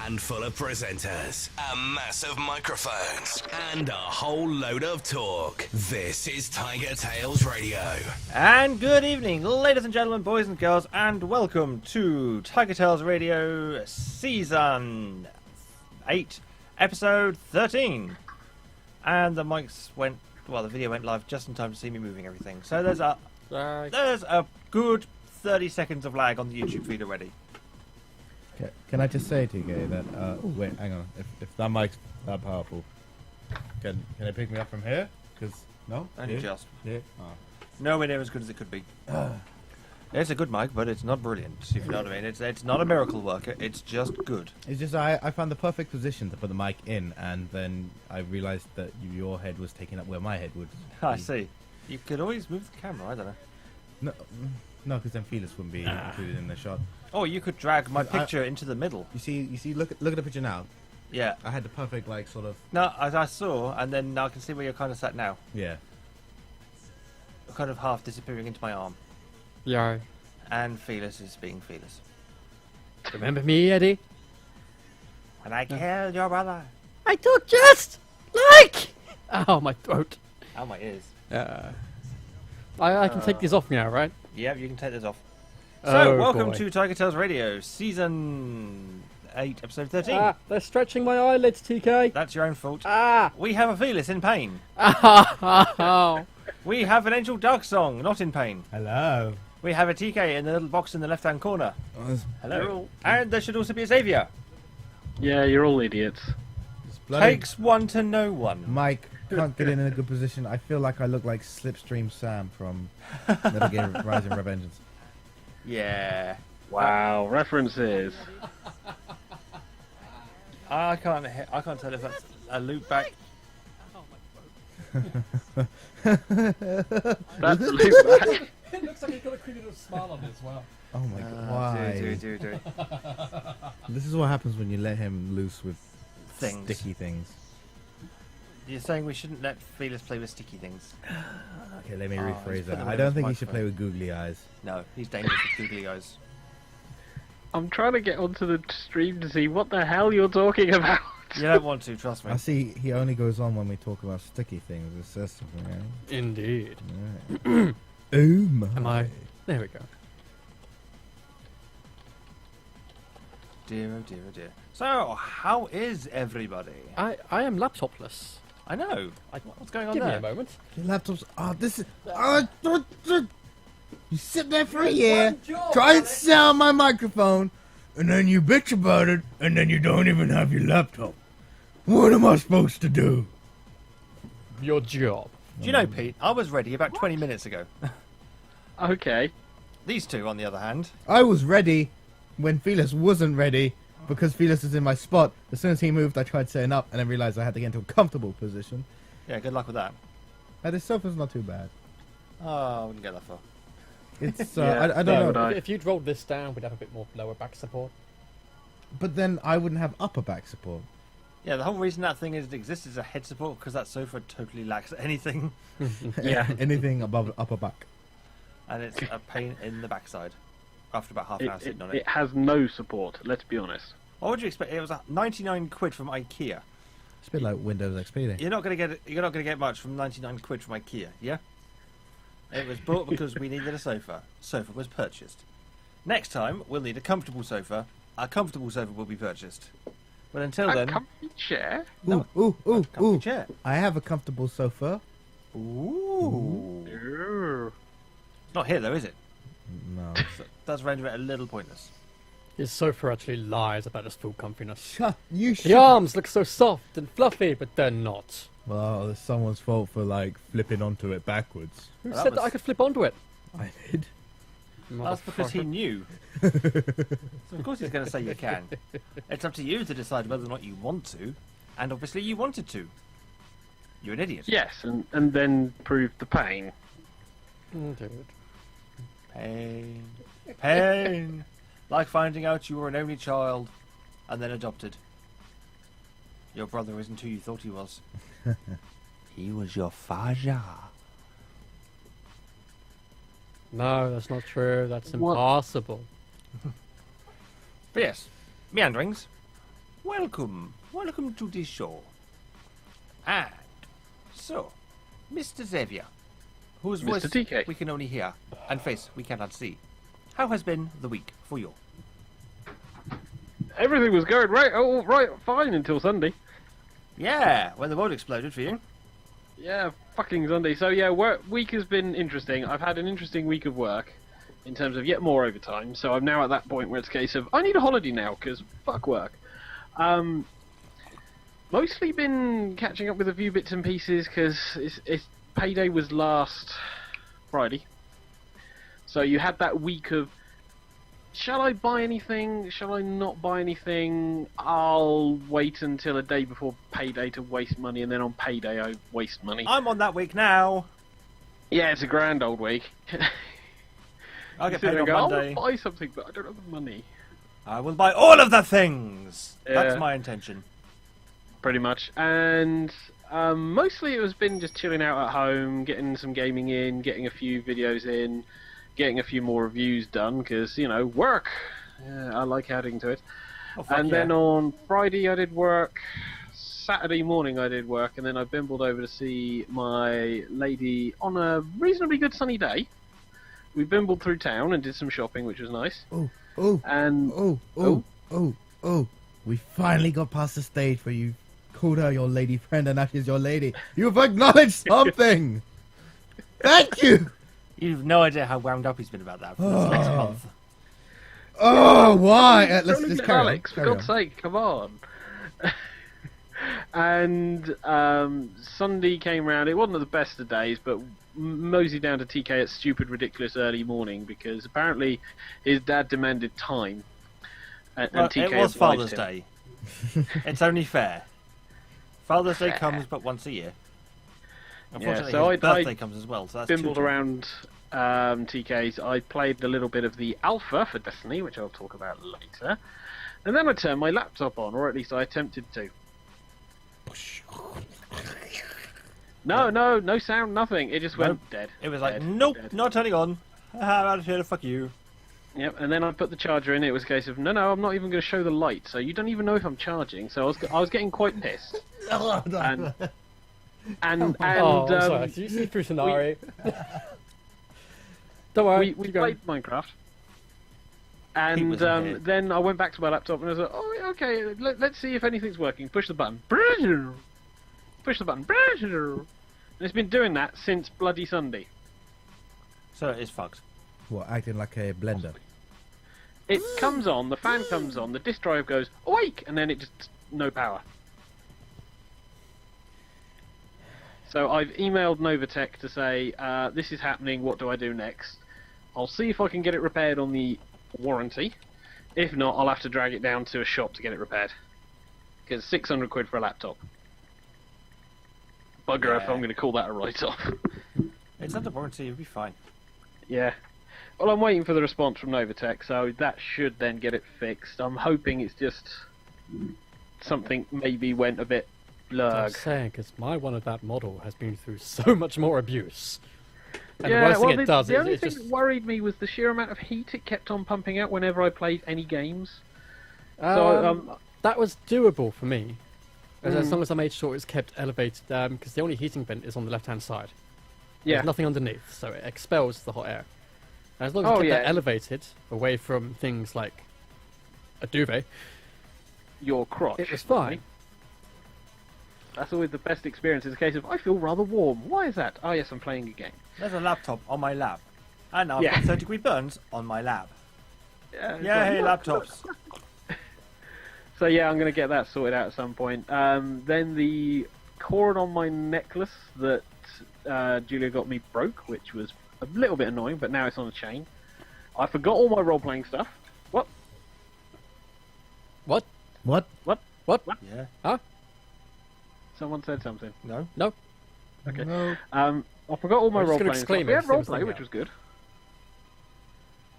handful of presenters, a mass of microphones, and a whole load of talk. This is TigerTails Radio. And good evening, ladies and gentlemen, boys and girls, and welcome to TigerTails Radio Season 8, Episode 13. And the video went live just in time to see me moving everything. So there's a good 30 seconds of lag on the YouTube feed already. Can I just say, TK, that, wait, hang on, if that mic's that powerful, can it pick me up from here? Because, no? Only just. Yeah. Oh. Nowhere near as good as it could be. It's a good mic, but it's not brilliant, if you know what I mean. It's not a miracle worker, it's just good. It's just, I found the perfect position to put the mic in, and then I realized that your head was taking up where my head would be. I see. You could always move the camera, I don't know. No, because then Felix wouldn't be included in the shot. Oh, you could drag my picture into the middle. You see, look at the picture now. Yeah. I had the perfect, sort of... No, as I saw, and then now I can see where you're kind of sat now. Yeah. Kind of half disappearing into my arm. Yeah. And Felis is being Felis. Remember me, Eddie? When I killed your brother. I took just like... Ow, my throat. Ow, my ears. I can take these off now, right? Yeah, you can take this off. Oh, So, welcome boy. to TigerTails Radio, Season 8, Episode 13. They're stretching my eyelids, TK. That's your own fault. Ah! We have a Felis in pain. Oh. We have an Angel Dark Song, not in pain. Hello. We have a TK in the little box in the left-hand corner. Oh, Hello. And there should also be a Xavier. Yeah, you're all idiots. Takes one to know one. Mike can't get in a good position. I feel like I look like Slipstream Sam from Metal Gear Rising Revengeance. Yeah. Wow, references. I can't tell if that's a loop back. That's the loop back. It looks like he's got a creepy little smile on it as well. Oh my god, why? Do. This is what happens when you let him loose with Things. sticky things. You're saying we shouldn't let Felis play with sticky things? Okay, let me Oh, rephrase he's put that. them I in don't his think he should microphone. play with googly eyes. No, he's dangerous with googly eyes. I'm trying to get onto the stream to see what the hell you're talking about. You don't want to, trust me. I see he only goes on when we talk about sticky things. It says something, right? Indeed. Yeah. Oh my. Am I? There we go. Dear, oh dear, oh dear. So, how is everybody? I am laptopless. I know. What's going on Give me there? a moment. Your laptop's... Oh, this is... you sit there for a year, try and sell my microphone, and then you bitch about it, and then you don't even have your laptop. What am I supposed to do? Your job. Do you know, Pete, I was ready about 20 minutes ago. Okay. These two, on the other hand. I was ready when Felix wasn't ready, because Felix is in my spot. As soon as he moved, I tried setting up, and then realized I had to get into a comfortable position. Yeah, good luck with that. This sofa's not too bad. Oh, I wouldn't go that far. It's, Yeah, I don't know. but If you'd rolled this down, we'd have a bit more lower back support. But then I wouldn't have upper back support. Yeah, the whole reason that thing exists is a head support, because that sofa totally lacks anything. Yeah. Anything above upper back. And it's a pain in the backside. After about half an hour sitting on it. It has no support, let's be honest. What would you expect? It was 99 quid from IKEA. It's a bit like Windows XP then. You're not going to get much from 99 quid from IKEA, yeah? It was bought because we needed a sofa. Sofa was purchased. Next time, we'll need a comfortable sofa. A comfortable sofa will be purchased. But until A then... comfy chair? No, Ooh, comfy chair. I have a comfortable sofa. Ooh. Ooh. Not here, though, is it? No. So it does render it a little pointless. His sofa actually lies about his full comfiness. Shut. You The shut. arms look so soft and fluffy, but they're not. Well, it's someone's fault for flipping onto it backwards. Who Well, that said that was- I could flip onto it? I did. That's because he Motherfucker. knew. So of course he's going to say you can. It's up to you to decide whether or not you want to. And obviously you wanted to. You're an idiot. Yes, and then prove the pain. Dude. Pain. Pain. Like finding out you were an only child and then adopted. Your brother isn't who you thought he was. He was your father. No, that's not true. That's What? impossible. But yes, meanderings. welcome to this show. And so, Mr. Xavier, whose Mr. voice TK. we can only hear and face we cannot see, how has been the week for you? Everything was going fine until Sunday. Yeah, when the world exploded for you. Yeah, fucking Sunday. So yeah, week has been interesting. I've had an interesting week of work in terms of yet more overtime. So I'm now at that point where it's a case of I need a holiday now because fuck work. Mostly been catching up with a few bits and pieces because it's payday was last Friday. So you had that week of shall I buy anything? Shall I not buy anything? I'll wait until a day before payday to waste money, and then on payday I waste money. I'm on that week now. Yeah, it's a grand old week. I'll You get sit paid there on and go, Monday. I'll buy something, but I don't have the money. I will buy all of the things. Yeah. That's my intention. Pretty much. And mostly it has been just chilling out at home, getting some gaming in, getting a few videos in, getting a few more reviews done, because, you know, work. Yeah, I like adding to it. Oh, fuck And yeah. then on Friday I did work, Saturday morning I did work, and then I bimbled over to see my lady on a reasonably good sunny day. We bimbled through town and did some shopping, which was nice. Oh, And oh. We finally got past the stage where you called her your lady friend and now she's your lady. You've acknowledged something! Thank you! You've no idea how wound up he's been about that for this next month. Oh, why? Let's Don't just look at carry Alex, on. for Carry God's on. sake, come on. And Sunday came round. It wasn't the best of days, but moseyed down to TK at stupid, ridiculous early morning because apparently his dad demanded time. And Well, TK it was obliged Father's him. Day. It's only fair. Father's Day Fair. comes but once a year. Unfortunately, so his I birthday comes as well, so that's Bimbled two. around TK's. I played a little bit of the alpha for Destiny, which I'll talk about later. And then I turned my laptop on, or at least I attempted to. No sound, nothing. It just went Nope. dead. It was like, Dead, nope, dead. not turning on. I'm out of here, fuck you. Yep, and then I put the charger in. It was a case of no, I'm not even going to show the light, so you don't even know if I'm charging. So I was getting quite pissed. And Oh, I'm sorry. Did you see through Sonari? Don't worry. we keep going. played Minecraft. He And was in here. then I went back to my laptop and I was like, oh, yeah, okay, let's see if anything's working. Push the button. Push the button. And it's been doing that since bloody Sunday. So it is fucked. What, acting like a blender? It comes on, the fan comes on, the disk drive goes, awake! And then it just, no power. So I've emailed Novatech to say, this is happening, what do I do next? I'll see if I can get it repaired on the warranty. If not, I'll have to drag it down to a shop to get it repaired. Because 600 quid for a laptop. Bugger if Yeah. I'm going to call that a write-off. It's under warranty, it'll be fine. Yeah. Well, I'm waiting for the response from Novatech, so that should then get it fixed. I'm hoping it's just something maybe went a bit I'm blurg. saying, because my one of that model has been through so much more abuse. And Yeah, the worst well, thing it does the is only it's thing just... that worried me was the sheer amount of heat it kept on pumping out whenever I played any games. That was doable for me. As Mm. long as I made sure it's kept elevated, because the only heating vent is on the left-hand side. Yeah. There's nothing underneath, so it expels the hot air. And as long as Oh, you keep yeah. that elevated, away from things like a duvet, Your crotch. it was fine. That's always the best experience. It's a case of, I feel rather warm. Why is that? Oh, yes, I'm playing a game. There's a laptop on my lab. And I've Yeah. got 30-degree burns on my lab. Yeah, it's Yay, like, laptops. So yeah, I'm going to get that sorted out at some point. Then the cord on my necklace that Julia got me broke, which was a little bit annoying, but now it's on a chain. I forgot all my role-playing stuff. What? What? What? What? Yeah. Someone said something. No? No? Okay. No. I forgot all my I'm just gonna role-playing stuff. exclaim We it had if there was roleplay, something which else. was good.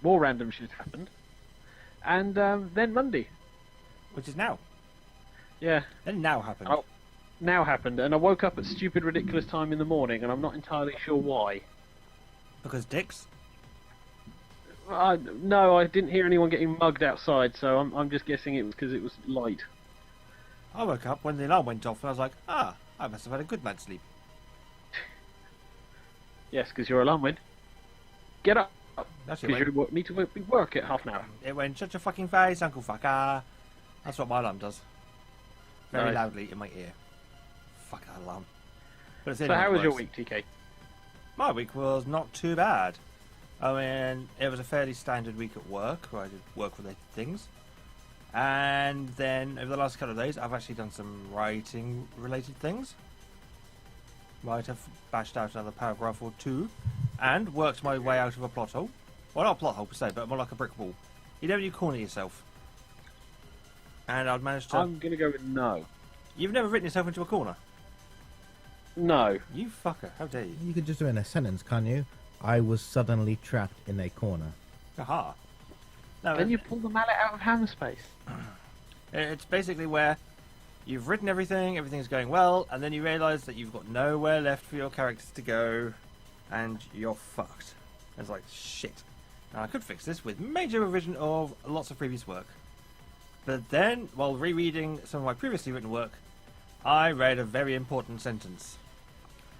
More random shit happened. And then Monday. Which is now. Yeah. Then now happened. Oh. Now happened, and I woke up at stupid, ridiculous time in the morning, and I'm not entirely sure why. Because dicks? No, I didn't hear anyone getting mugged outside, so I'm just guessing it was because it was light. I woke up when the alarm went off, and I was like, I must have had a good night's sleep. Yes, because your alarm went. Get up. That's it. Because you need to be work at half an hour. It went, shut your fucking face, Uncle Fucker. That's what my alarm does. Very Nice. loudly in my ear. Fuck that alarm. But it's So how was your week, TK? My week was not too bad. I mean, it was a fairly standard week at work, where I did work-related things. And then, over the last couple of days, I've actually done some writing-related things. Might have bashed out another paragraph or two, and worked my way out of a plot hole. Well, not a plot hole per se, but more like a brick wall. You never corner yourself. And I'd managed to... I'm going to go with no. You've never written yourself into a corner? No. You fucker, how dare you? You could just do it in a sentence, can't you? I was suddenly trapped in a corner. Aha. No, Then you pull the mallet out of hammer space. it's basically where you've written everything, everything's going well, and then you realise that you've got nowhere left for your characters to go, and you're fucked. It's like, shit. Now, I could fix this with major revision of lots of previous work. But then, while rereading some of my previously written work, I read a very important sentence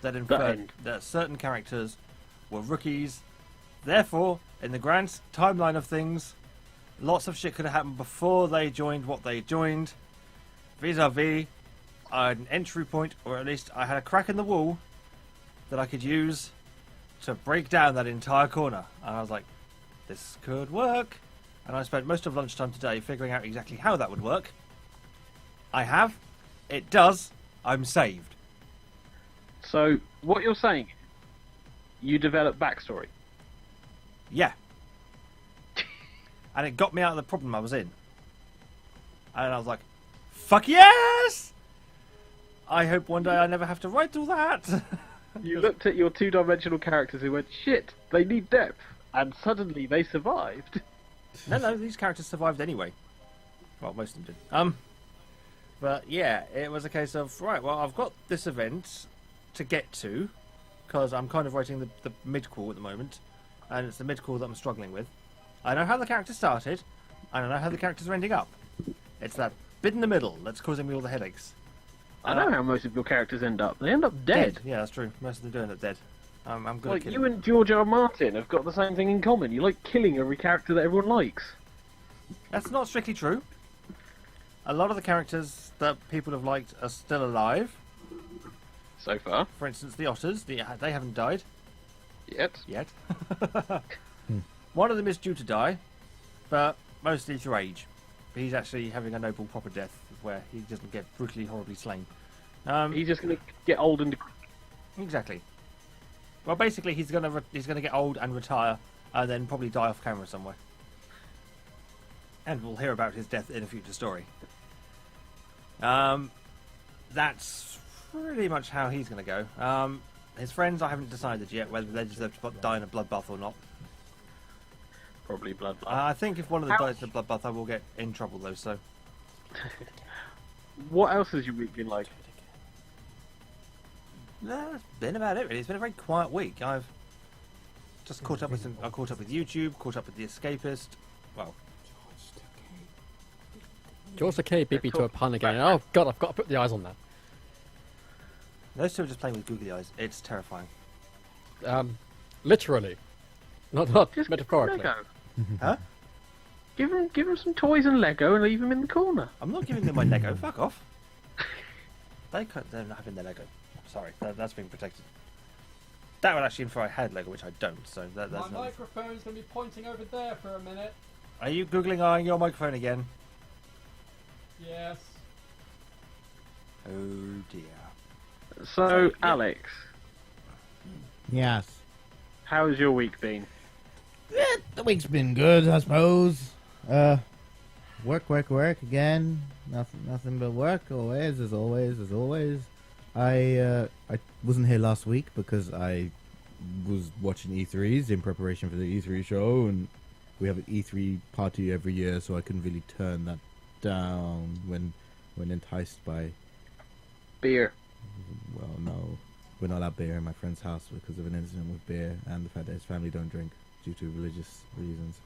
that inferred that certain characters were rookies. Therefore, in the grand timeline of things, lots of shit could have happened before they joined what they joined. Vis-a-vis, I had an entry point, or at least I had a crack in the wall that I could use to break down that entire corner. And I was like, this could work. And I spent most of lunchtime today figuring out exactly how that would work. I have. It does. I'm saved. So, what you're saying, you develop backstory. Yeah. And it got me out of the problem I was in. And I was like, fuck yes! I hope one day I never have to write all that. You looked at your two-dimensional characters and went, shit, they need depth. And suddenly they survived. No, these characters survived anyway. Well, most of them did. But yeah, it was a case of, right, well, I've got this event to get to, because I'm kind of writing the mid-call at the moment, and it's the mid-call that I'm struggling with. I know how the character started, and I know how the characters are ending up. It's that bit in the middle that's causing me all the headaches. I know how most of your characters end up. They end up dead. Yeah, that's true. Most of them do end up dead. I'm good Like, at killing. you and George R. R. Martin have got the same thing in common. You like killing every character that everyone likes. That's not strictly true. A lot of the characters that people have liked are still alive. So far. For instance, the otters, they haven't died Yet. yet. One of them is due to die, but mostly through age. He's actually having a noble, proper death where he doesn't get brutally, horribly slain. He's just going to get old and... Exactly. Well, basically, he's gonna get old and retire, and then probably die off camera somewhere. And we'll hear about his death in a future story. That's pretty much how he's gonna go. His friends, I haven't decided yet whether they deserve to die in a bloodbath or not. Probably bloodbath. I think if one of them How- dies in a bloodbath, I will get in trouble though. So What else has your week been like? no, that's been about it. Really, it's been a very quiet week. I've just caught up with I caught up with YouTube, caught up with The Escapist. Well, George the K beat me to a pun again. Oh god, I've got to put the eyes on that. those two are just playing with googly eyes. It's terrifying. Literally, not Just metaphorically. Lego. Huh? Give him some toys and Lego and leave him in the corner. I'm not giving them my Lego. Fuck off. They're not having their Lego. Sorry, that's being protected. That would actually infer I had Lego, which I don't. So that's My not. microphone's going to be pointing over there for a minute. Are you googling eyeing your microphone again? Yes. Oh dear. So, Alex, Yes. how's your week been? The week's been good, I suppose. Work again. Nothing but work. Always, as always. I wasn't here last week because I was watching E3s in preparation for the E3 show, and we have an E3 party every year, so I couldn't really turn that down when enticed by. Beer. Well, no, we're not allowed beer in my friend's house because of an incident with beer and the fact that his family don't drink due to religious reasons.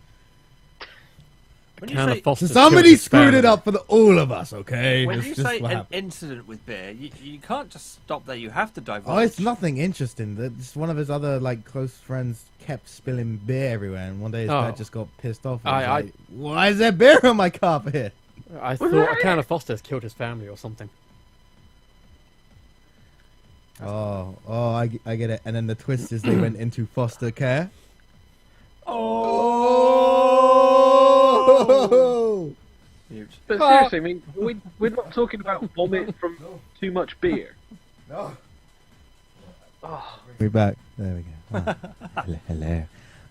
When you Can say, of Foster's Somebody killed his screwed it family. up for all of us, okay? when It's you just say what an happened. incident with beer, you can't just stop there. You have to divulge. Oh, it's nothing interesting. Just one of his other like close friends kept spilling beer everywhere, and one day his Oh. dad just got pissed off. And was I- like, why is there beer on my carpet? I thought a can of Foster's killed his family or something. Oh, I get it. And then the twist is they went into foster care. Oh! Huge. But seriously, I mean, we're not talking about vomit from too much beer. We're back. There we go. Oh. Hello.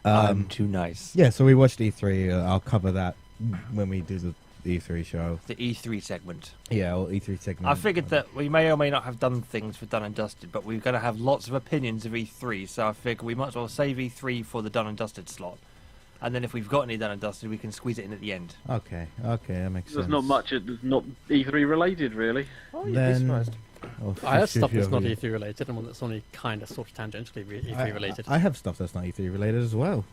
I'm too nice. Yeah, so we watched E3. I'll cover that when we do the E3 show. The E3 segment. Yeah, or E3 segment. I figured that we may or may not have done things for Done and Dusted, but we're going to have lots of opinions of E3, so I figure we might as well save E3 for the Done and Dusted slot. And then if we've got any Done and Dusted, we can squeeze it in at the end. Okay, that makes sense. There's not much. There's not E3 related, really. Oh, Then- Oh, I have shoot stuff you that's not over here. E3 related and one that's only kind of sort of tangentially E3 related. I have stuff that's not E3 related as well.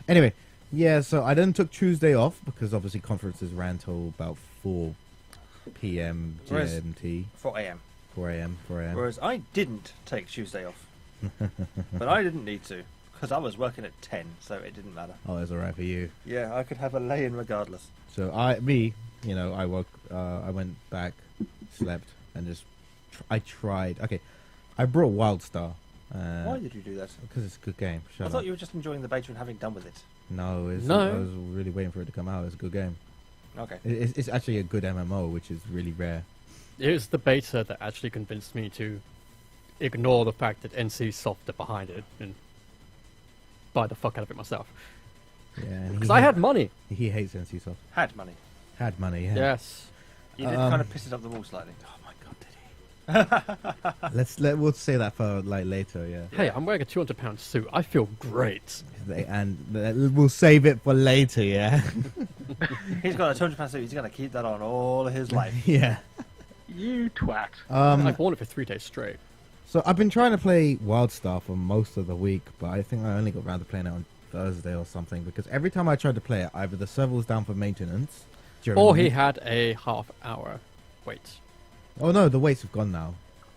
Anyway, yeah, so I then took Tuesday off because obviously conferences ran till about 4 p.m. Whereas- GMT, 4 a.m. 4 a.m. Whereas I didn't take Tuesday off. But I didn't need to, because I was working at 10, so it didn't matter. Oh, it's alright for you. Yeah, I could have a lay-in regardless. So I woke, I went back, slept, and just, I tried. Okay, I brought WildStar. Why did you do that? Because it's a good game. I Shut thought up. you were just enjoying the beta and having done with it. No, No. I was really waiting for it to come out. It's a good game. Okay. It's actually a good MMO, which is really rare. It was the beta that actually convinced me to ignore the fact that NCSoft are behind it and buy the fuck out of it myself. Yeah, and Because I had money. He hates NCSoft. Had money. Had money, yeah. Yes. You did kind of piss it up the wall slightly. Oh my god, did he? We'll say that for like later, yeah. Hey, I'm wearing a £200 suit. I feel great. We'll save it for later, yeah. He's got a £200 suit. He's going to keep that on all of his life. yeah. You twat. I've worn it for 3 days straight. So I've been trying to play WildStar for most of the week, but I think I only got around to playing it on Thursday or something because every time I tried to play it, either the server was down for maintenance, during Or the he week- had a half-hour wait. Oh no, the weights have gone now.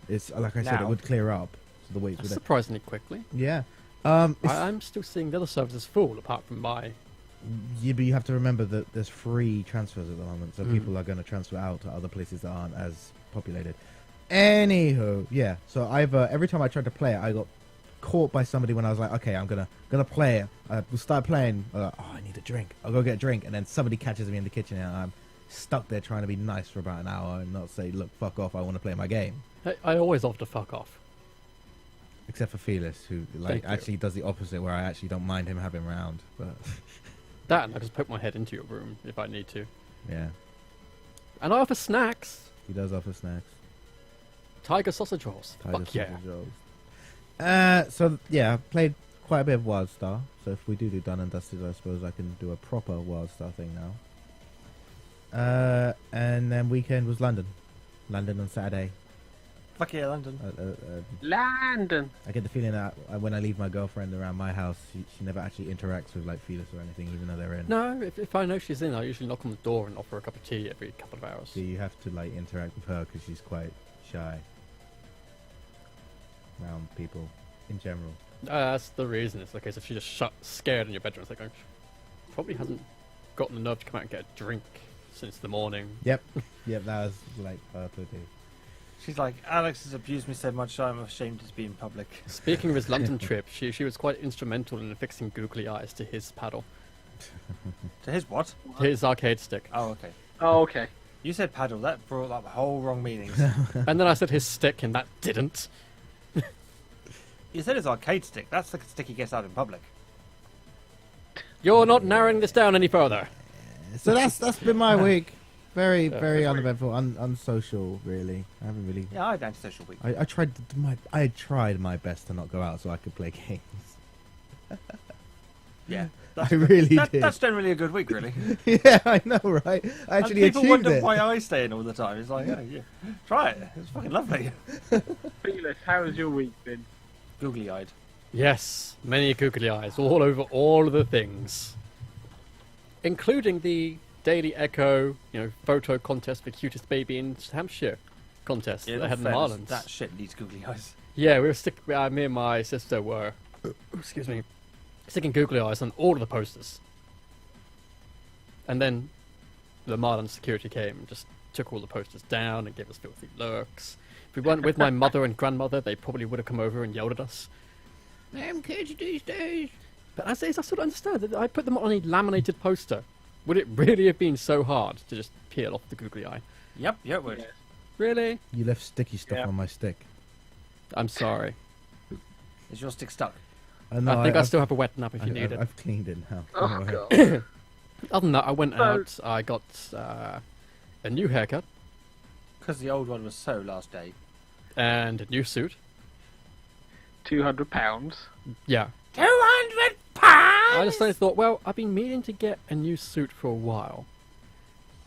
It's like I said, it Now? would clear up. So the weights That's would. surprisingly quickly. Yeah. I'm still seeing the other services full, apart from my... Yeah, but you have to remember that there's free transfers at the moment, so Mm. people are going to transfer out to other places that aren't as populated. Anywho, yeah. So I've every time I tried to play it, I got caught by somebody when I was like, okay, I'm gonna play it. We'll start playing. Oh, I need a drink. I'll go get a drink, and then somebody catches me in the kitchen, and I'm stuck there trying to be nice for about an hour and not say, look, fuck off. I want to play my game. I always offer to fuck off. Except for Felis, who Thank you. actually does the opposite, where I actually don't mind him having round. But That, and I just poke my head into your room if I need to. yeah, And I offer snacks. he does offer snacks. Tiger sausage rolls. Tiger Fuck yeah. sausage rolls. So yeah, I played quite a bit of WildStar. So if we do Done and Dusted, I suppose I can do a proper WildStar thing now. And then weekend was London on Saturday. Fuck yeah, London. London. I get the feeling that when I leave my girlfriend around my house, she never actually interacts with like Felis or anything, even though they're in. No, if I know she's in, I usually knock on the door and offer a cup of tea every couple of hours. So you have to like interact with her because she's quite shy around people in general. That's the reason. It's the case if she just scared in your bedroom. It's like, oh, she probably hasn't gotten the nerve to come out and get a drink since the morning. Yep, that was like her to do. She's like, Alex has abused me so much I'm ashamed to be in public. Speaking of his London trip, she was quite instrumental in fixing googly eyes to his paddle. To his what? His arcade stick. Oh, okay. Oh, okay. You said paddle. That brought up whole wrong meanings. And then I said his stick, and that didn't. You said his arcade stick. That's the stick he gets out in public. You're not narrowing this down any further. So that's been my week. Very Yeah, very that's uneventful, unsocial. Really, I haven't really. Yeah, I had antisocial week. I tried my best to not go out so I could play games. Yeah. I really did. That's generally a good week, really. Yeah, I know, right? I actually And people achieved wonder it. why I stay in all the time. It's like, yeah, try it. It's fucking lovely. Felix, how has your week been? Googly-eyed. Yes, many googly eyes all over all of the things. including the Daily Echo, photo contest for cutest baby in Hampshire contest that I had in the Marlins. That shit needs googly eyes. Yeah, we were me and my sister were, excuse me, sticking googly eyes on all of the posters. And then the Marlins security came and just took all the posters down and gave us filthy looks. If we weren't with my mother and grandmother, they probably would have come over and yelled at us. Damn kids these days. But as is, I sort of understand that I put them on a laminated poster. Would it really have been so hard to just peel off the googly eye? Yep, it would. Yeah. Really? You left sticky stuff Yeah. on my stick. I'm sorry. Is your stick stuck? No, I think I still have a wet nap if you need it. I've cleaned it now. Oh, Go God. ahead. Other than that, I went So- out, I got a new haircut Because the old one was so last day. and a new suit. £200. Yeah. 200 pounds! I just suddenly thought, well, I've been meaning to get a new suit for a while.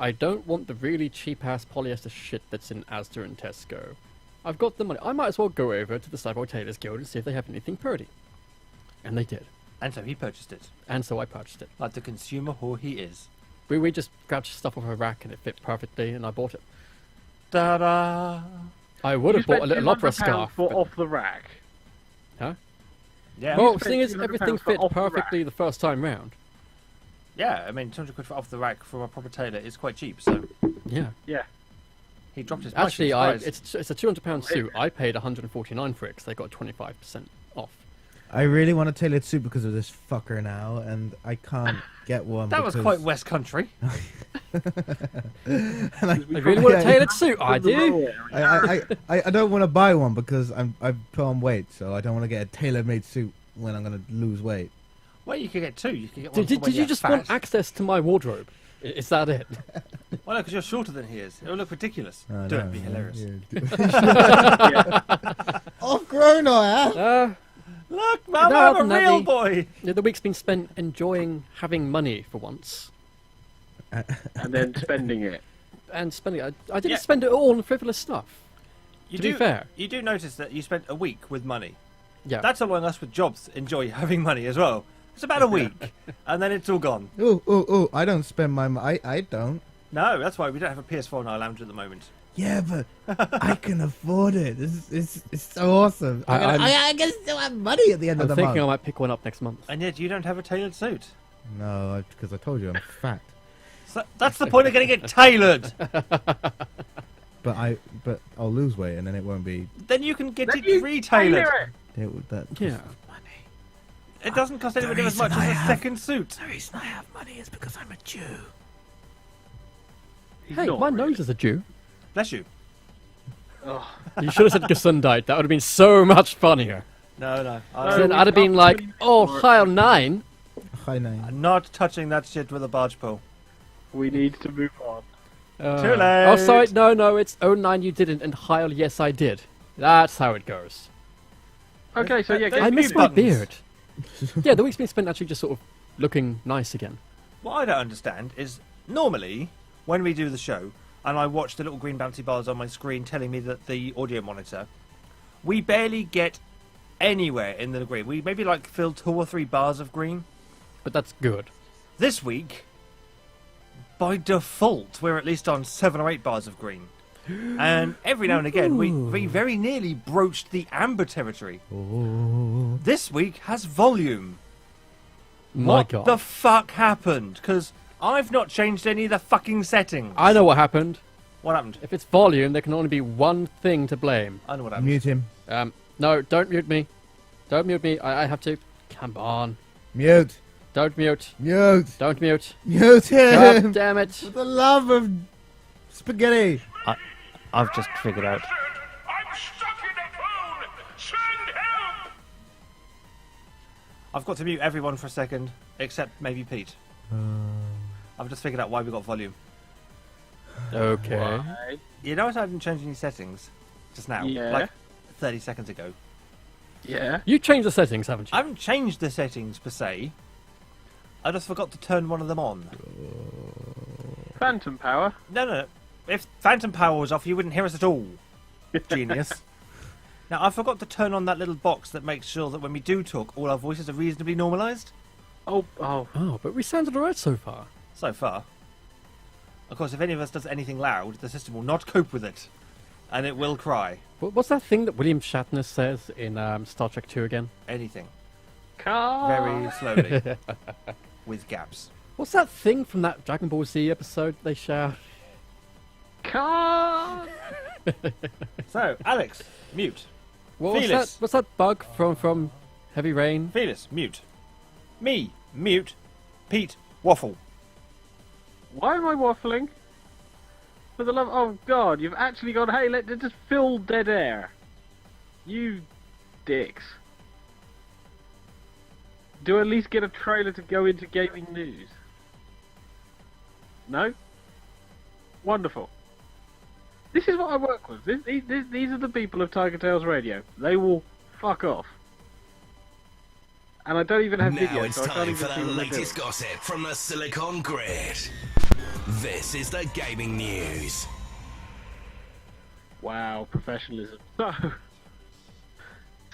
I don't want the really cheap-ass polyester shit that's in Asda and Tesco. I've got the money. I might as well go over to the Cyborg Tailors Guild and see if they have anything purdy. And they did. And so he purchased it. And so I purchased it. Like the consumer whore he is. We just grabbed stuff off a rack and it fit perfectly and I bought it. Ta-da! I would have bought a little opera scarf. for but- off the rack. Huh? Yeah, Well, the spent thing is, £200 everything for fit off the rack. perfectly the first time round. yeah, I mean, 200 quid for off the rack from a proper tailor is quite cheap, so Yeah. Yeah. he dropped his price. Actually, in surprise. it's a £200 suit. I paid $149 for it because they got 25% off. I really want a tailored suit because of this fucker now, and I can't get one. That was because- quite West Country. and I really want a tailored suit. I do. I don't want to buy one because I've put on weight, so I don't want to get a tailor-made suit when I'm going to lose weight. Well, you could get two. You could get one Did for when you you're just fat. want access to my wardrobe? Is that it? Well, no, because you're shorter than he is. It'll look ridiculous. I Don't know, be yeah, hilarious. yeah. Off-grown, I am. Look, Mum, No, I'm a other than real that, boy. The week's been spent enjoying having money for once. And then spending it. And spending it. I didn't Yeah. spend it all on frivolous stuff. You To do, be fair. you do notice that you spent a week with money. Yeah. That's allowing us with jobs enjoy having money as well. It's about a week, and then it's all gone. Oh, I don't spend my money. I don't. No, that's why we don't have a PS4 in our lounge at the moment. Yeah, but I can afford it. It's so awesome. I can still have money at the end I'm of the thinking I month. might pick one up next month. And yet you don't have a tailored suit. No, because I told you I'm fat. So that's the point of getting it tailored. But I'll lose weight and then it won't be. Then you can get Then it you retailored. tailor it. That Yeah. money. It doesn't cost anybody as reason much I as a have- second suit. The reason I have money is because I'm a Jew. He's Hey, not my really. nose is a Jew. Bless you. Oh, You should have said Gesundheit. That would have been so much funnier. No. No, Then we I'd have been can't like, really oh, work. Heil 9. Hi, name. I'm not touching that shit with a barge pole. we need to move on. Too late. Oh, sorry. No, it's oh 9 you didn't, and Heil, yes, I did. That's how it goes. Okay, so yeah, Those I get miss mute my buttons. beard. Yeah, the week's been spent actually just sort of looking nice again. What I don't understand is normally when we do the show and I watch the little green bouncy bars on my screen telling me that the audio monitor, we barely get anywhere in the green. We maybe like fill 2 or 3 bars of green. But that's good. This week, by default, we're at least on 7 or 8 bars of green. And every now and again, we very nearly broached the amber territory. Oh. This week has volume. My What God. the fuck happened? Because I've not changed any of the fucking settings. I know what happened. What happened? If it's volume, there can only be one thing to blame. I know what happened. Mute him. No, don't mute me. Don't mute me. I have to. Come on. Mute. Don't mute. Mute. Don't mute. Mute God him. damn it. For the love of spaghetti. I've just figured out. I'm stuck in a phone! Send help! I've got to mute everyone for a second, except maybe Pete. I've just figured out why we got volume. Okay. Right. You notice I haven't changed any settings just now, Yeah. like 30 seconds ago. Yeah. You changed the settings, haven't I you? haven't changed the settings per se. I just forgot to turn one of them on. Phantom power. No. If Phantom Power was off, you wouldn't hear us at all. Genius. Now, I forgot to turn on that little box that makes sure that when we do talk, all our voices are reasonably normalised. Oh. Oh, but we sounded alright so far. So far. Of course, if any of us does anything loud, the system will not cope with it. And it will cry. What's that thing that William Shatner says in Star Trek 2 again? Anything. Car. Very slowly. With gaps. What's that thing from that Dragon Ball Z episode they shout? Car. So, Alex, mute. What's that bug from Heavy Rain? Felis, mute. Me, mute. Pete, waffle. Why am I waffling? For the love, oh God, you've actually gone. Hey, let's just fill dead air. You dicks. Do at least get a trailer to go into gaming news. No? Wonderful. This is what I work with. These are the people of TigerTails Radio. They will fuck off. And I don't even have Now video, it's so I can't time even for see the what they're doing. latest gossip from the Silicon Grid. This is the gaming news. Wow, professionalism. So,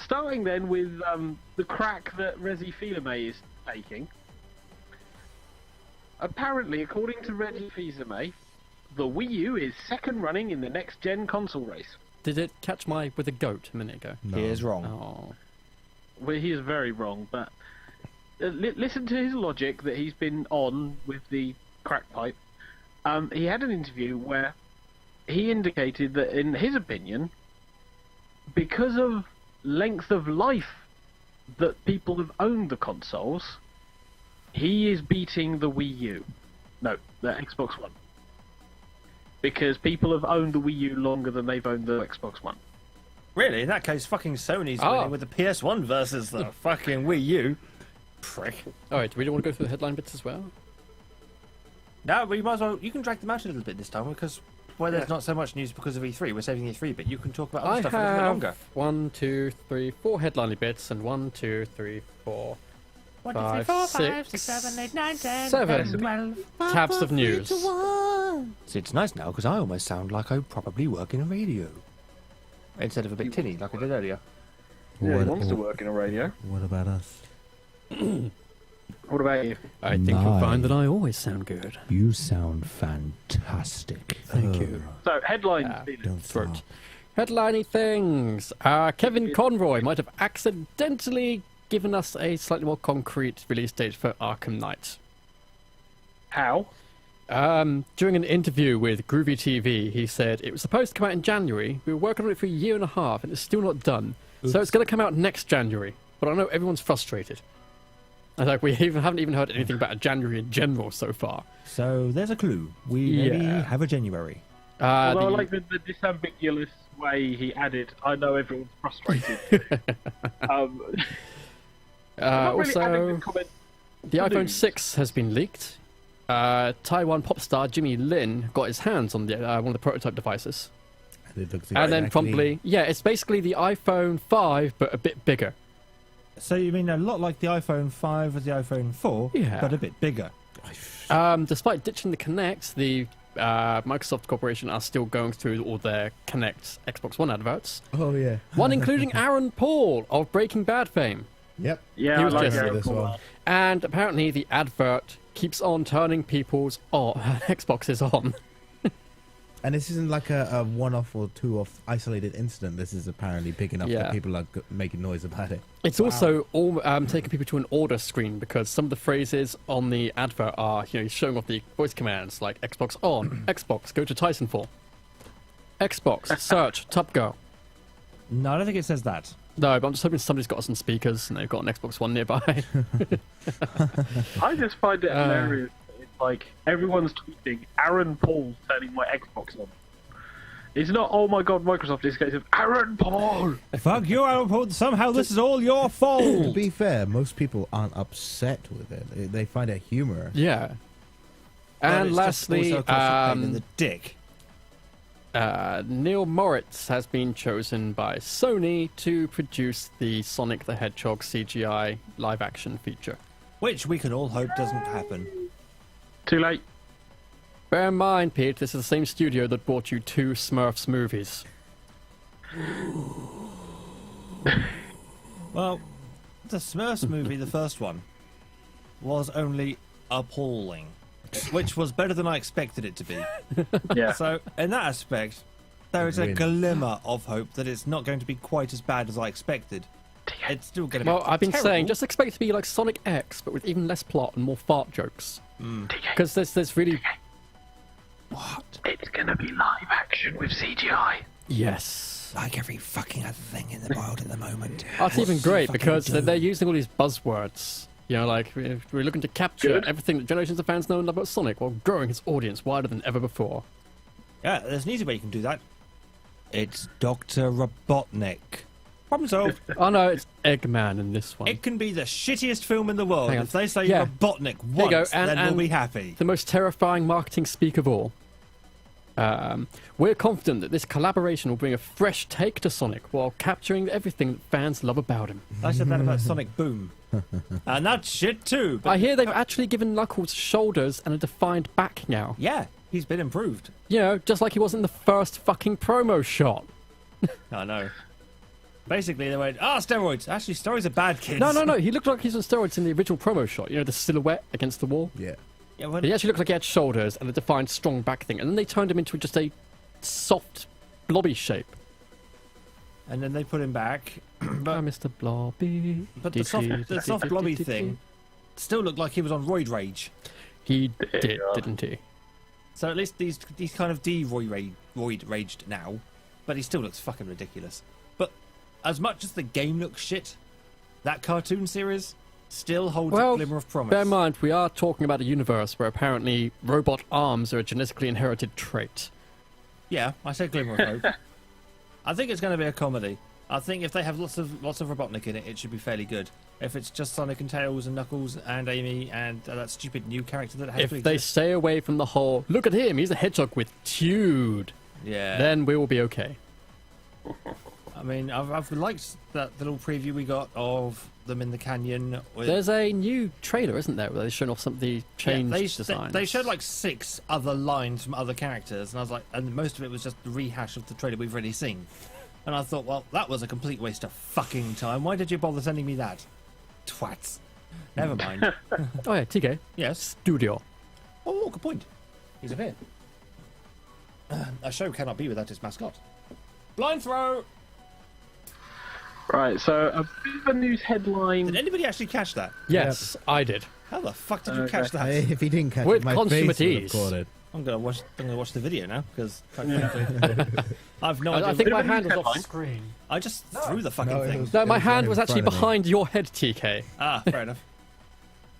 starting then with the crack that Resi Filame is taking. Apparently, according to Resi Filame, the Wii U is second running in the next-gen console race. Did it catch my with a goat a minute ago? No. He is wrong. Oh. Well, he is very wrong, but listen to his logic that he's been on with the crack pipe. He had an interview where he indicated that, in his opinion, because of length of life that people have owned the consoles, he is beating the Wii U. No, the Xbox One. Because people have owned the Wii U longer than they've owned the Xbox One. Really? In that case, fucking Sony's winning with the PS1 versus the fucking Wii U. Prick. Alright, do we want to go through the headline bits as well? No, but you might as well. You can drag them out a little bit this time because there's not so much news because of E3. We're saving E3, but you can talk about other I stuff a little bit have longer. 1, 2, 3, 4 headline bits, and 1, 2, 3, 4, 5, 6, 7 tabs of news. See, it's nice now because I almost sound like I probably work in a radio instead of a bit tinny like I did earlier. Yeah, he wants to work in a radio. What about us? What about you? I think you'll find that I always sound good. You sound fantastic. Thank you. So, headlines. Felix. Don't Throat. stop. Headliney things. Kevin Conroy might have accidentally given us a slightly more concrete release date for Arkham Knight. How? During an interview with Groovy TV, he said it was supposed to come out in January. We were working on it for a year and a half, and it's still not done. So it's going to come out next January. But I know everyone's frustrated. And like we haven't even heard anything about a January in general so far. So there's a clue. We maybe have a January. Although I like the disambiguous way he added, I know everyone's frustrated. Not really adding also, the comment the iPhone news. 6 has been leaked. Taiwan pop star Jimmy Lin got his hands on the one of the prototype devices. It looks And then exactly- promptly, it's basically the iPhone 5, but a bit bigger. So you mean a lot like the iPhone 5 or the iPhone 4, Yeah. but a bit bigger. Despite ditching the Kinect, the Microsoft Corporation are still going through all their Kinect Xbox One adverts. Oh yeah. One including Aaron Paul of Breaking Bad fame. Yep. Yeah, He I was like just- Aaron this Paul. one. And apparently the advert keeps on turning people's Xboxes on. And this isn't like a one-off or two-off isolated incident. This is apparently big enough Yeah. that people are making noise about it. It's also all taking people to an order screen because some of the phrases on the advert are, showing off the voice commands like Xbox on, Xbox, go to Titanfall, Xbox, search, Top Girl. No, I don't think it says that. No, but I'm just hoping somebody's got us on speakers and they've got an Xbox One nearby. I just find it hilarious. It's like everyone's tweeting, Aaron Paul's turning my Xbox on. It's not, oh my god, Microsoft, it's a case of Aaron Paul! Fuck you, Aaron Paul. Somehow this is all your To fault. be fair, most people aren't upset with it. They find it humorous. Yeah. But And it's just lastly, also a classic pain in the dick. Neil Moritz has been chosen by Sony to produce the Sonic the Hedgehog CGI live-action feature. Which we can all hope doesn't happen. Too late. Bear in mind, Pete, this is the same studio that brought you 2 Smurfs movies. Well, the Smurfs movie, the first one, was only appalling. which was better than I expected it to be. Yeah. So, in that aspect, there is a Win. glimmer of hope that it's not going to be quite as bad as I expected. It's still going to be Well, I've been terrible. saying, just expect it to be like Sonic X, but with even less plot and more fart jokes. Because there's really... What? It's gonna be live action with CGI. Yes. like every fucking other thing in the world at the moment. That's even What's he great fucking because do? they're using all these buzzwords. You know, like we're looking to capture Good. everything that generations of fans know and love about Sonic while growing his audience wider than ever before. Yeah, there's an easy way you can do that. It's Dr. Robotnik. Problem solved. Oh no, it's Eggman in this one. It can be the shittiest film in the world. Hang on. If they say Yeah. Robotnik There you go, once, then we'll be happy. The most terrifying marketing speak of all. We're confident that this collaboration will bring a fresh take to Sonic while capturing everything that fans love about him. I said that about Sonic Boom. And that's shit too. But I hear they've actually given Knuckles shoulders and a defined back now. yeah, he's been improved. You know, just like he was in the first fucking promo shot. I know. Basically, they went, steroids. Actually, steroids are bad, kids. No, he looked like he's on steroids in the original promo shot. You know, the silhouette against the wall. Yeah. Yeah, well, He actually looked like he had shoulders and a defined strong back thing. And then they turned him into just a soft, blobby shape. and then they put him back. Ah, Mr. Blobby. But the soft blobby thing still looked like he was on roid rage. He did, Yeah. didn't he? So at least he's kind of roid raged now, but he still looks fucking ridiculous. But as much as the game looks shit, that cartoon series still holds Well, a glimmer of promise. Bear in mind, we are talking about a universe where apparently robot arms are a genetically inherited trait. Yeah, I said glimmer of hope. I think it's going to be a comedy. I think if they have lots of Robotnik in it, it should be fairly good. If it's just Sonic and Tails and Knuckles and Amy and that stupid new character that has If to they exist, stay away from the whole, look at him, he's a hedgehog with tude, yeah. then we will be okay. I mean, I've liked that little preview we got of them in the canyon. With, There's a new trailer, isn't there, where they've shown off some of the changed designs. They showed like 6 other lines from other characters, and I was like, and most of it was just the rehash of the trailer we've already seen. And I thought, well, that was a complete waste of fucking time. Why did you bother sending me that? Twats. Never mind. Oh yeah, TK. Yes. Studio. Oh, good point. He's a bit. A show cannot be without its mascot. Blind throw! Right, so a bit of a news headline. Did anybody actually catch that? Yes, I did. How the fuck did you Okay. catch that? If he didn't catch With it, my consummate face would have ease. caught it. I'm gonna watch the video now because I've no I idea. think my Bit of a hand was off headline. screen. I just threw the fucking No, it thing. was- No, my It was hand right was in actually front of me. behind your head, TK. Fair enough.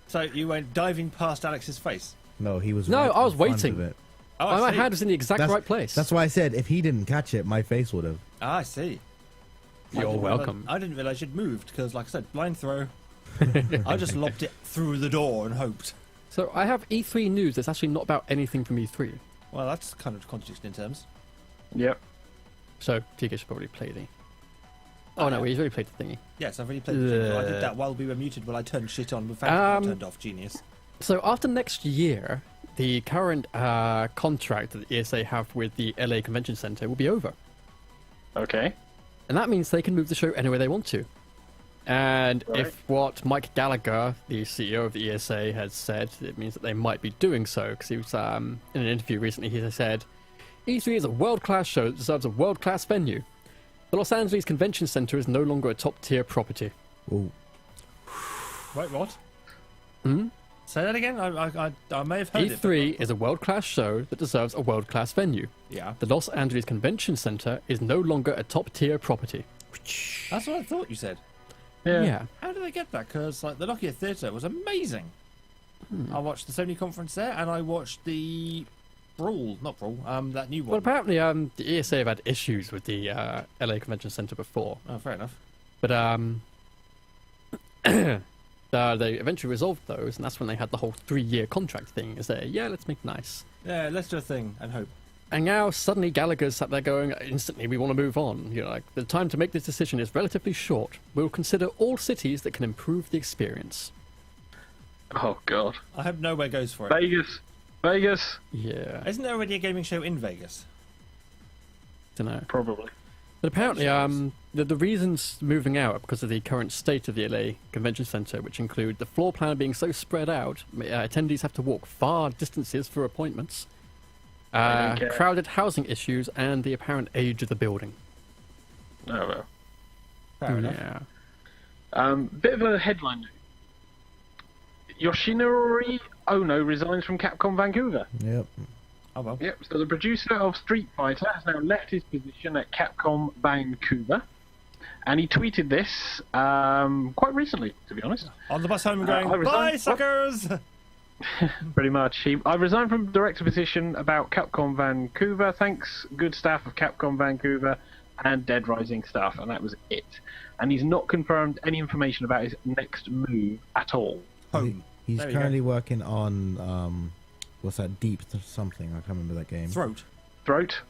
So you went diving past Alex's face. No, he was. No, right I was in front waiting. of it. Oh, I My see. hand was in the exact That's- right place. That's why I said if he didn't catch it, my face would have. I see. I You're didn't welcome. I didn't realise you'd moved because, like I said, blind throw. I just lobbed it through the door and hoped. So I have E3 news that's actually not about anything from E3. Well, that's kind of contradiction in terms. Yep. So TK should probably play the... Oh no, he's already played the thingy. Yes, I've already played the thing. I did that while we were muted while I turned shit on with turned off. Genius. So after next year, the current contract that the ESA have with the LA Convention Center will be over. Okay. And that means they can move the show anywhere they want to. And Right. if what Mike Gallagher, the CEO of the ESA, has said, it means that they might be doing so. Because he was in an interview recently, he said, E3 is a world-class show that deserves a world-class venue. The Los Angeles Convention Center is no longer a top-tier property. Oh, Wait, what? Hmm? Say that again. I may have heard it. E3 is a world-class show that deserves a world-class venue. Yeah, The Los Angeles Convention Center is no longer a top-tier property. that's what I thought you said. Yeah. How did they get that? Because like the Nokia Theatre was amazing. I watched the Sony conference there, and I watched the not Brawl, that new Well, one. apparently, the ESA have had issues with the LA Convention Center before, Oh, fair enough. but they eventually resolved those, and that's when they had the whole 3-year contract thing. Is there? Yeah, let's make it nice. Yeah, let's do a thing and hope. And now suddenly Gallagher's sat there going, instantly we want to move on. You know, like the time to make this decision is relatively short. We'll consider all cities that can improve the experience. Oh God. I hope nowhere goes for it. Vegas. Vegas. Yeah, Isn't there already a gaming show in Vegas? don't know. Probably. But apparently, The reasons moving out are because of the current state of the LA Convention Center, which include the floor plan being so spread out, attendees have to walk far distances for appointments, don't care. crowded housing issues, and the apparent age of the building. Oh well. Fair enough. Yeah. Bit of a headline note. Yoshinori Ono resigns from Capcom Vancouver. Yep. Oh well. Yep, so the producer of Street Fighter has now left his position at Capcom Vancouver. And he tweeted this quite recently, to be honest. On the bus home and going, I resigned- bye, suckers! Pretty much. I resigned from director position about Capcom Vancouver. Thanks, good staff of Capcom Vancouver and Dead Rising staff. And that was it. And he's not confirmed any information about his next move at all. Home. He's There you currently working on what's that? Deep something. I can't remember that game. Throat. Throat.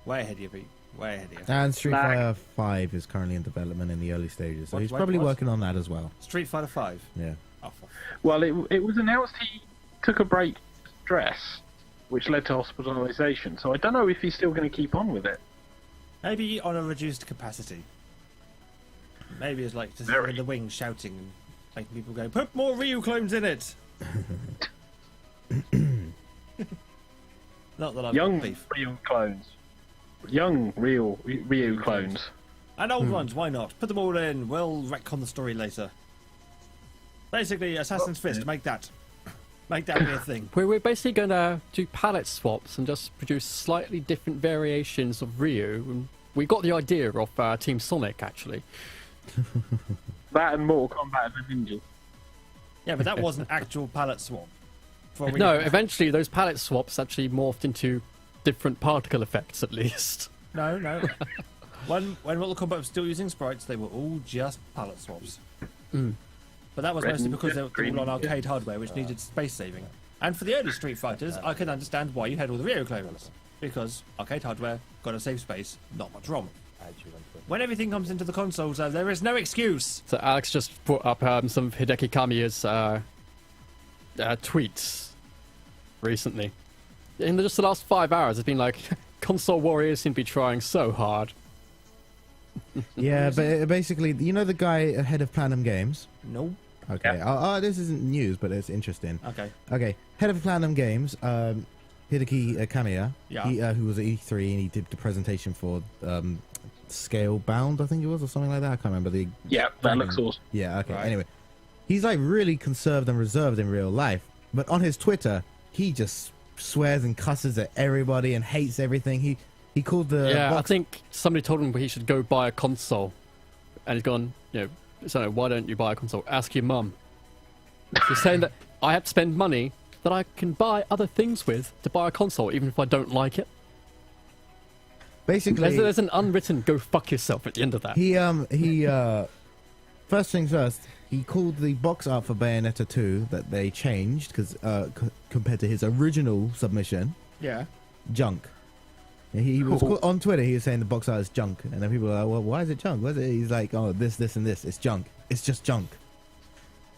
Way ahead of you, Pete. Way ahead of you. And Street Lag. Fighter 5 is currently in development in the early stages, so What- he's what- probably what? working on that as well. Street Fighter 5. Yeah. Oh, for Well, it was announced he took a break for stress, which led to hospitalisation. So I don't know if he's still going to keep on with it. maybe on a reduced capacity. Maybe it's like just Very. in the wings shouting and making people go, put more Ryu clones in it! Not that I've Young got beef. Ryu clones. Young real Ryu clones. And old ones, why not? Put them all in. We'll retcon the story later. Basically, Assassin's Fist, make that. Make that be a thing. We're basically going to do palette swaps and just produce slightly different variations of Ryu. And we got the idea of Team Sonic, actually. That and Mortal Kombat and the Ninja. Yeah, but that wasn't actual palette swap. For a No, Wii. eventually those palette swaps actually morphed into different particle effects, at least. No. when Mortal Kombat was still using sprites, they were all just palette swaps. But that was Red mostly and because they were green, all on yeah. arcade hardware, which needed space saving. And for the early Street Fighters, I can understand why you had all the Ryu clones. Because arcade hardware got to save space, not much ROM. When everything comes into the consoles, though, there is no excuse. So Alex just put up some of Hideki Kamiya's tweets recently. In just the last 5 hours, it's been like, console warriors seem to be trying so hard. Yeah, but basically, you know the guy head of Platinum Games? No. Okay. Yeah. This isn't news, but it's interesting. Okay. Okay, head of Platinum Games, Hideki Kamiya, Yeah. who was at E3 and he did the presentation for Scalebound, I think it was, or something like that. I can't remember the. Yeah, that looks awesome. Yeah. Okay. Right. Anyway, he's like really conserved and reserved in real life, but on his Twitter, he just swears and cusses at everybody and hates everything. He called the Yeah, I box- think somebody told him he should go buy a console. And he's gone, so why don't you buy a console? Ask your mum. He's saying that I have to spend money that I can buy other things with to buy a console, even if I don't like it. basically There's an unwritten go fuck yourself at the end of that. he first things first, he called the box art for Bayonetta 2 that they changed because compared to his original submission, Yeah. junk. He was on Twitter. He was saying the box art is junk, and then people were like, "Well, why is it junk? What is it?" He's like, "Oh, this, and this. It's junk. It's just junk."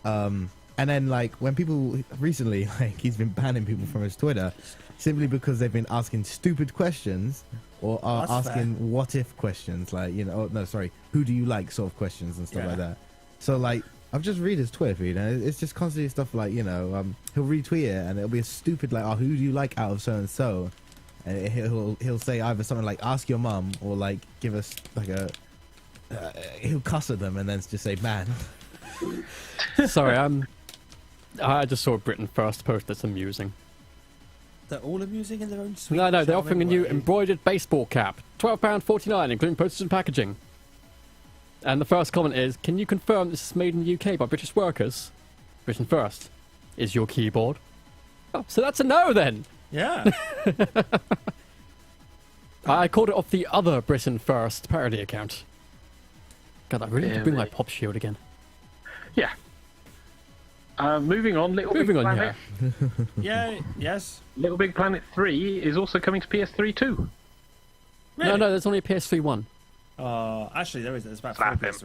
And then like when people recently, like he's been banning people from his Twitter simply because they've been asking stupid questions or are That's asking what if questions, like who do you like sort of questions and stuff Yeah. like that. So like I've just read his Twitter feed, and it's just constantly stuff like he'll retweet it, and it'll be a stupid like, "Oh, who do you like out of so and so?" And he'll say either something like "ask your mum" or like give us like a he'll cuss at them and then just say "man." Sorry, I just saw a Britain First post that's amusing. They're all amusing in their own sweet. No, they're charming offering a new way. embroidered baseball cap, £12.49, including postage and packaging. And the first comment is, can you confirm this is made in the UK by British workers? Britain First. Is your keyboard? Oh, so that's a no then! Yeah. I called it off the other Britain First parody account. God, I really need to bring my pop shield again. Yeah. Moving on, Little Moving Big on, Planet. Yeah. Yes. Little Big Planet 3 is also coming to PS3 too. Really? No, there's only a PS3 one. Actually, there is. There's about Slap 4 him.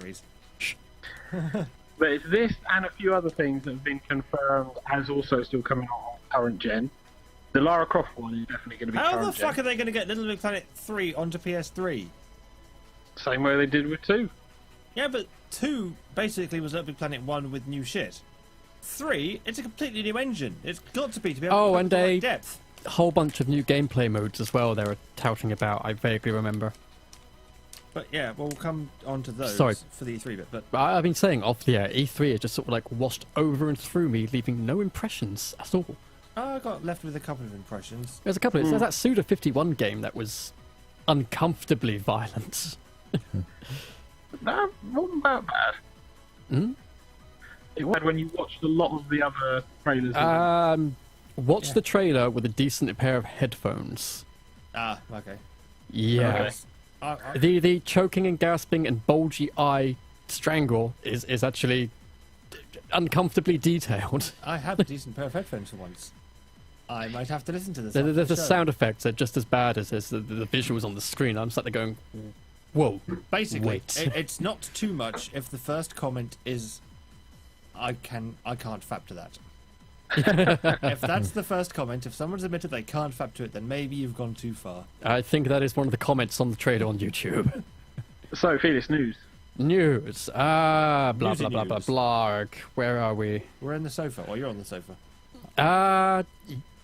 PS3s. But it's this and a few other things that have been confirmed as also still coming on current gen. The Lara Croft one is definitely going to be How current the fuck gen. are they going to get Little Big Planet 3 onto PS3? Same way they did with 2. Yeah, but 2 basically was Little Big Planet 1 with new shit. 3, it's a completely new engine. It's got to be able Oh, to and the a right depth. whole bunch of new gameplay modes as well they were touting about, I vaguely remember. But yeah, we'll come on to those Sorry. for the E3 bit. But I've been saying E3 is just sort of like washed over and through me, leaving no impressions at all. I got left with a couple of impressions. There's a couple of... There's that Suda 51 game that was uncomfortably violent. That wasn't that bad. Hmm? It was when you watched a lot of the other trailers. Watch the trailer with a decent pair of headphones. Ah, okay. Yeah. Okay. The choking and gasping and bulgy eye strangle is actually uncomfortably detailed. I have a decent pair of headphones for once. I might have to listen to this. The sound effects are just as bad as the visuals on the screen. I'm sat there going, whoa. Basically, wait. it's not too much if the first comment is, I can't fap to that. If that's the first comment, if someone's admitted they can't fap to it, then maybe you've gone too far. I think that is one of the comments on the trailer on YouTube. So, Felix, news. News. Blah, blah, Newsy blah, blah, news. blarg. Where are we? We're in the sofa, or you're on the sofa.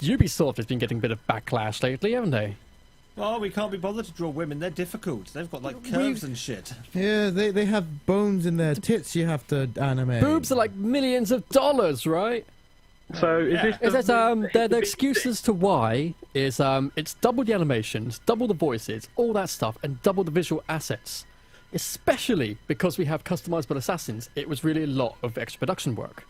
Ubisoft has been getting a bit of backlash lately, haven't they? Well, we can't be bothered to draw women. They're difficult. They've got like curves and shit. Yeah, they have bones in their tits you have to animate. Boobs are like millions of dollars, right? So, is Yeah. this... Is that, the excuse as to why is it's double the animations, double the voices, all that stuff, and double the visual assets. Especially because we have customizable assassins, it was really a lot of extra production work.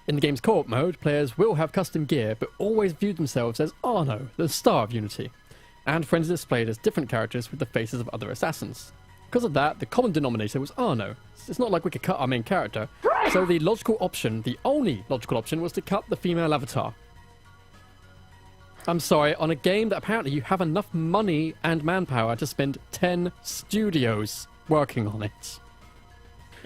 In the game's co-op mode, players will have custom gear, but always view themselves as Arno, the star of Unity, and friends are displayed as different characters with the faces of other assassins. Because of that, the common denominator was Arno. It's not like we could cut our main character, so the logical option, the only logical option, was to cut the female avatar. I'm sorry, on a game that apparently you have enough money and manpower to spend 10 studios working on it.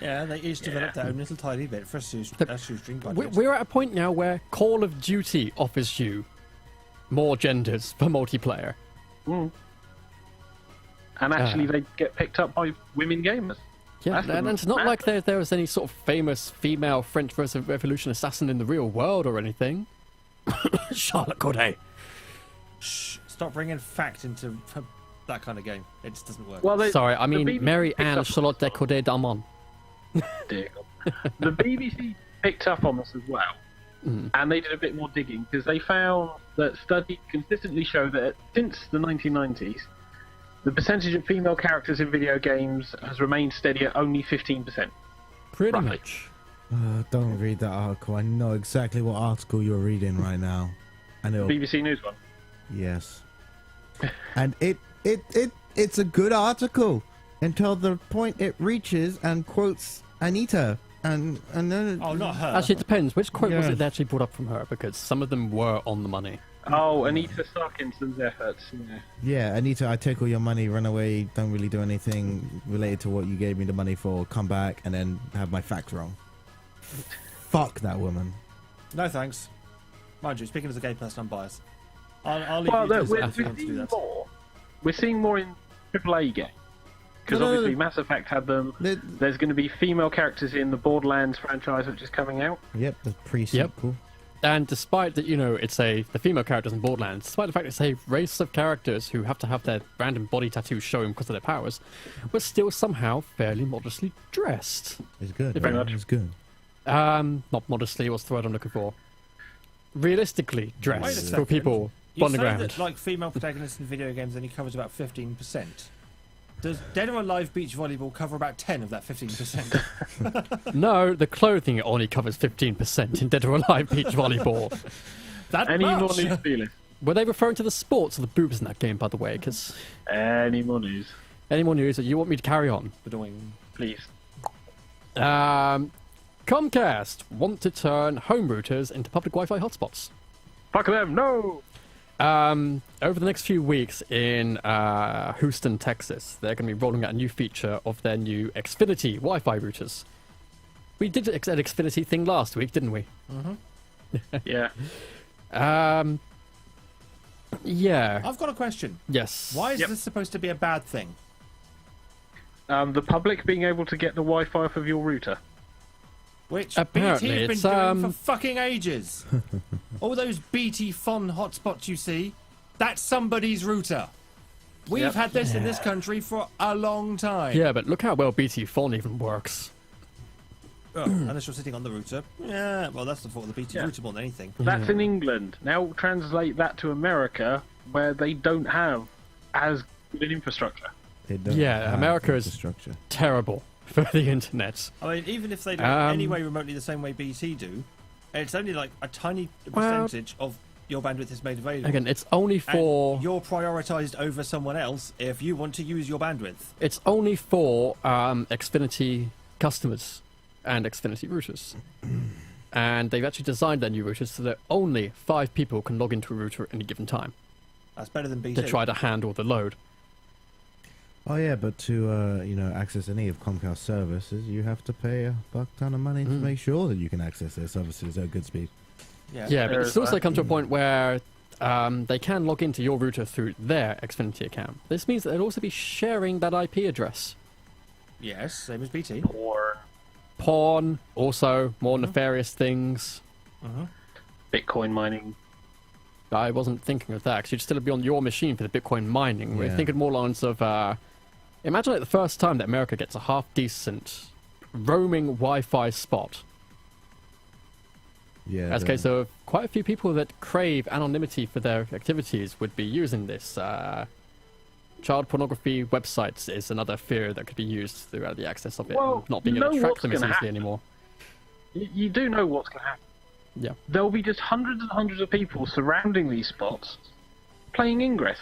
Yeah, they each developed their own little tiny bit for a shoestring budget. We're at a point now where Call of Duty offers you more genders for multiplayer. Mm. And actually, they get picked up by women gamers. Yeah, That's and it's not mad. like there was any sort of famous female French Revolution assassin in the real world or anything. Charlotte Corday. Shh, stop bringing fact into that kind of game. It just doesn't work. Well, Sorry, I the mean BBC Mary picked Anne up- Charlotte de Corday d'Armand. Dear God. The BBC picked up on this as well, and they did a bit more digging because they found that studies consistently show that since the 1990s, the percentage of female characters in video games has remained steady at only 15%. Pretty Roughly. much. Don't read that article. I know exactly what article you're reading right now. And it'll, BBC News one. yes. And it's a good article until the point it reaches and quotes Anita and then oh, not her. Actually, it depends. Which quote was Yeah. it they actually brought up from her? Because some of them were on the money. Oh, Anita Sarkinson's efforts. Yeah. yeah, Anita, I take all your money, run away, don't really do anything related to what you gave me the money for, come back and then have my facts wrong. Fuck that woman. No thanks. Mind you, speaking as a gay person, I'm biased. I'll leave Well, you to look, we're to do seeing that. more. We're seeing more in AAA games. Because No, no, no. obviously Mass Effect had them. The- There's going to be female characters in the Borderlands franchise, which is coming out. Yep, the pre-sequel. And despite that, it's the female characters in Borderlands, despite the fact it's a race of characters who have to have their random body tattoos showing because of their powers, were still somehow fairly modestly dressed. It's good. Very right? much. It's good. Not modestly, what's the word I'm looking for? Realistically Wait a dressed for second. people You on the say ground. that like female protagonists in video games only covers about 15%. Does Dead or Alive Beach Volleyball cover about 10 of that 15%? No, the clothing only covers 15% in Dead or Alive Beach Volleyball. That Any more much? news, Felix? Were they referring to the sports or the boobs in that game, by the way? Because Any more news, any more news that you want me to carry on? Badoing. please? Comcast want to turn home routers into public Wi-Fi hotspots. Fuck them, no! Over the next few weeks in Houston, Texas, they're going to be rolling out a new feature of their new Xfinity Wi-Fi routers. We did an Xfinity thing last week, didn't we? Yeah. Yeah. I've got a question. Yes. Why is Yep. this supposed to be a bad thing? The public being able to get the Wi-Fi off of your router. Which Apparently, BT has it's, been doing for fucking ages. All those BT Fon hotspots you see, that's somebody's router. We've Yep. had this in this country for a long time. Yeah, but look how well BT Phone even works. Oh, unless you're sitting on the router. Yeah, well, that's the fault of the BT Yeah. router more than anything. That's in England. Now translate that to America, where they don't have as good an infrastructure. They don't Yeah, have America is- infrastructure. Terrible for the internet. I mean, even if they do it anyway remotely the same way BT do, it's only like a tiny Well- percentage of your bandwidth is made available. Again, it's only And for you're prioritised over someone else if you want to use your bandwidth. Xfinity customers and Xfinity routers. And they've actually designed their new routers so that only 5 people can log into a router at any given time That's better than BT. to try to handle the load. Oh yeah, but to access any of Comcast services, you have to pay a buck ton of money to make sure that you can access their services at good speed. Yeah, but it's also come to a point where they can log into your router through their Xfinity account. This means that they'll also be sharing that IP address. Yes, same as BT. Or Porn, also more nefarious things. Bitcoin mining. I wasn't thinking of that because you'd still be on your machine for the Bitcoin mining. We're Yeah. thinking more lines of imagine like the first time that America gets a half decent roaming Wi-Fi spot. Yeah. As a case of quite a few people that crave anonymity for their activities would be using this. Child pornography websites is another fear that could be used throughout the access of it, Well, and not being you able to know track what's them as gonna easily happen. anymore. You do know what's going to happen. Yeah. There'll be just hundreds and hundreds of people surrounding these spots playing Ingress.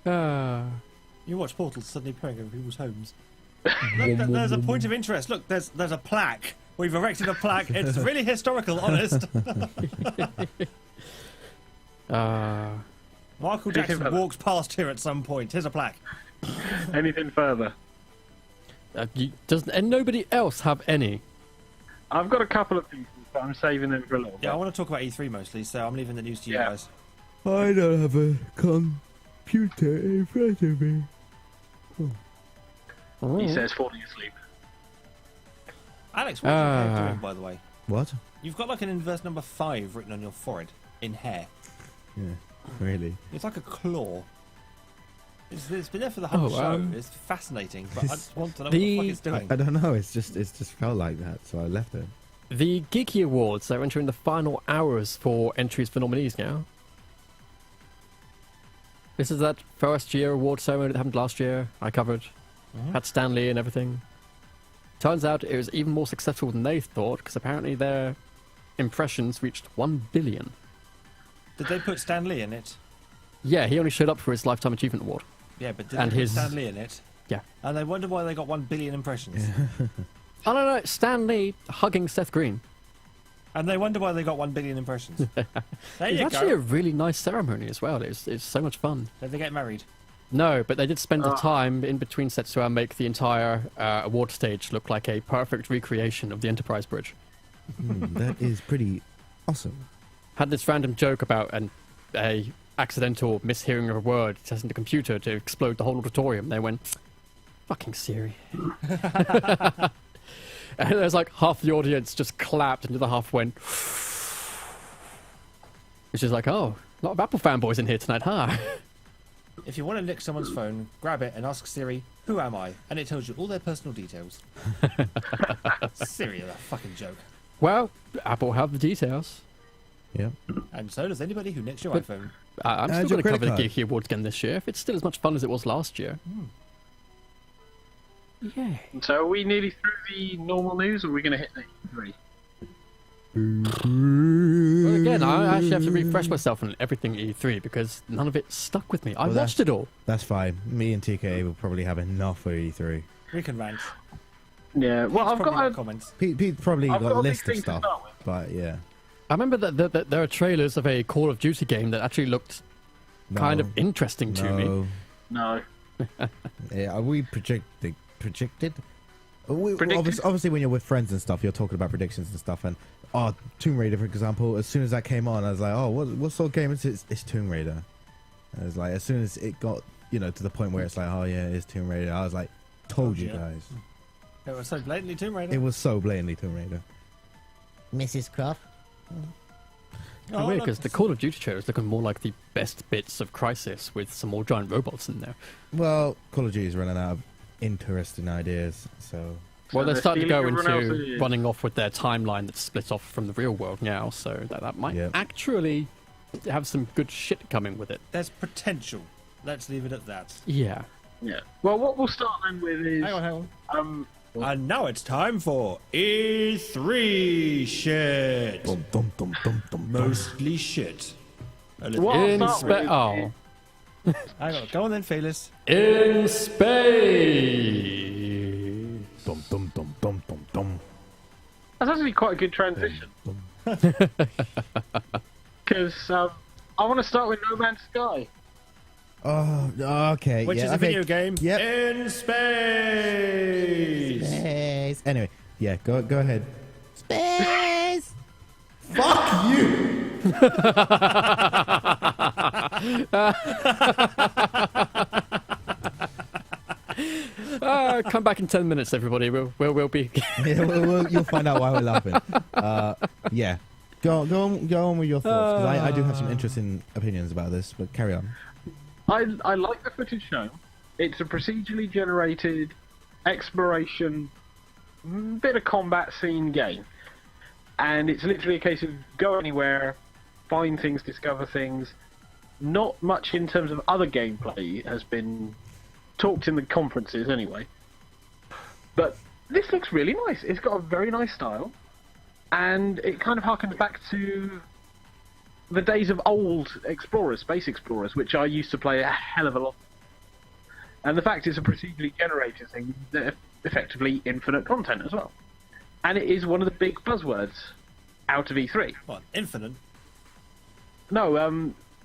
You watch portals suddenly appearing over people's homes. Look, there's a point of interest. Look, there's a plaque. We've erected a plaque. It's really historical, honest. Michael Jackson further? walked past here at some point. Here's a plaque. Anything further? Does and nobody else have any? I've got a couple of pieces, but I'm saving them for a little Yeah, I bit. want to talk about E3 mostly, so I'm leaving the news to you Yeah. guys. I don't have a computer in front of me. He says falling asleep. Alex, what is your hair Ah. doing, by the way? What? You've got like an inverse number 5 written on your forehead in hair. Yeah, really. It's like a claw. It's been there for the whole Oh, show. It's fascinating, but I just want to know what The- the fuck it's doing. I don't know. It's just felt like that, so I left it. The Geeky Awards are entering the final hours for entries for nominees now. This is that first year award ceremony that happened last year. I covered. Had Stanley and everything. Turns out it was even more successful than they thought because apparently their impressions reached 1 billion. Did they put Stan Lee in it? Yeah, he only showed up for his Lifetime Achievement Award. Yeah, but did And they put his- Stan Lee in it? Yeah. And they wonder why they got 1 billion impressions. Oh no, Stan Lee hugging Seth Green. And they wonder why they got 1 billion impressions. There It's you actually a go. really nice ceremony as well. It's so much fun. Did they get married? No, but they did spend the time in between sets to make the entire award stage look like a perfect recreation of the Enterprise Bridge. That is pretty awesome. Had this random joke about a accidental mishearing of a word testing the computer to explode the whole auditorium. They went, fucking Siri. And there's like half the audience just clapped and the other half went, which is like, oh, a lot of Apple fanboys in here tonight, huh? If you want to nick someone's phone, grab it and ask Siri, who am I? And it tells you all their personal details. Siri is a fucking joke. Well, Apple have the details. Yeah. And so does anybody who nicks your But- iPhone. I'm And still your going to cover credit the card. Geeky Awards again this year. If it's still as much fun as it was last year. Yeah. So are we nearly through the normal news, or are we going to hit the E3? Well, again, I actually have to refresh myself on everything E3 because none of it stuck with me. I Well, watched it all. That's fine. Me and TK will probably have enough for E3. We can rant. Yeah, well, I've Probably got not a, comments. Pete probably I've got got a a big list of thing to stuff, start with. but yeah. I remember that there are trailers of a Call of Duty game that actually looked kind of No. interesting to me. No. No. Yeah, are we projected? Predicted? Obviously, when you're with friends and stuff, you're talking about predictions and stuff. And Tomb Raider, for example, as soon as that came on, I was like, oh, what sort of game is it? It's Tomb Raider. And it was like, as soon as it got to the point where it's like, oh yeah, it's Tomb Raider. I was like, told you you. guys. It was so blatantly Tomb Raider. It was so blatantly Tomb Raider. Mrs. Croft. Oh, Weird, look, because the Call of Duty trailer is looking more like the best bits of Crysis with some more giant robots in there. Well, Call of Duty's running out of interesting ideas, so... Well, they're starting to go stealing everyone into else's. running off with their timeline that's split off from the real world now, so that might Yep. actually have some good shit coming with it. There's potential. Let's leave it at that. Yeah. Yeah. Well, what we'll start then with is Hang on. um, And now it's time for E3 shit. Dum, dum, dum, dum, dum, dum. Mostly shit. A little- What I'll In start with oh. Hang on. Go on then, Felis. In space. Dum, dum, dum, dum, dum, dum. that's actually quite a good transition because I want to start with No Man's Sky. Oh, okay. Which yeah, is a okay. video game Yep. in space. Space. Anyway, yeah, go ahead. Space. Fuck you. Come back in 10 minutes, everybody. We'll be. Yeah, you'll find out why we're laughing. Yeah, go on with your thoughts, because I do have some interesting opinions about this. But carry on. I like the footage shown. It's a procedurally generated exploration, bit of combat scene game, and it's literally a case of go anywhere, find things, discover things. Not much in terms of other gameplay has been talked in the conferences anyway. But this looks really nice. It's got a very nice style, and it kind of harkens back to the days of old explorers, space explorers, which I used to play a hell of a lot. And the fact it's a procedurally generated thing, they're effectively infinite content as well. And it is one of the big buzzwords out of E3. What? Infinite? No,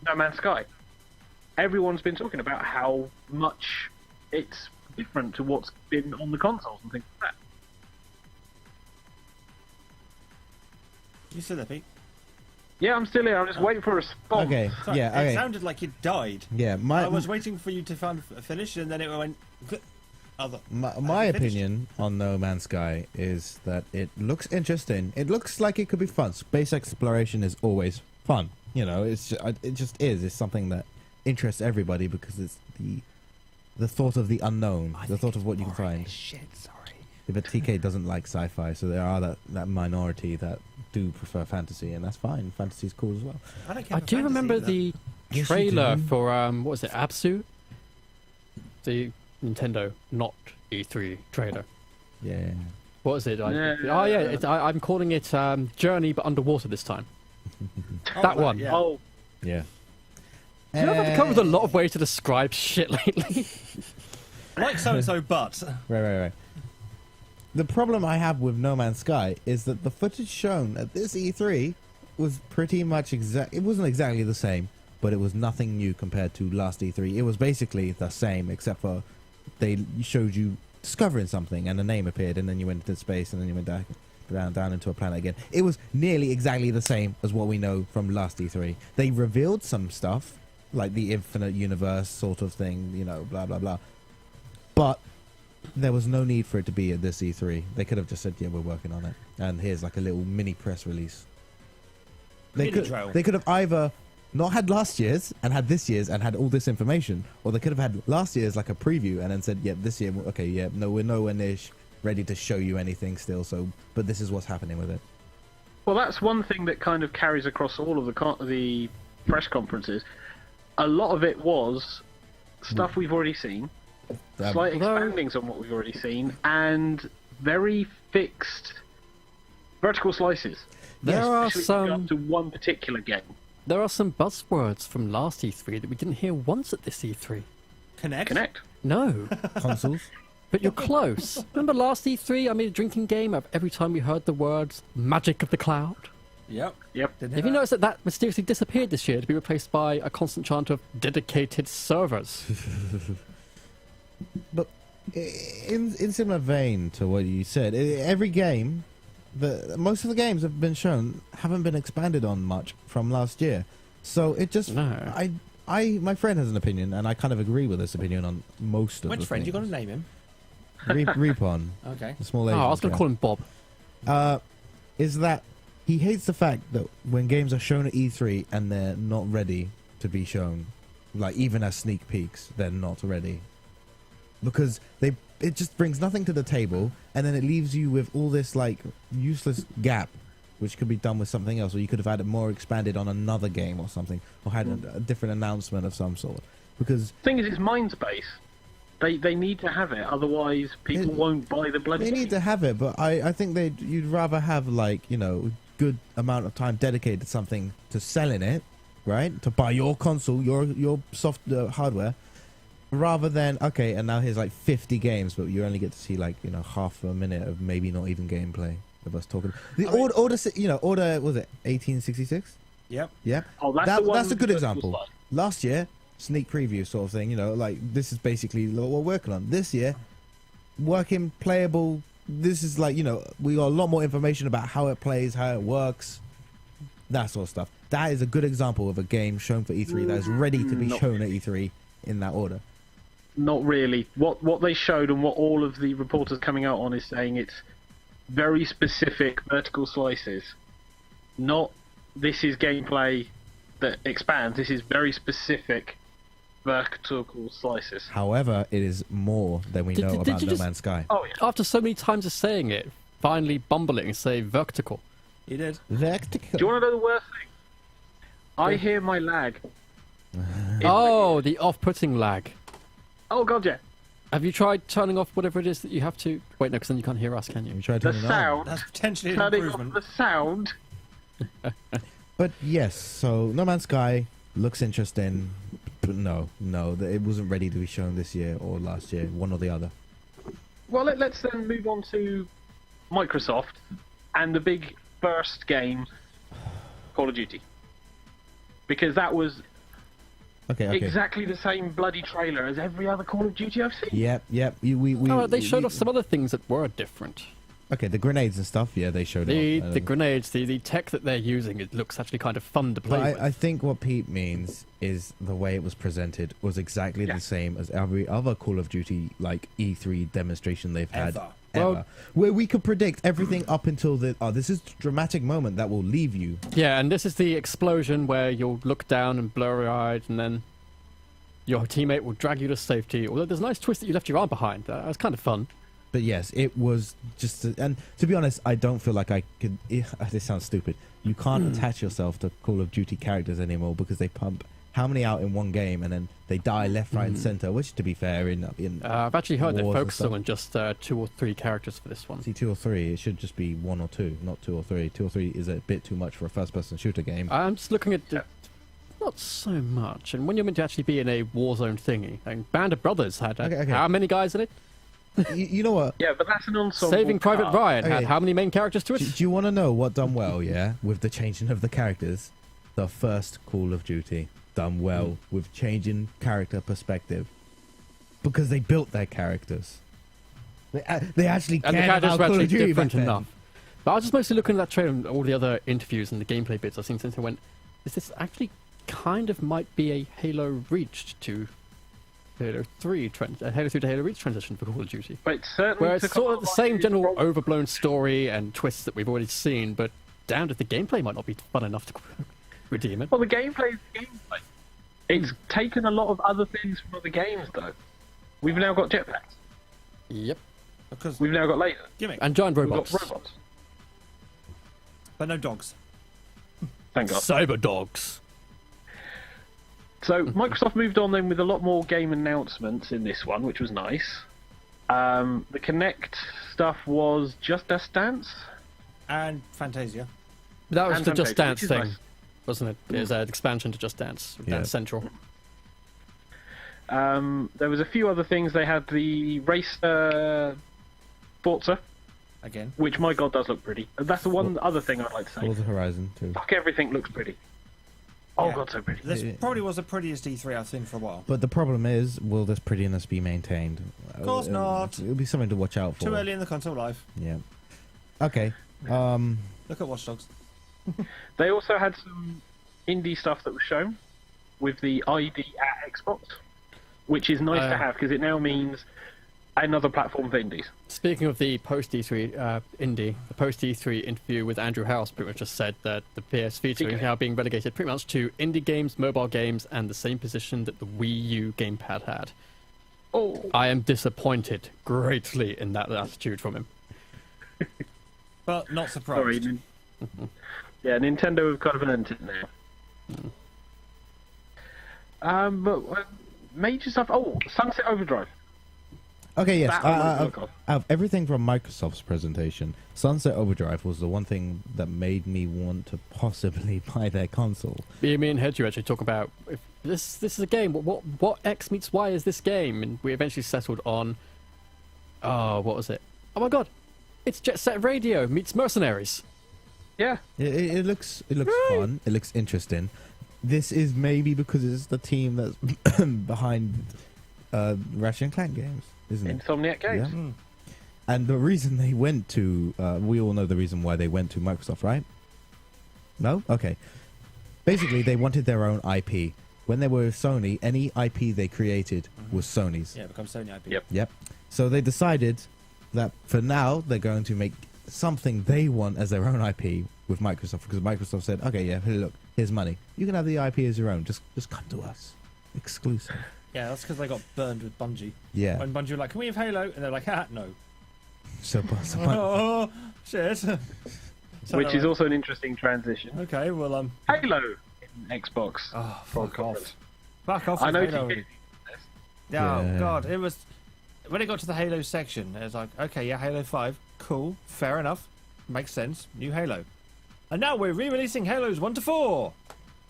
No Man's Sky. Everyone's been talking about how much it's different to what's been on the consoles and things like that. You still there, Pete? Yeah, I'm still here. I'm just waiting for a response. Okay, Sorry, yeah, okay. It sounded like you died. Yeah, I was waiting for you to finish, and then it went. Other. my finished. opinion on No Man's Sky is that it looks interesting. It looks like it could be fun. Space exploration is always fun. It just is. It's something that interests everybody because it's the thought of the unknown, the thought of what you can find. Shit, sorry. Yeah, but TK doesn't like sci-fi, so there are that minority that do prefer fantasy, and that's fine. Fantasy's cool as well. I don't care I for do fantasy remember either. the Yes, you trailer do. for what was it, Absu? The Nintendo not E3 trailer. Yeah. What is it? Yeah. Oh yeah, I'm calling it Journey, but underwater this time. Oh, that one. Yeah. Oh, Yeah. You know, I've come with a lot of ways to describe shit lately. Like so, but. Right. The problem I have with No Man's Sky is that the footage shown at this E3 was pretty much it wasn't exactly the same, but it was nothing new compared to last E3. It was basically the same, except for they showed you discovering something and a name appeared, and then you went into space, and then you went down into a planet again. It was nearly exactly the same as what we know from last E3. They revealed some stuff, like the infinite universe sort of thing, blah, blah, blah. But there was no need for it to be at this E3. They could have just said, yeah, we're working on it. And here's like a little mini press release. They Mini trail. could have either not had last year's and had this year's and had all this information, or they could have had last year's like a preview and then said, yeah, this year, okay, yeah, no, we're nowhere near ready to show you anything still, but this is what's happening with it. well, that's one thing that kind of carries across all of the press conferences. A lot of it was stuff we've already seen, slight expandings on what we've already seen, and very fixed vertical slices. There are Especially some up to one particular game. There are some buzzwords from last E3 that we didn't hear once at this E3. Connect. No, Consoles. but you're close. Remember last E3? I made a drinking game of every time we heard the words "magic of the cloud." Yep. Yep. Have you noticed that mysteriously disappeared this year to be replaced by a constant chant of dedicated servers? But in similar vein to what you said, every game, most of the games have been shown haven't been expanded on much from last year. So it just, No. I my friend has an opinion, and I kind of agree with this opinion on most of Which the friend? You got things. to name him. Reapon, Okay. the small Oh, Asian I was going to guy. call him Bob. Is that he hates the fact that when games are shown at E3 and they're not ready to be shown, like even as sneak peeks, they're not ready. Because it just brings nothing to the table, and then it leaves you with all this like useless gap, which could be done with something else, or you could have had it more expanded on another game or something, or had a different announcement of some sort. Because thing is, it's mind space. They need to have it, otherwise people won't buy the bloody they game. need to have it, but I think you'd rather have like, you know, good amount of time dedicated to something, to selling it, right? To buy your console, your soft hardware, rather than okay, and now here's like 50 games, but you only get to see like, you know, half a minute of maybe not even gameplay of us talking. The order, order was it 1866? Yep. Yep. Oh, that's the one that's a with good the example. slide. Last year, sneak preview sort of thing, you know, like this is basically what we're working on. This year, working playable. This is like, you know, we got a lot more information about how it plays, how it works, that sort of stuff. That is a good example of a game shown for E3 that is ready to be Not shown at E3 in that order. Not really. What they showed and what all of the reporters coming out on is saying it's very specific vertical slices. Not this is gameplay that expands. This is very specific vertical slices. However, it is more than we Did- know did about you No just- Man's Sky. Oh yeah. After so many times of saying it, finally bumbling and say vertical. He did. Vertical. Do you want to know the worst thing? I hear my lag. Oh, the off-putting lag. Oh god, yeah. Have you tried turning off whatever it is that you have to? Wait, no, because then you can't hear us, can you? We tried The turning it on. sound. That's potentially an Turning off improvement. the sound. But yes, so No Man's Sky looks interesting, but no, it wasn't ready to be shown this year or last year, one or the other. Well, let's then move on to Microsoft and the big first game, Call of Duty. Because that was Okay. exactly the same bloody trailer as every other Call of Duty I've seen. Yep. Oh, they showed off some other things that were different. Okay, the grenades and stuff. Yeah, they showed The off. the grenades, the tech that they're using, it looks actually kind of fun to play But with. I think what Pete means is the way it was presented was exactly Yeah. the same as every other Call of Duty like E3 demonstration they've had Ever. Well- where we could predict everything up until this is a dramatic moment that will leave you. Yeah, and this is the explosion where you'll look down and blurry-eyed, and then your teammate will drag you to safety. Although there's a nice twist that you left your arm behind. That was kind of fun. But yes, it was just, and to be honest, I don't feel like I could. This sounds stupid. You can't attach yourself to Call of Duty characters anymore because they pump how many out in one game and then they die left, right, and center. Which, to be fair, in I've actually heard they're Wars and focusing stuff. on just 2 or 3 characters for this one. see 2 or 3, it should just be 1 or 2, not 2 or 3. 2 or 3 is a bit too much for a first-person shooter game. I'm just looking at not so much. And when you're meant to actually be in a Warzone thingy, and Band of Brothers had Okay. how many guys in it? You know what? Yeah, but that's an ensemble. Saving Private cast. Ryan had Okay. how many main characters to it? Do you want to know what done well? Yeah, with the changing of the characters, the first Call of Duty done well with changing character perspective because they built their characters. They actually And the cared characters about were Call actually of Duty different back then. enough. But I was just mostly looking at that trailer and all the other interviews and the gameplay bits I've seen since I went, is this actually kind of might be a Halo Reach to Halo 3 Halo 3 to Halo Reach transition for Call of Duty. But it certainly Where it's took a sort lot of the of same ideas general from- overblown story and twists that we've already seen, but damned if the gameplay might not be fun enough to redeem it. Well, the gameplay is the gameplay. It's taken a lot of other things from other games, though. We've now got jetpacks. Yep. Because We've now got lasers. gimmick, And giant We've robots. got robots. but no dogs. Thank God. Cyber dogs. So Microsoft moved on then with a lot more game announcements in this one, which was nice. The Kinect stuff was just Dance Dance. And Fantasia. That was And the Just Fantasia, Dance which is thing, nice. wasn't it? It was an expansion to Just Dance, Yeah. Dance Central. There was a few other things. They had the race Forza, Again. which my God does look pretty. That's the one other thing I'd like to say. Forza Horizon too. Fuck, everything looks pretty. Oh Yeah. God, so pretty. This Yeah. probably was the prettiest E3 I've seen for a while. But the problem is, will this prettiness be maintained? Of course not. It'll be something to watch out for. Too early in the console life. Yeah. Okay. Look at Watch Dogs. They also had some indie stuff that was shown, with the ID at Xbox, which is nice to have because it now means another platform for indies. Speaking of the post E3 indie, the post E3 interview with Andrew House pretty much just said that the PS Vita is now being relegated pretty much to indie games, mobile games, and the same position that the Wii U gamepad had. Oh, I am disappointed greatly in that attitude from him. But not surprised. sorry. Yeah, Nintendo have kind of earned it now. But major stuff. Oh, Sunset Overdrive. Okay, yes. That I would look off. Out of everything from Microsoft's presentation, Sunset Overdrive was the one thing that made me want to possibly buy their console. Me and Hedge actually talk about if this is a game. What X meets Y is this game? And we eventually settled on. Oh, what was it? Oh my god, it's Jet Set Radio meets Mercenaries. Yeah. It looks fun. It looks interesting. This is maybe because it's the team that's behind Ratchet and Clank games, isn't it? Insomniac Games. Yeah. And the reason they went to, we all know the reason why they went to Microsoft, right? No? Okay. Basically, they wanted their own IP. When they were Sony, any IP they created was Sony's. Yeah, it becomes Sony IP. Yep. Yep. So they decided that for now, they're going to make something they want as their own IP with Microsoft, because Microsoft said, okay, yeah, hey, look, here's money. You can have the IP as your own. Just come to us. Exclusive. Yeah, that's because they got burned with Bungie. Yeah. When Bungie were like, can we have Halo? And they're like, no. So Oh, shit. So Which they're is like, also an interesting transition. okay, well, Halo in Xbox. oh, Fuck fuck off. off. Fuck off I with know Halo. TK. Oh, Yeah. God, it was... When it got to the Halo section, it was like, okay, yeah, Halo 5, cool, fair enough, makes sense, new Halo. And now we're re-releasing Halos 1 to 4!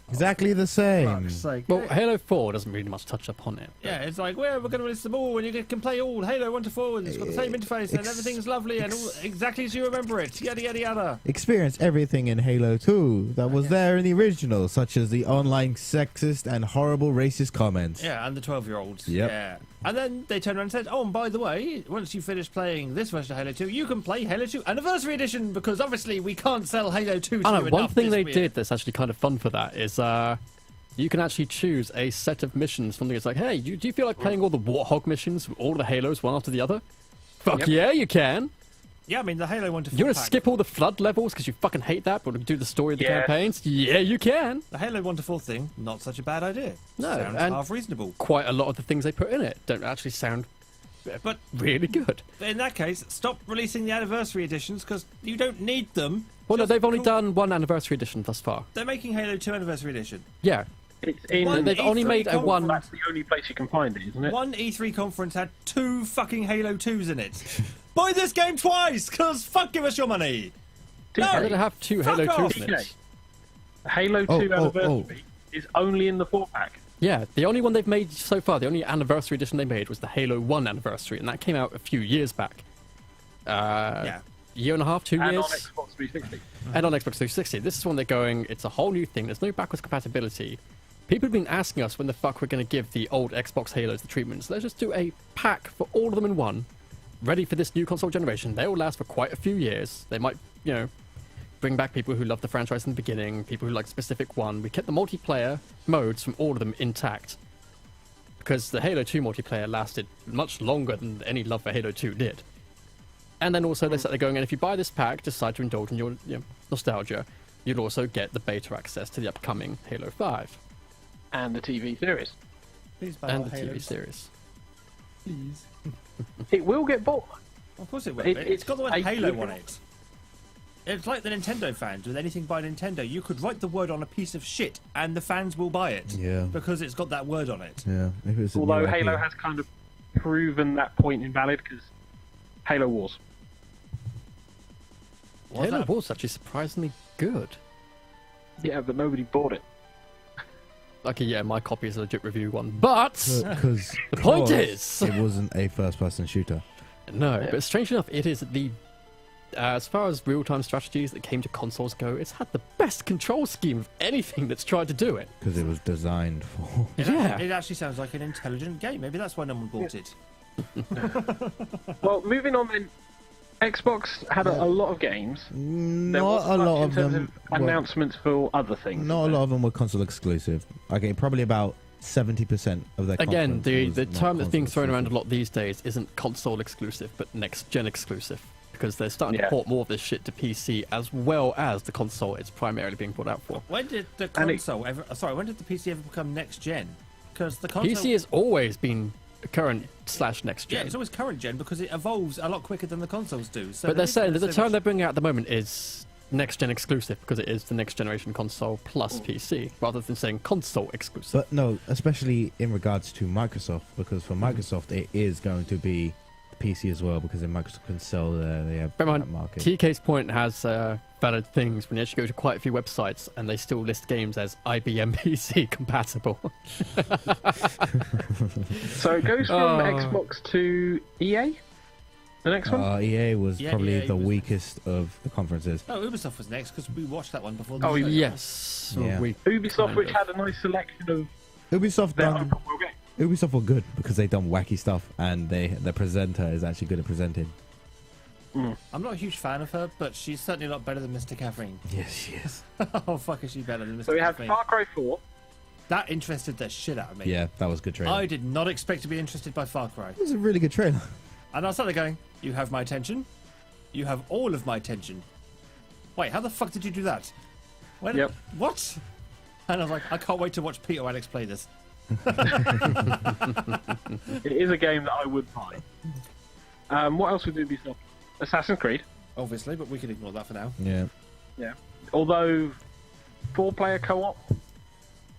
exactly the same. Fuck's sake. Well, Halo 4 doesn't really much touch upon it. Yeah, it's like, well, we're going to release them all, and you can play all Halo 1 to 4, and it's got the same interface, and everything's lovely, and all exactly as you remember it, yada yada yada. Experience everything in Halo 2 that was there in the original, such as the online sexist and horrible racist comments. Yeah, and the 12-year-olds. Yep. Yeah. And then they turned around and said, oh, and by the way, once you finish playing this version of Halo 2, you can play Halo 2 Anniversary Edition, because obviously we can't sell Halo 2 to I you know, one enough thing this they weird. did that's actually kind of fun for that is you can actually choose a set of missions. Something that's like, hey, do you feel like playing all the Warthog missions, all the Halos, one after the other? Fuck Yep. yeah, you can. Yeah, I mean, the Halo 1 to 4 You want to pack- skip all the flood levels because you fucking hate that, but do the story of the Yeah. campaigns? Yeah, you can. The Halo 1 to 4 thing, not such a bad idea. No, Sounds and- half reasonable. Quite a lot of the things they put in it don't actually sound But really good. in that case, stop releasing the Anniversary Editions, because you don't need them. Well, no, Just they've only cool- done one anniversary edition thus far. They're making Halo 2 Anniversary Edition. Yeah, It's in. One they've only E3 made a one. conference- That's the only place you can find it, isn't it? One E3 conference had 2 fucking Halo 2s in it. Buy this game twice, because fuck, give us your money. TK, They're going to have two Fuck Halo off. 2s in it. Halo 2 Anniversary is only in the 4-pack. Yeah, the only one they've made so far, the only anniversary edition they made was the Halo 1 anniversary, and that came out a few years back. Yeah. Year and a half, 2 And years. on Xbox 360. And on Xbox 360. This is when they're going, it's a whole new thing, there's no backwards compatibility. People have been asking us when the fuck we're going to give the old Xbox Halos the treatment, so let's just do a pack for all of them in one, ready for this new console generation. They will last for quite a few years. They might, bring back people who loved the franchise in the beginning, people who like a specific one. We kept the multiplayer modes from all of them intact, because the Halo 2 multiplayer lasted much longer than any love for Halo 2 did. And then also they said they're going, and if you buy this pack, decide to indulge in your nostalgia, you'll also get the beta access to the upcoming Halo 5 And the TV series. Please buy and more the TV Halos. series. Please. It will get bought. Of course it will. It- It's got the word a Halo good- on it. It's like the Nintendo fans with anything by Nintendo. You could write the word on a piece of shit and the fans will buy it. Yeah. Because it's got that word on it. Yeah. If it's a Although new Halo IP. has kind of proven that point invalid because Halo Wars. What's Halo that? Wars actually surprisingly good. Yeah, but nobody bought it. Okay, yeah, my copy is a legit review one, but Because the point is, it wasn't a first-person shooter. no. But strangely enough, it is the as far as real-time strategies that came to consoles go, it's had the best control scheme of anything that's tried to do it. Because it was designed for. Yeah. It actually sounds like an intelligent game. Maybe that's why no one bought it. Well, moving on then. Xbox had a lot of games. There Not wasn't a much lot in of terms them. of announcements for other things. Not a lot of them were console exclusive. Okay, probably about 70% of their. Again, conference the was not term that's being console thrown around a exclusive. lot these days isn't console exclusive, but next gen exclusive. Because they're starting to Yeah. port more of this shit to PC as well as the console it's primarily being put out for. When did the And it- console ever? Sorry, when did the PC ever become next gen? Because the console PC has always been current / next yeah, gen. it's always current gen because it evolves a lot quicker than the consoles do. So But they're saying that the so term much- they're bringing out at the moment is next gen exclusive because it is the next generation console plus Mm. PC, rather than saying console exclusive. But no, especially in regards to Microsoft, because for Microsoft it is going to be PC as well, because then Microsoft can sell their Bear in that mind, market. TK's point has valid things when you actually go to quite a few websites and they still list games as IBM PC compatible. So it goes from Oh. Xbox to EA. The next one. EA was Yeah, probably EA the was- weekest of the conferences. No, Ubisoft was next because we watched that one before. The Oh, show. Yes. Yeah. Ubisoft, kind which of. had a nice selection of Ubisoft their done. open world games. Ubisoft were good because they done wacky stuff, and the presenter is actually good at presenting. I'm not a huge fan of her, but she's certainly a lot better than Mr. Caffeine. Yes, she is. Oh fuck, is she better than Mr. So we have Caffeine? Far Cry 4. That interested the shit out of me. Yeah, that was a good trailer. I did not expect to be interested by Far Cry, It was a really good trailer. and I was suddenly going, "You have my attention. You have all of my attention." Wait, how the fuck did you do that? When, Yep. What? And I was like, I can't wait to watch Peter Alex play this. It is a game that I would buy. What else would Ubisoft? Assassin's Creed. Obviously, but we can ignore that for now. Yeah. Yeah. Although 4-player co-op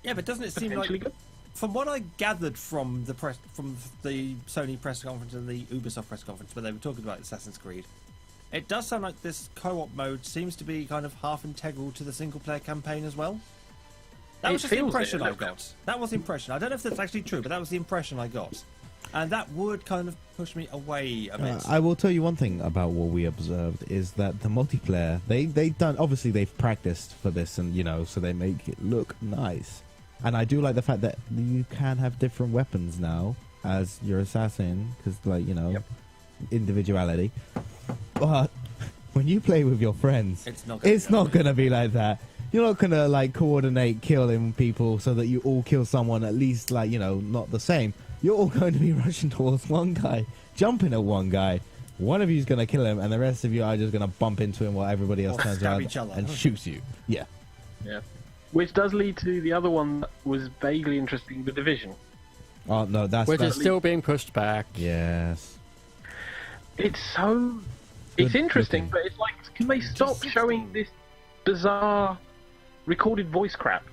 Yeah, but doesn't it seem potentially like, good. from what I gathered from the Sony press conference and the Ubisoft press conference where they were talking about Assassin's Creed, it does sound like this co-op mode seems to be kind of half integral to the single-player campaign as well. That It was just the feels it a impression I little bit. got. That was the impression. I don't know if that's actually true, but that was the impression I got. And that would kind of push me away a bit. I will tell you one thing about what we observed is that the multiplayer they done, obviously they've practiced for this, and so they make it look nice. And I do like the fact that you can have different weapons now as your assassin, because individuality. But when you play with your friends, It's not gonna it's be not that way. gonna be like that. You're not gonna coordinate killing people so that you all kill someone at least not the same. You're all going to be rushing towards one guy, jumping at one guy. One of you's gonna kill him, and the rest of you are just gonna bump into him while everybody else Or turns stab around each other. and shoots you. Yeah. Yeah. Which does lead to the other one that was vaguely interesting, The Division. Oh no, that's Which is that's still being pushed back. yes. It's so... Good It's interesting, looking. but it's like, can they stop showing this bizarre recorded voice crap?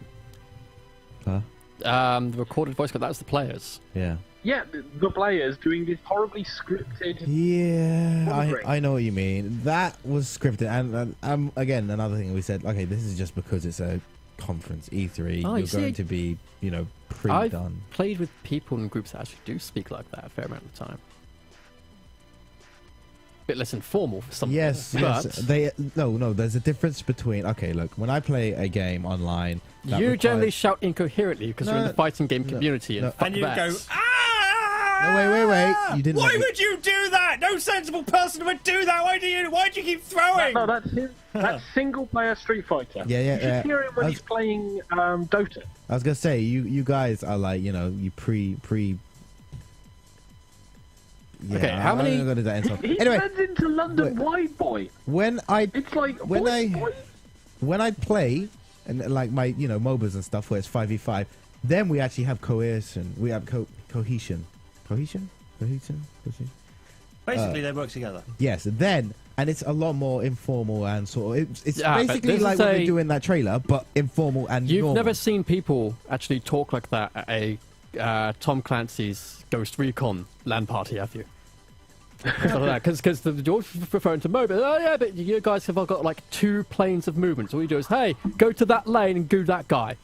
Huh? The recorded voice, that was the players. Yeah. Yeah, the players doing this horribly scripted... Yeah, Wondering. I know what you mean. That was scripted, and again, another thing we said. Okay, this is just because it's a conference, E3. Oh, you're you see, going to be, I've pre-done. played with people in groups that actually do speak like that a fair amount of the time. Bit less informal for some. Yes, but yes. No. There's a difference between. Okay, look, when I play a game online, that you generally requires- shout incoherently because you're in No, the fighting game no, community and no. fuck And you that. go, ah! No, wait. You didn't Why let me- would you do that? No sensible person would do that. Why do you keep throwing? No, that's single-player Street Fighter. Yeah, You should hear him when I he's was- playing Dota. I was gonna say you guys are like you pre. Yeah, Okay, how I'm many- not gonna do that insult. He Anyway, turns into London Wide Boy. when I It's like, When boy, I- boy. when I play and like my MOBAs and stuff where it's 5v5, then we actually have cohesion. We have cohesion. Basically, they work together. Yes, then and it's a lot more informal and sort of it's Yeah, but basically this like is what a- they do in that trailer, but informal and You've normal. never seen people actually talk like that at a Tom Clancy's Ghost Recon LAN party, have you? Because the George referring to mobile. Oh yeah, but you guys have got like 2 planes of movement. So all you do is, hey, go to that lane and go that guy.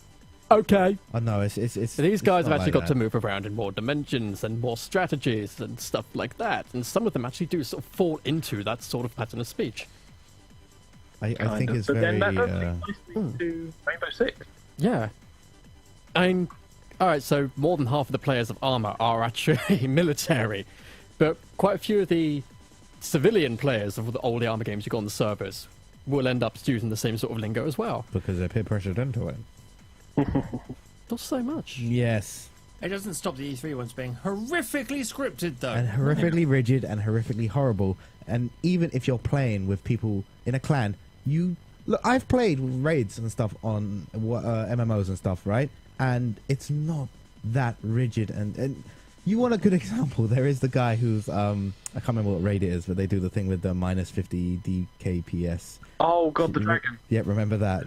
Okay. Oh no, it's So these guys it's have not actually like got to that. move around in more dimensions and more strategies and stuff like that. And some of them actually do sort of fall into that sort of pattern of speech. I think Kind of. it's But very. then that does lead nicely to Rainbow Six. Yeah. I mean, alright, so more than half of the players of Arma are actually military. But quite a few of the civilian players of all the Arma games you got on the servers will end up using the same sort of lingo as well. Because they're peer pressured into it. Not so much. Yes. It doesn't stop the E3 ones being horrifically scripted, though. And horrifically rigid and horrifically horrible. And even if you're playing with people in a clan, look, I've played with raids and stuff on MMOs and stuff, right? And it's not that rigid. And you want a good example? There is the guy who's I can't remember what raid it is, but they do the thing with the minus 50 DKPS. Oh God, the dragon. Yeah, remember that?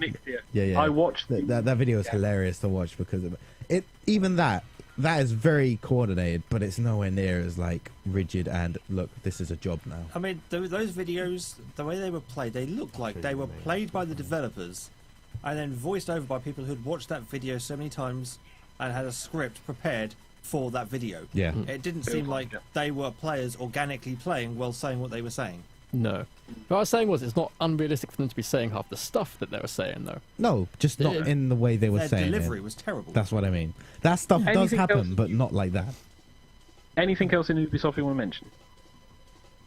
Yeah. I watched that video is hilarious to watch because of it. Even that is very coordinated, but it's nowhere near as like rigid. And look, this is a job now. I mean, those videos, the way they were played, they looked like they were played by the developers and then voiced over by people who'd watched that video so many times and had a script prepared for that video. Yeah. It didn't seem like they were players organically playing while saying what they were saying. No. What I was saying was it's not unrealistic for them to be saying half the stuff that they were saying, though. No, just not in the way they were Their saying delivery it. was terrible. That's what I mean. That stuff does Anything happen, else? but not like that. Anything else in Ubisoft you want to mention?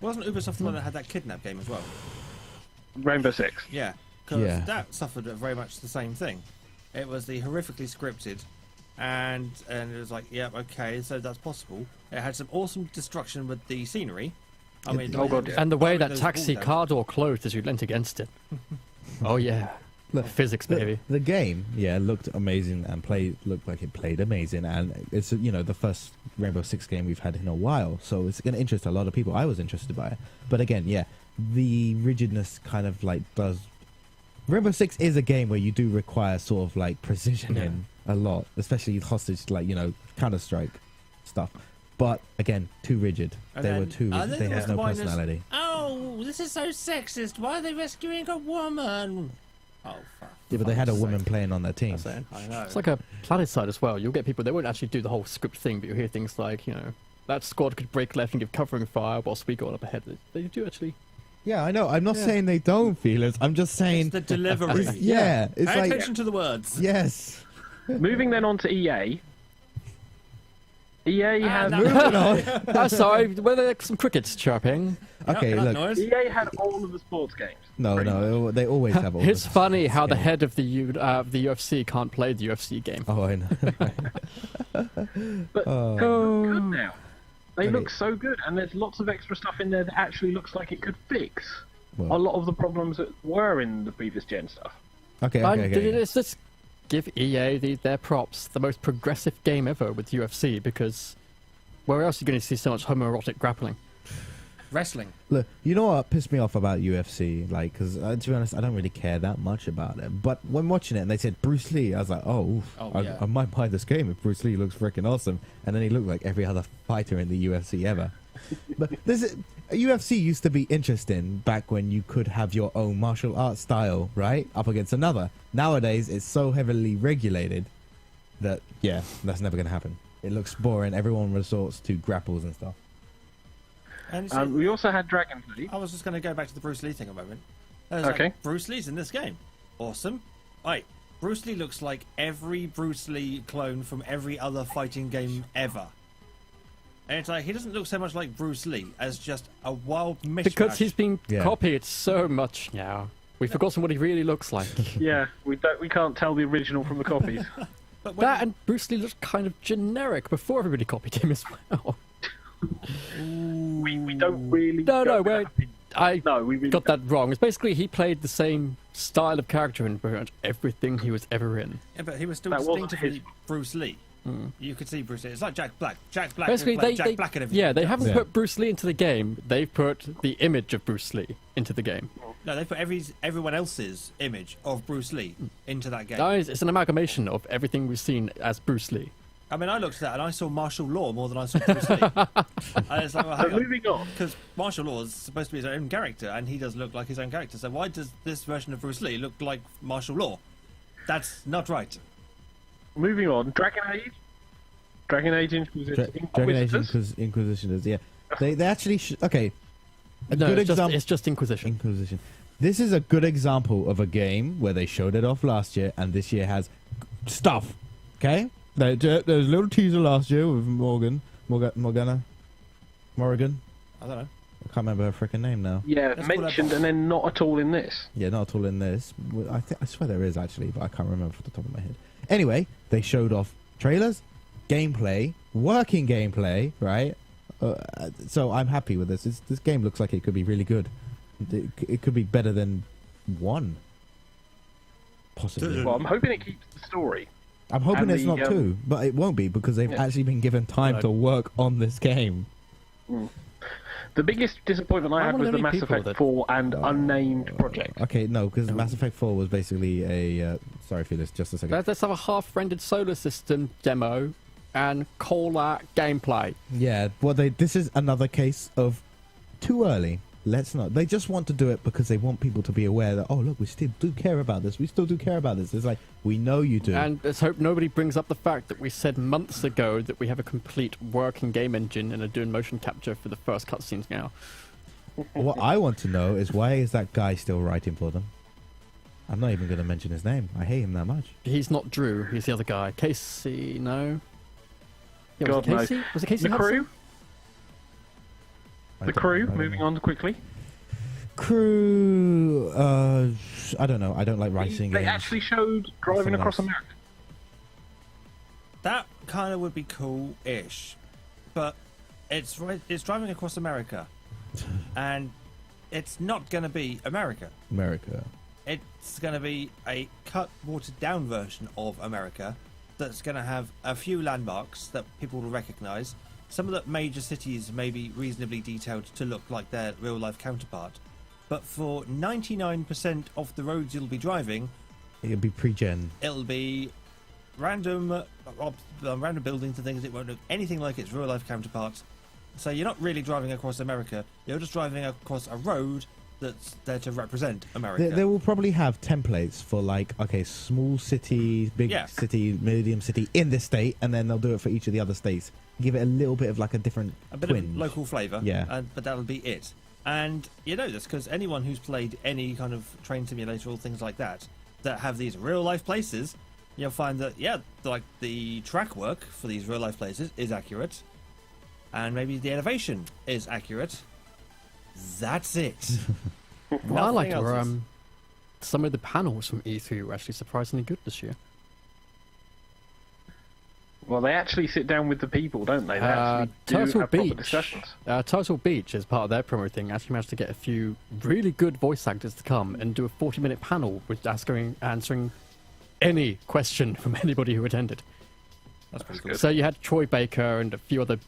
Wasn't Ubisoft the one that had that kidnap game as well? Rainbow Six. Yeah, because Yeah. that suffered very much the same thing. It was the horrifically scripted, and it was like, yeah, okay, so that's possible. It had some awesome destruction with the scenery. I mean, Oh, God, yeah. And the way blowing that those taxi walls down. car door closed as you leant against it. Oh, yeah. Look, Physics, baby. The game, looked amazing and looked like it played amazing, and it's the first Rainbow Six game we've had in a while, so it's going to interest a lot of people. I was interested by it, but again, the rigidness kind of like does. Rainbow Six is a game where you do require sort of like precision in a lot, especially hostage, like Counter-Strike stuff. But again, too rigid. And They then- were too and rigid. then They there was had the no one that's- personality. Oh, this is so sexist. Why are they rescuing a woman? Oh, fuck. Yeah, but they had a woman playing on their team. I know. It's like a planet side as well. You'll get people, they won't actually do the whole script thing, but you'll hear things like, that squad could break left and give covering fire whilst we got up ahead. They do actually. Yeah, I know. I'm not saying they don't, Felix. I'm just saying. It's the delivery. It's Pay like attention to the words. yes. Moving then on to EA. EA has Moving on. Sorry, were there some crickets chirping? Okay, Yep, that look. noise. EA had all of the sports games. No, they always have all. It's this funny how the game. head of the UFC can't play the UFC game. Oh, I know. But Oh. they look good now. They Okay. look so good, and there's lots of extra stuff in there that actually looks like it could fix Well. a lot of the problems that were in the previous gen stuff. Okay. Let's give EA their props. The most progressive game ever with UFC, because where else are you going to see so much homoerotic grappling? Wrestling. Look, you know what pissed me off about UFC? Like, because to be honest, I don't really care that much about it. But when watching it and they said Bruce Lee, I was like, oh, oof, Oh, I, yeah. I might buy this game if Bruce Lee looks freaking awesome. And then he looked like every other fighter in the UFC ever. But UFC used to be interesting back when you could have your own martial arts style, right, up against another. Nowadays, it's so heavily regulated that that's never going to happen. It looks boring. Everyone resorts to grapples and stuff. And so, We also had Dragon League. I was just going to go back to the Bruce Lee thing a moment. I was Okay. like, Bruce Lee's in this game. Awesome. Right. Bruce Lee looks like every Bruce Lee clone from every other fighting game ever. And it's like, he doesn't look so much like Bruce Lee as just a wild mishmash. Because he's been Yeah. copied so much now. We've forgotten what he really looks like. Yeah, we can't tell the original from the copies. But when That and Bruce Lee looked kind of generic before everybody copied him as well. we don't really. No, go with wait. that opinion. I No, we really got don't. that wrong. It's basically he played the same style of character in pretty much everything he was ever in. Yeah, but he was still That wasn't distinctively his- Bruce Lee. You could see Bruce Lee. It's like Jack Black. Jack Black. Basically, was like they Jack Black and everything. yeah, they haven't Yeah. put Bruce Lee into the game. They've put the image of Bruce Lee into the game. No, they put everyone else's image of Bruce Lee into that game. Guys, it's an amalgamation of everything we've seen as Bruce Lee. I mean, I looked at that and I saw martial law more than I saw Bruce Lee. And it's like, well, So hang on. moving on. Because martial law is supposed to be his own character, and he does look like his own character. So why does this version of Bruce Lee look like martial law? That's not right. Moving on. Dragon Age. Dragon Age Inquisition. Dragon Age Inquisitioners, yeah. They actually okay. A No, good it's just, example. it's just Inquisition. Inquisition. This is a good example of a game where they showed it off last year, and this year has stuff. Okay, there's a little teaser last year with Morgan. I don't know. can't remember her freaking name now. Yeah, Let's call her mentioned boss. and then not at all in this. Yeah, not at all in this. I swear there is actually, but I can't remember off the top of my head. Anyway, they showed off trailers, gameplay, working gameplay, right? So I'm happy with this. This game looks like it could be really good. It could be better than 1. Possibly. Well, I'm hoping it keeps the story. I'm hoping and it's the, not 2, but it won't be because they've yeah. actually been given time to work on this game. The biggest disappointment I had one was of the the Mass only people Effect that- 4 and unnamed project. Okay, no, because Mass Effect 4 was basically a... sorry, Felix, just a second. Let's have a half-rendered solar system demo and call that gameplay. Yeah, well, this is another case of too early. Let's not. They just want to do it because they want people to be aware that, oh, look, we still do care about this. We still do care about this. It's like, we know you do. And let's hope nobody brings up the fact that we said months ago that we have a complete working game engine and are doing motion capture for the first cutscenes now. What I want to know is why is that guy still writing for them? I'm not even going to mention his name. I hate him that much. He's not Drew, he's the other guy. Casey, no? Yeah, God was it knows. Casey? Was it Casey The Hudson? crew? The crew, moving on quickly. Crew, I don't know. I don't like racing They games. actually showed driving Nothing across else. America. That kind of would be cool-ish, but it's driving across America, and it's not going to be America. America. It's going to be a cut, watered-down version of America that's going to have a few landmarks that people will recognise. Some of the major cities may be reasonably detailed to look like their real-life counterpart, but for 99% of the roads you'll be driving, It'll be pre-gen. it'll be random buildings and things. It won't look anything like its real-life counterparts. So you're not really driving across America. You're just driving across a road that's there to represent America. They will probably have templates for like, okay, small city, big Yeah. city, medium city in this state, and then they'll do it for each of the other states. Give it a little bit of like a different a bit twinge. of local flavour, Yeah. but that'll be it. And you know this because anyone who's played any kind of train simulator or things like that have these real life places, you'll find that like the track work for these real life places is accurate, and maybe the elevation is accurate. That's it. Well, I liked Nothing where else is. some of the panels from E3 were actually surprisingly good this year. Well, they actually sit down with the people, don't they? They actually do Turtle have proper Beach. discussions. Turtle Beach, as part of their promo thing, actually managed to get a few really good voice actors to come and do a 40-minute panel with answering any question from anybody who attended. That's pretty cool. So you had Troy Baker and a few other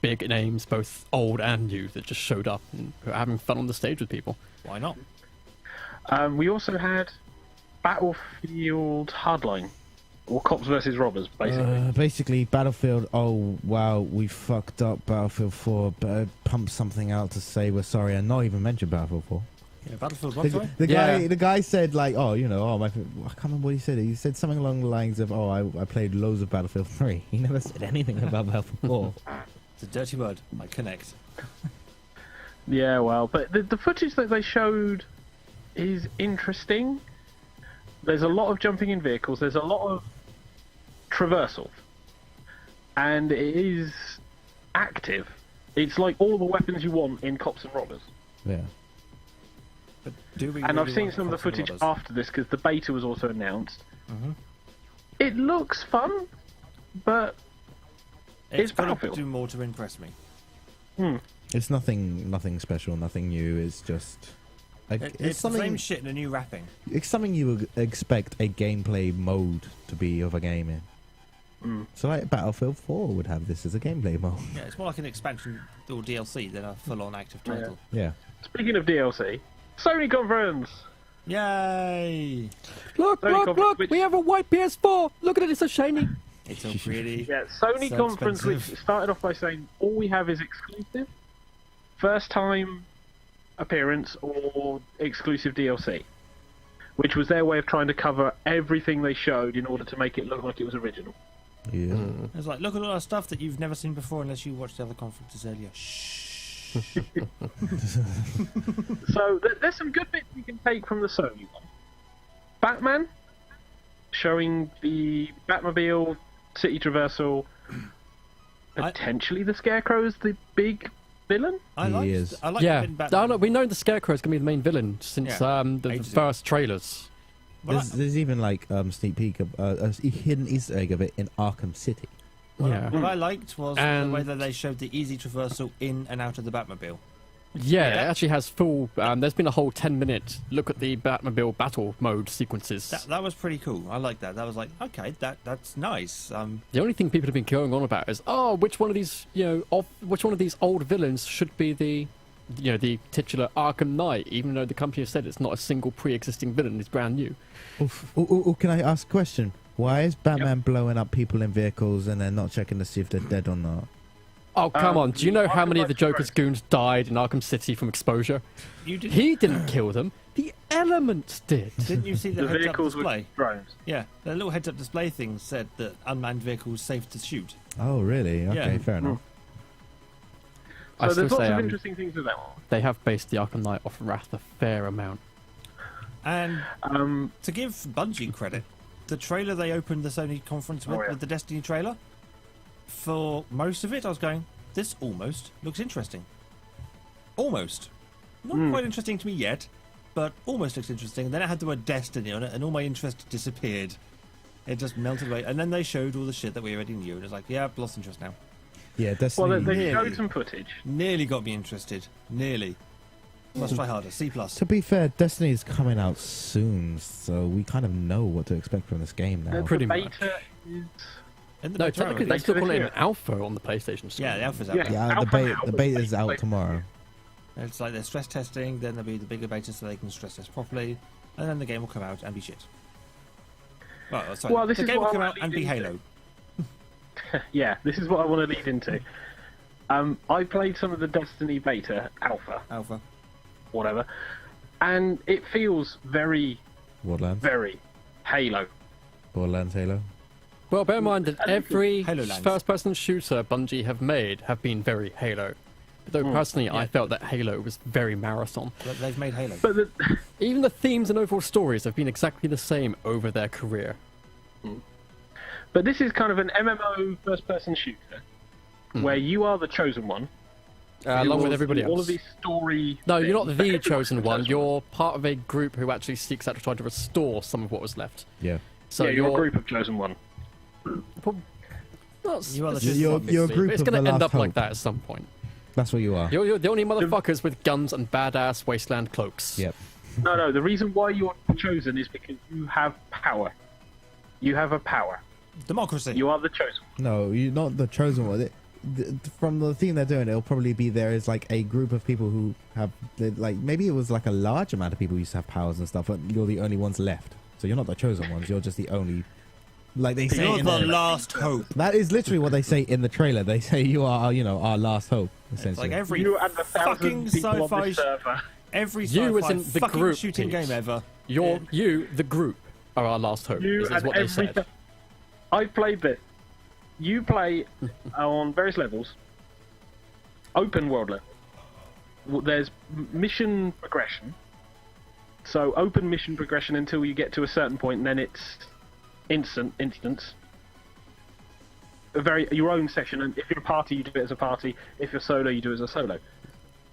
big names, both old and new, that just showed up and were having fun on the stage with people. Why not? We also had Battlefield Hardline, or Cops versus Robbers, basically. Basically, Battlefield. Oh wow, we fucked up Battlefield 4. Better pump something out to say we're sorry, and not even mention Battlefield 4. Yeah, Battlefield 1, sorry? The guy said like, oh, you know, I can't remember what he said. He said something along the lines of, oh, I played loads of Battlefield 3. He never said anything about Battlefield 4. It's a dirty word. I connect. Yeah, well, but the footage that they showed is interesting. There's a lot of jumping in vehicles. There's a lot of traversal, and it is active. It's like all the weapons you want in Cops and Robbers. Yeah. But do we And really I've seen want some of the Cops and footage Robbers? after this because the beta was also announced. Mhm. It looks fun, but It's got to Battlefield. do more to impress me. It's nothing special, nothing new. It's just like, It's it's the same something. shit in a new wrapping. It's something you would expect a gameplay mode to be of a game in. So like Battlefield 4 would have this as a gameplay mode. Yeah, it's more like an expansion or DLC than a full-on active title. Yeah. speaking of DLC, Sony conference. Yay! Look, Sony look, conference, look! which- We have a white PS4! Look at it, it's so shiny! It's all pretty. Yeah, Sony So conference, expensive. which started off by saying all we have is exclusive, first time appearance or exclusive DLC, which was their way of trying to cover everything they showed in order to make it look like it was original. Yeah. It's like, look at all that stuff that you've never seen before unless you watched the other conferences earlier. Shh. So there's some good bits you can take from the Sony one. Batman, showing the Batmobile, city traversal, potentially the Scarecrow as the big villain. I He is. like Yeah, the Batman. no, we know the Scarecrow is going to be the main villain since Yeah, the ages ago. first trailers. Well, There's even like sneak peek of a hidden Easter egg of it in Arkham City. Yeah, What I liked was the And- way that they showed the easy traversal in and out of the Batmobile. yeah, Yeah. it actually has full. There's been a whole 10-minute look at the Batmobile battle mode sequences. That was pretty cool. I like that. That was like, okay, that's nice. The only thing people have been going on about is, oh, which one of these, which one of these old villains should be the titular Arkham Knight, even though the company has said it's not a single pre-existing villain, it's brand new. Can I ask a question? Why is Batman blowing up people in vehicles and then not checking to see if they're dead or not? Oh, come on. Do you know how Arkham many of the Knight's Joker's correct. goons died in Arkham City from exposure? You did, He didn't kill them. The elements did. didn't you see the, The heads-up vehicles were display? drones. Yeah, the little heads-up display thing said that unmanned vehicles safe to shoot. Oh, really? Okay, Yeah. fair enough. I So still there's lots say of interesting things with that one. they have based the Arkham Knight off Wrath a fair amount. And Um, to give Bungie credit, the trailer they opened the Sony conference with, Oh, yeah. with the Destiny trailer, for most of it, I was going, this almost looks interesting. Almost. Not quite interesting to me yet, but almost looks interesting. And then it had the word Destiny on it, and all my interest disappeared. It just melted away. And then they showed all the shit that we already knew, and it was like, yeah, I've lost interest now. Yeah, well, Destiny. they Nearly. showed some footage. Nearly got me interested. Nearly. Must try harder. C+. To be fair, Destiny is coming out soon, so we kind of know what to expect from this game now. Pretty the much. beta is... In the No, beta technically already. they still Later call it this an alpha on the PlayStation Store. Yeah, the alpha's out. Yeah. now. Yeah, the Alpha beta, now, the but beta's out beta- tomorrow. It's like they're stress testing, then there'll be the bigger beta so they can stress test properly, and then the game will come out and be shit. Well, sorry, Well, this the is game will what come I out and be lead into. Halo. Yeah, this is what I want to lead into. I played some of the Destiny beta, alpha, Alpha. whatever, and it feels very, Borderlands. very Halo. Borderlands Halo. Well, bear in mind that every Halo Lands. first-person shooter Bungie have made have been very Halo. But though personally, I felt that Halo was very Marathon. But they've made Halo. But the, Even the themes and overall stories have been exactly the same over their career. but this is kind of an MMO first-person shooter where you are the chosen one. Along with everybody else. All of these story. No, you're not things, but the everyone's chosen the one. chosen You're part of a group who actually seeks out to try to restore some of what was left. Yeah. So yeah, you're a group of chosen one. You are the chosen You're, one. you're a But group it's of going the to end last up like hope. that at some point. That's what you are. You're the only motherfuckers with guns and badass wasteland cloaks. Yep. No, the reason why you're chosen is because you have power. You have a power. Democracy. You are the chosen one. No, you're not the chosen one. From the theme they're doing, it'll probably be there is like a group of people who have, like, maybe it was like a large amount of people who used to have powers and stuff, but you're the only ones left. So you're not the chosen ones. You're just the only. Like they say, You're in the there. last hope. That is literally what they say in the trailer. They say you are, our last hope. It's Essentially. like every You and the fucking 1,000 people on sci-fi, this server. every You sci-fi as in the fucking group, shooting Pete. game ever. You, the group, are our last hope. You Is and what they every. said. I played this. You play on various levels. Open world level. There's mission progression. So open mission progression until you get to a certain point, and then it's instance. Your own session, and if you're a party, you do it as a party. If you're solo, you do it as a solo.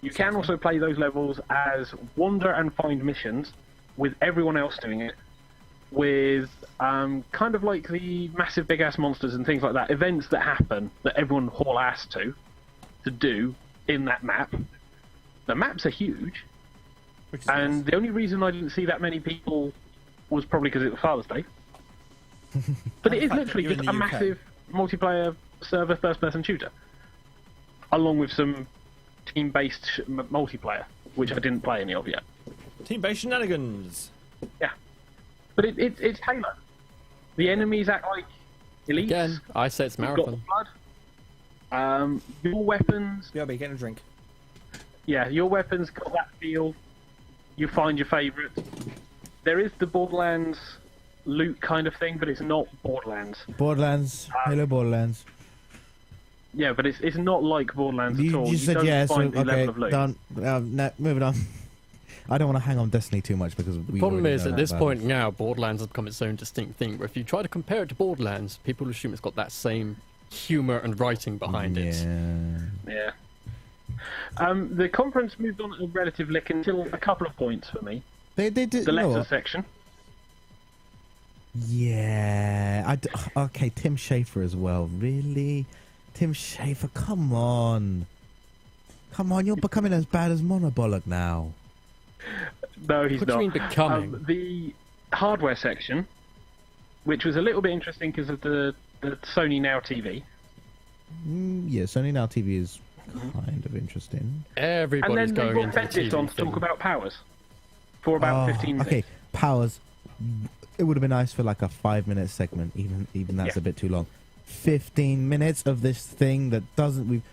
You can also play those levels as wander and find missions, with everyone else doing it, with kind of like the massive big ass monsters and things like that, events that happen that everyone haul ass to do in that map. The maps are huge, Which is and nice. the only reason I didn't see that many people was probably because it was Father's Day. But it is fact that literally you're in just the a UK. massive multiplayer server first-person shooter, along with some team-based multiplayer, which I didn't play any of yet. Team-based shenanigans. Yeah, but it's Halo. The enemies act like elites. Again, I say it's You've got marathon. blood. Your weapons, BRB, getting a drink. yeah, your weapons got that feel. You find your favourites. There is the Borderlands loot kind of thing, but it's not Borderlands. Borderlands, Halo Borderlands. Yeah, but it's not like Borderlands at You all. just You said don't yeah, so find the okay, level of loot. done. No, moving on. I don't want to hang on Destiny too much because The we problem already is, know at that this about point it. now, Borderlands has become its own distinct thing. But if you try to compare it to Borderlands, people assume it's got that same humour and writing behind it. Yeah. Yeah. The conference moved on at a relative lick until a couple of points for me. They did. The You know letter what? section. Yeah. Okay, Tim Schafer as well. Really? Tim Schafer, come on. Come on, you're becoming as bad as Monobollock now. No, he's What do not. you mean becoming? The hardware section, which was a little bit interesting because of the Sony Now TV. Yeah, Sony Now TV is kind of interesting. Everybody's And then they going brought into the Bendis TV on to thing. talk about powers for about 15 minutes. Okay, Powers. It would have been nice for like a 5-minute segment. Even that's Yeah. a bit too long. 15 minutes of this thing that doesn't.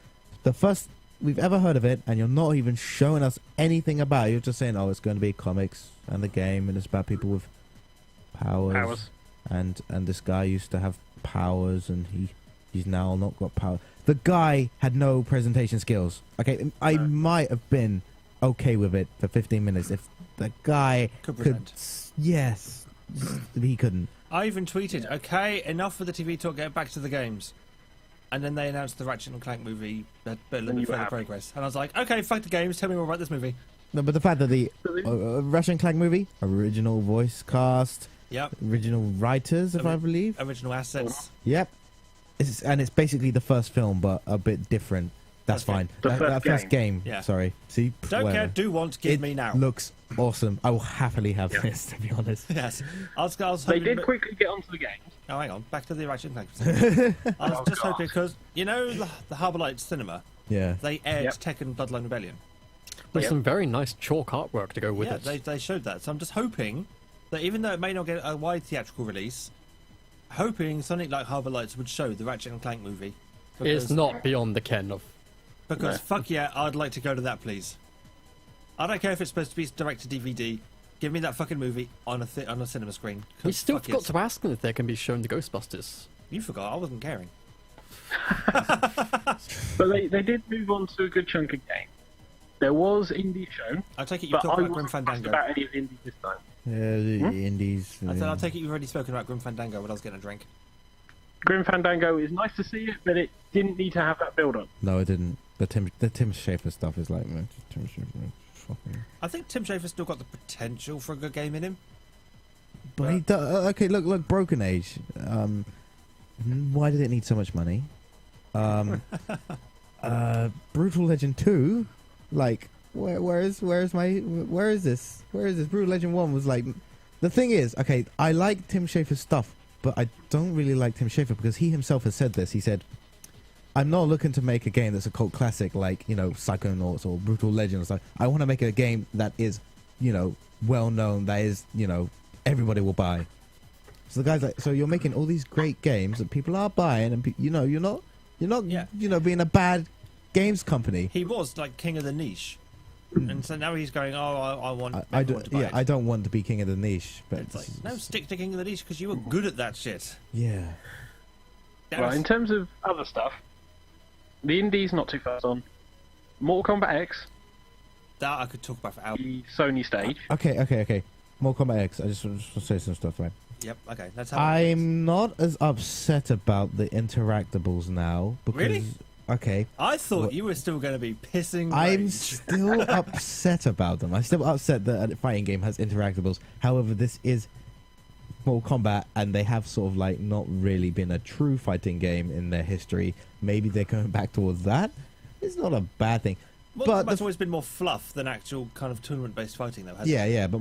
The first we've ever heard of it, and you're not even showing us anything about it. You're just saying, "Oh, it's going to be comics and the game, and it's about people with powers." And this guy used to have powers, and he's now not got power. The guy had no presentation skills. Okay, I might have been okay with it for 15 minutes if the guy Could present. Yes, he couldn't. I even tweeted, okay, enough with the TV talk, get back to the games. And then they announced the Ratchet and Clank movie, but a little And bit you were further happy. progress. And I was like, okay, fuck the games, tell me more about this movie. No, but the fact that the Really? Russian Clank movie, original voice cast, Yep, original writers, if I believe. original assets. Yep. It's basically the first film, but a bit different. That's Okay. fine. The That first first game. Yeah. Sorry. See, Don't whatever. care, do want, give It me now. looks awesome. I will happily have Yeah. this, to be honest. Yes. I was They hoping, did quickly get onto the games. Oh, hang on, back to the Ratchet and Clank. I was Oh, just God. hoping, because, you know, the Harbour Lights Cinema, Yeah. they aired Yep. Tekken Bloodline Rebellion. With Yep. some very nice chalk artwork to go with Yeah, it. they showed that. So I'm just hoping that even though it may not get a wide theatrical release, hoping something like Harbour Lights would show the Ratchet and Clank movie. It's not beyond the ken of. Because No. fuck yeah, I'd like to go to that, please. I don't care if it's supposed to be direct to DVD. Give me that fucking movie on a cinema screen. 'Cause We still fuck forgot yes. to ask them if they can be shown the Ghostbusters. You forgot. I wasn't caring. But they did move on to a good chunk of game. There was indie shown, I take it you but talked I about Grim wasn't fussed Fandango. about any of the indies this time. Yeah, the indies. I said I'll take it you've already spoken about Grim Fandango when I was getting a drink. Grim Fandango is nice to see it, but it didn't need to have that build-up. No, it didn't. The Tim Schafer stuff is like, man, just Tim Schafer. Fucking. I think Tim Schafer's still got the potential for a good game in him. But he okay, look, Broken Age. Why did it need so much money? Brutal Legend 2, like, where is this? Brutal Legend 1 was like, the thing is, okay, I like Tim Schafer's stuff, but I don't really like Tim Schafer because he himself has said this. He said, I'm not looking to make a game that's a cult classic like, you know, Psychonauts or Brutal Legend or something. I want to make a game that is, you know, well known, that is, you know, everybody will buy. So the guy's like, so you're making all these great games that people are buying, and you know, you're not, Yeah. you know, being a bad games company. He was like king of the niche, and so now he's going, oh, I want. I everyone don't, to buy yeah, it. I don't want to be king of the niche, but It's like, no, stick to king of the niche because you were good at that shit. yeah, Right, in terms of other stuff, the indies not too fast on. Mortal Kombat X, That I could talk about for hours. the Sony stage. okay. Mortal Kombat X. I just want to say some stuff, right? Yep. Okay. That's how. I'm not as upset about the interactables now because Really? okay, I thought What- you were still going to be pissing. I'm rage. still upset about them. I'm still upset that a fighting game has interactables. However, this is Mortal Kombat, and they have sort of like not really been a true fighting game in their history. Maybe they're going back towards that. It's not a bad thing. Mortal but Kombat's the- always been more fluff than actual kind of tournament-based fighting, though. Hasn't it? Yeah, but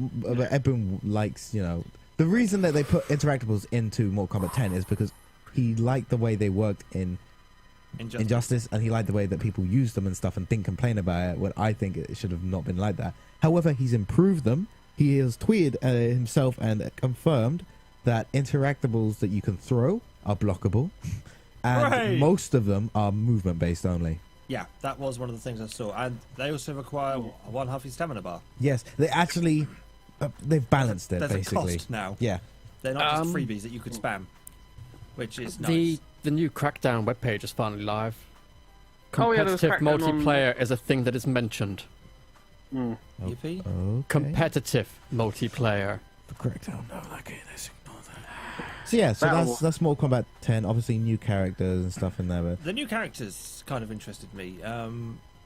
everyone likes, you know, the reason that they put interactables into Mortal Kombat 10 is because he liked the way they worked in Injustice, and he liked the way that people used them and stuff and didn't complain about it, when I think it should have not been like that. However, he's improved them. He has tweeted himself and confirmed that interactables that you can throw are blockable, and Hooray! most of them are movement based only. Yeah, that was one of the things I saw, and they also require one half your stamina bar. Yes, they actually they've balanced it There's basically. a cost now. Yeah, They're not just Um, freebies that you could spam, which is The nice. the new Crackdown webpage is finally live. Oh, yeah, there was Competitive Crackdown on- multiplayer is a thing that is mentioned. Mm. Yippee. okay. Competitive multiplayer. Crackdown. No, okay, let's ignore that. So yeah, so That'll- that's Mortal Kombat 10. Obviously, new characters and stuff in there. But The new characters kind of interested me.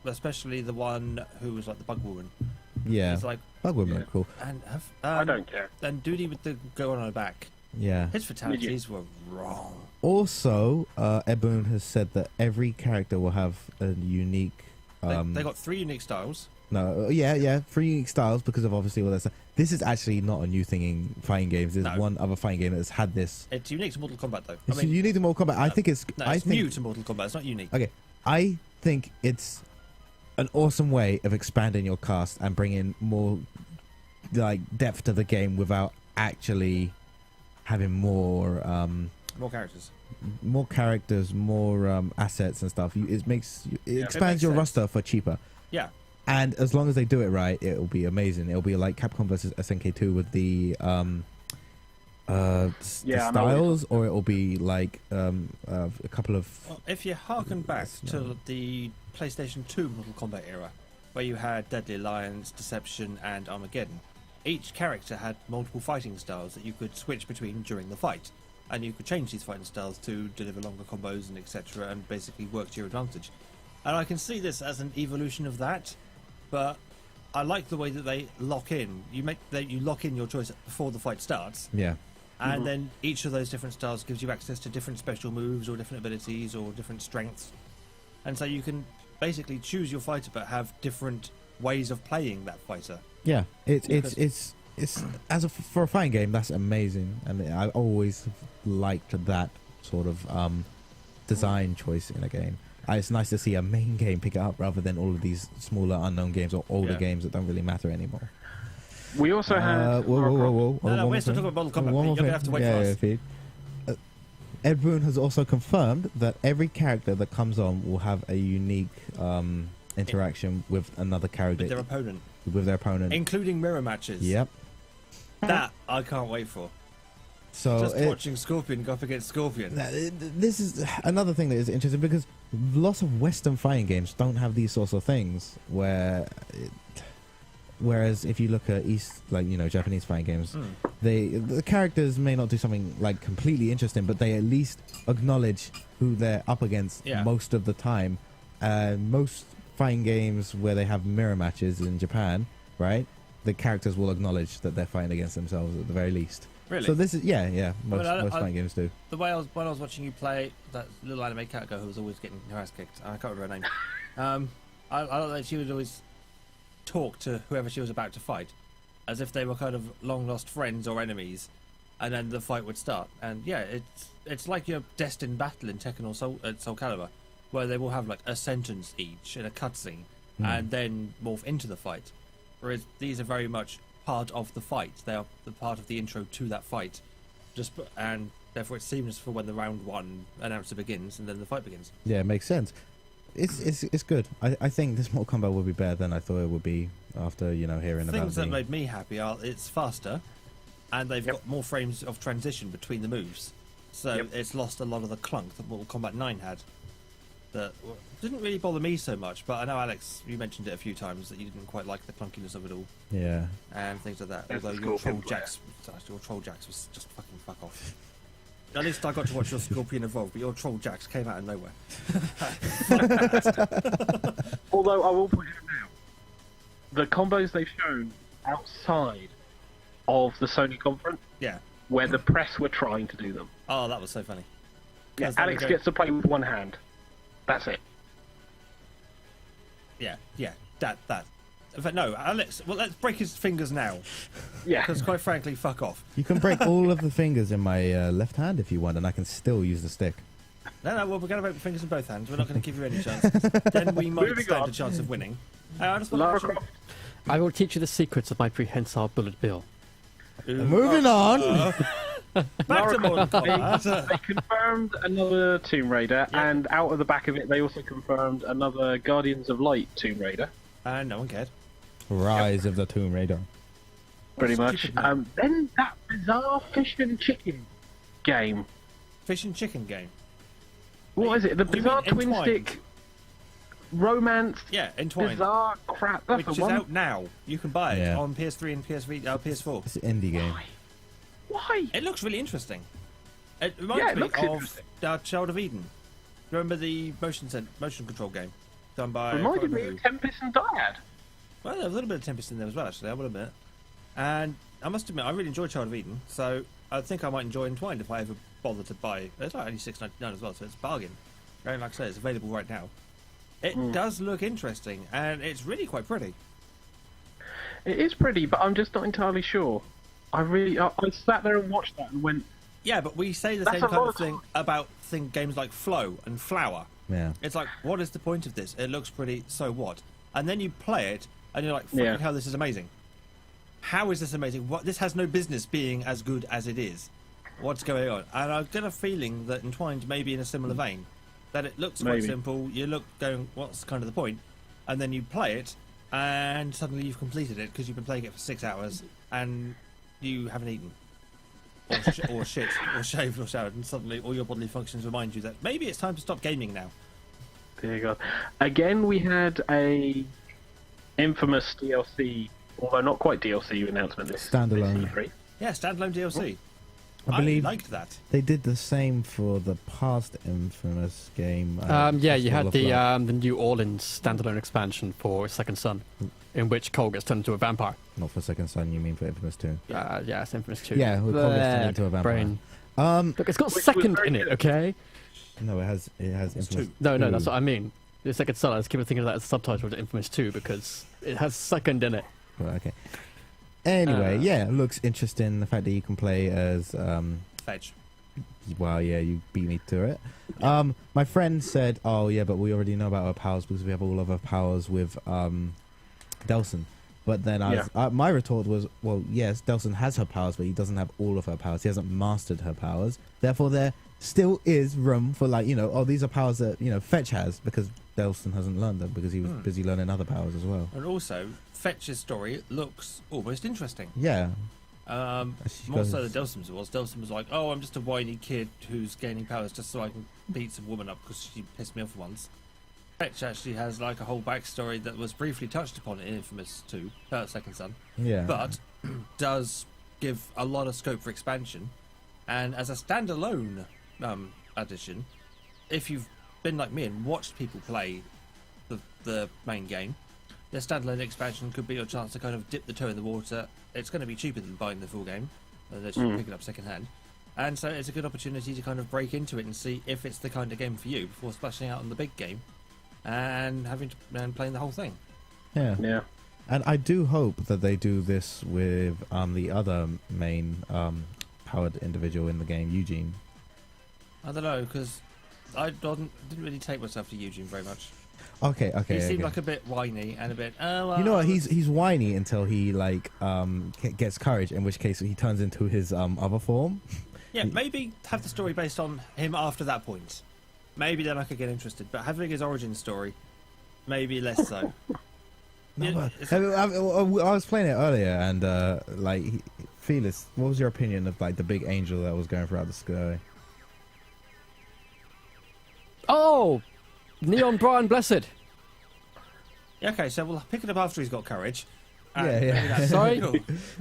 especially the one who was like the bug woman. Yeah. It's like, Bugwoman are cool. and I don't care. And Duty with the go on her back. Yeah. His fatalities were wrong. Also, Ed Boon has said that every character will have a unique. They got 3 unique styles. No, yeah, 3 unique styles because of obviously all that stuff. This is actually not a new thing in fighting games. There's No. one other fighting game that's had this. It's unique to Mortal Kombat, though. It's unique to Mortal Kombat. I think it's. No, I it's think, new to Mortal Kombat. It's not unique. Okay, I think it's an awesome way of expanding your cast and bringing more like depth to the game without actually having more More characters. more assets and stuff. It expands makes your sense. roster for cheaper. Yeah. And as long as they do it right, it'll be amazing. It'll be like Capcom versus SNK2 with the the styles, or it'll be like a couple of. Well, if you harken back to the PlayStation 2 Mortal Kombat era, where you had Deadly Alliance, Deception, and Armageddon, each character had multiple fighting styles that you could switch between during the fight, and you could change these fighting styles to deliver longer combos and etc., and basically work to your advantage. And I can see this as an evolution of that, but I like the way that they lock in. You lock in your choice before the fight starts. Yeah. And then each of those different styles gives you access to different special moves or different abilities or different strengths. And so you can basically choose your fighter but have different ways of playing that fighter. Yeah, it's for a fighting game, that's amazing, and I always liked that sort of design choice in a game. It's nice to see a main game pick it up rather than all of these smaller unknown games or older games that don't really matter anymore. We also had. Whoa. No, we're still talking about Mortal Kombat. You're going to have to wait for us. Pete. Ed Boon has also confirmed that every character that comes on will have a unique interaction with another character. With their opponent. With their opponent. Including mirror matches. Yep. That I can't wait for. So Just watching Scorpion go up against Scorpion. This is another thing that is interesting because lots of Western fighting games don't have these sorts of things whereas if you look at Japanese fighting games, the characters may not do something like completely interesting, but they at least acknowledge who they're up against most of the time. Most fighting games where they have mirror matches in Japan, right? The characters will acknowledge that they're fighting against themselves at the very least. Really? So this is most fighting games do. The way when I was watching you play that little anime cat girl who was always getting her ass kicked, I can't remember her name. I like that she would always talk to whoever she was about to fight as if they were kind of long lost friends or enemies, and then the fight would start. And yeah, it's like your destined battle in Tekken or Soul Calibur, where they will have like a sentence each in a cutscene and then morph into the fight. Whereas these are very much part of the fight. They are the part of the intro to that fight. And therefore it's seamless for when the round 1 announcer begins and then the fight begins. Yeah, it makes sense. It's good. I think this Mortal Kombat will be better than I thought it would be after hearing about things that made me happy are it's faster, and they've got more frames of transition between the moves, so it's lost a lot of the clunk that Mortal Kombat 9 had. That didn't really bother me so much, but I know Alex, you mentioned it a few times that you didn't quite like the clunkiness of it all. Yeah. And things like that. There's Although the your Scorpion Troll Jax was just fucking fuck off. At least I got to watch your Scorpion evolve, but your Troll Jax came out of nowhere. Although I will point out now, the combos they've shown outside of the Sony conference, where the press were trying to do them. Oh, that was so funny. Yeah, Alex gets to play with one hand. That's it. Yeah. That. In fact, no, Alex. Well, let's break his fingers now. Yeah. Because quite frankly, fuck off. You can break all of the fingers in my left hand if you want, and I can still use the stick. No, well, we're going to break the fingers in both hands. We're not going to give you any chance. Then we might stand a chance of winning. I just want to I will teach you the secrets of my prehensile bullet bill. Moving on. Back to Mortal Kombat. They confirmed another Tomb Raider, and out of the back of it, they also confirmed another Guardians of Light Tomb Raider. And no one cared. Rise of the Tomb Raider. Pretty much. Then that bizarre fish and chicken game. Fish and chicken game. What is it? The Do you bizarre mean twin Entwined? stick romance. Yeah, Entwined. Bizarre crap. That's Which the is one. out now. You can buy it Yeah. on PS3 and PS4. It's an indie game. Why? It looks really interesting. It Yeah, reminds it me looks of interesting. Child of Eden. Remember the motion control game? done by... Reminded me of Tempest and Dyad. Well, there's a little bit of Tempest in there as well, actually, I will admit. And I must admit, I really enjoyed Child of Eden, so I think I might enjoy Entwined if I ever bother to buy it. It's like only $6.99 as well, so it's a bargain. And like I say, it's available right now. It does look interesting, and it's really quite pretty. It is pretty, but I'm just not entirely sure. I sat there and watched that and went... Yeah, but we say the That's same a kind lot of thing about games like Flow and Flower. Yeah. It's like, what is the point of this? It looks pretty, so what? And then you play it, and you're like, fucking hell, this is amazing. How is this amazing? This has no business being as good as it is. What's going on? And I've got a feeling that Entwined may be in a similar vein. That it looks quite simple, you look going, what's kind of the point? And then you play it, and suddenly you've completed it because you've been playing it for 6 hours, and you haven't eaten. Or shit, or shaved, or showered, and suddenly all your bodily functions remind you that maybe it's time to stop gaming now. Dear God. Again, we had a infamous DLC, although not quite DLC announcement. This Standalone. This E3. Yeah, standalone DLC. I believe liked that. they did the same for the past Infamous game. Yeah, you had Festival of Light. the New Orleans standalone expansion for Second Son, in which Cole gets turned into a vampire. Not for Second Son, you mean for Infamous 2? Yeah, it's Infamous 2. Yeah, Cole gets turned into a vampire. Brain. Look, it's got Which was second very in it, good. okay? No, it has It's Infamous. 2. No, Ooh. that's what I mean. The Second Son, I just keep thinking of that as a subtitle to Infamous 2 because it has second in it. Right, okay. Anyway, yeah, it looks interesting. The fact that you can play as Fetch. well, yeah, you beat me to it. My friend said, "Oh, yeah, but we already know about our powers because we have all of our powers with Delson." But then my retort was, "Well, yes, Delson has her powers, but he doesn't have all of her powers. He hasn't mastered her powers. Therefore, there still is room for these are powers that Fetch has because Delson hasn't learned them because he was busy learning other powers as well." And also, Fetch's story looks almost interesting. Yeah. More so than Delsum's was. Delsum was like, oh, I'm just a whiny kid who's gaining powers just so I can beat some woman up because she pissed me off once. Fetch actually has like a whole backstory that was briefly touched upon in Infamous 2, Second Son, Yeah. but does give a lot of scope for expansion. And as a standalone addition, if you've been like me and watched people play the main game, the standalone expansion could be your chance to kind of dip the toe in the water. It's going to be cheaper than buying the full game, unless you pick it up second hand. And so it's a good opportunity to kind of break into it and see if it's the kind of game for you before splashing out on the big game and playing the whole thing. Yeah. Yeah. And I do hope that they do this with the other main powered individual in the game, Eugene. I don't know, because I didn't really take myself to Eugene very much. Okay. He seemed like a bit whiny and a bit. You know what? He's whiny until he gets courage, in which case he turns into his other form. Yeah, maybe have the story based on him after that point. Maybe then I could get interested. But having his origin story, maybe less so. No, I was playing it earlier, and Felix, what was your opinion of the big angel that was going throughout the sky? Oh! Neon Brian Blessed. Yeah, okay, so we'll pick it up after he's got courage. And Yeah. maybe that's Sorry? cool.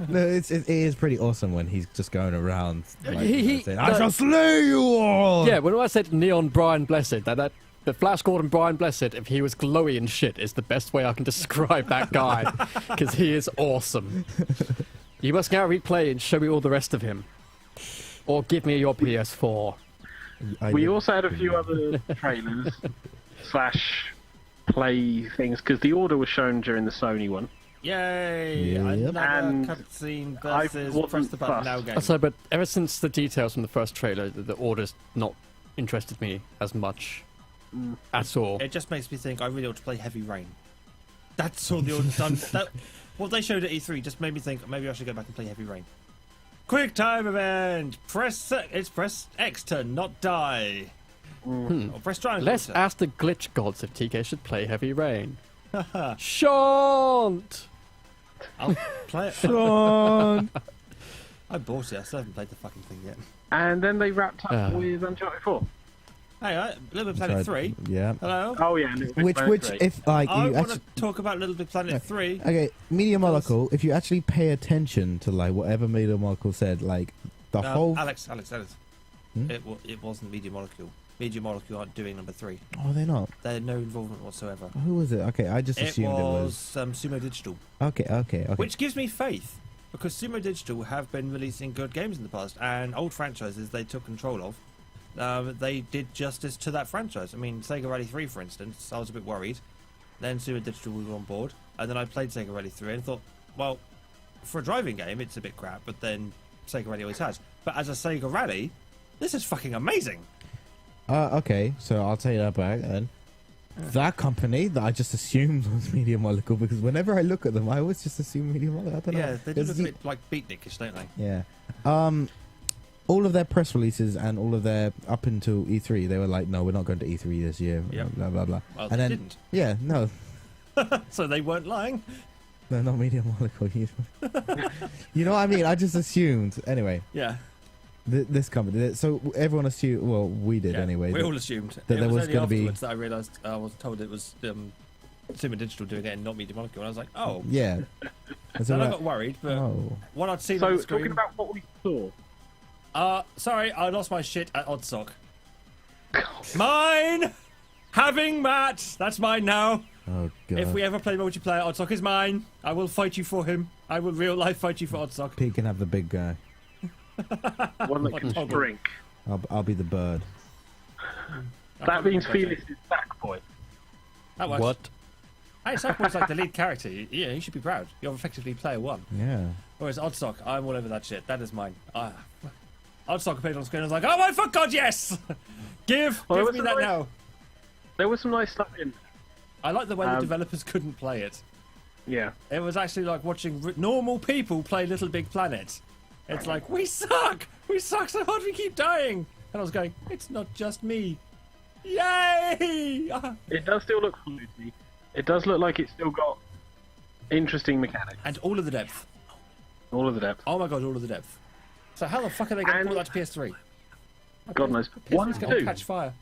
No, it is pretty awesome when he's just going around He- saying, no. "I shall slay you all." Yeah, when I said Neon Brian Blessed, the Flash Gordon Brian Blessed, if he was glowy and shit, is the best way I can describe that guy. Because he is awesome. You must now replay and show me all the rest of him. Or give me your PS4. We also had a few other trailers / play things because the order was shown during the Sony one. Yay! Yep. Another And cutscene I versus wasn't press the button fussed. now game. So, but ever since the details from the first trailer, the order's not interested me as much at all. It just makes me think I really ought to play Heavy Rain. That's all the order's done. What they showed at E3 just made me think maybe I should go back and play Heavy Rain. Quick time event! Press X to not die. Or press triangle. Let's ask the glitch gods if TK should play Heavy Rain. Shan't! I'll play it. Sean. I bought it. I still haven't played the fucking thing yet. And then they wrapped up with Uncharted 4. Hey, Little Big Planet 3. Yeah. Hello. Oh yeah, Little Big Which Planet 3. if I you want actually to talk about Little Big Planet 3. okay, Media Molecule. If you actually pay attention to whatever Media Molecule said, the whole Alex. Hmm? It wasn't Media Molecule. Media Molecule aren't doing number 3. Oh, they're not. They had no involvement whatsoever. Who was it? Okay, I just It assumed was Sumo Digital, Okay. which gives me faith because Sumo Digital have been releasing good games in the past and old franchises they took control of. They did justice to that franchise. I mean, Sega Rally 3, for instance, I was a bit worried. Then Sumo Digital was on board, and then I played Sega Rally 3 and thought, well, for a driving game, it's a bit crap, but then Sega Rally always has. But as a Sega Rally, this is fucking amazing. Okay, so I'll take that back then. That company that I just assumed was Media Molecule, because whenever I look at them, I always just assume Media Molecule. I don't know. Yeah, they do There's look a bit like beatnikish, don't they? Yeah. All of their press releases and all of their up until E3, they were like, "No, we're not going to E3 this year." Yep. Blah blah blah. Well, and they then, didn't. yeah, no, So they weren't lying. no, not Media Molecule. You know what I mean? I just assumed. Anyway, Yeah. this company. So everyone assumed. Well, we did Yeah, anyway. we all assumed that it there was only gonna be- afterwards that I realised I was told it was Sumo Digital doing it and not Media Molecule. And I was like, oh. Yeah. And so Then I we're got worried, but oh. what I'd seen So, on the screen. talking about what we saw. Sorry, I lost my shit at Oddsock. Mine! Having Matt! That's mine now. Oh god. If we ever play multiplayer, Oddsock is mine. I will fight you for him. I will real life fight you for Oddsock. Pete can have the big guy. One that Like can Toggle. shrink. I'll be the bird. That means Felix is Sackboy. That works. What? Hey, Sackboy's like the lead character. Yeah, you should be proud. You're effectively player 1. Yeah. Whereas Oddsock, I'm all over that shit. That is mine. Oddsock appeared on screen and I was like, oh my fuck god, yes! Give Well, me what's that the noise? now. There was some nice stuff in. I like the way the Um, developers couldn't play it. Yeah. It was actually like watching normal people play Little Big Planet. It's like, we suck! We suck so hard we keep dying! And I was going, it's not just me. Yay! It does still look floaty. It does look like it's still got interesting mechanics. And all of the depth. All of the depth. Oh my god, all of the depth. So how the fuck are they going to And- port that to PS3? God knows. PS3's 1 and going to 2. catch fire.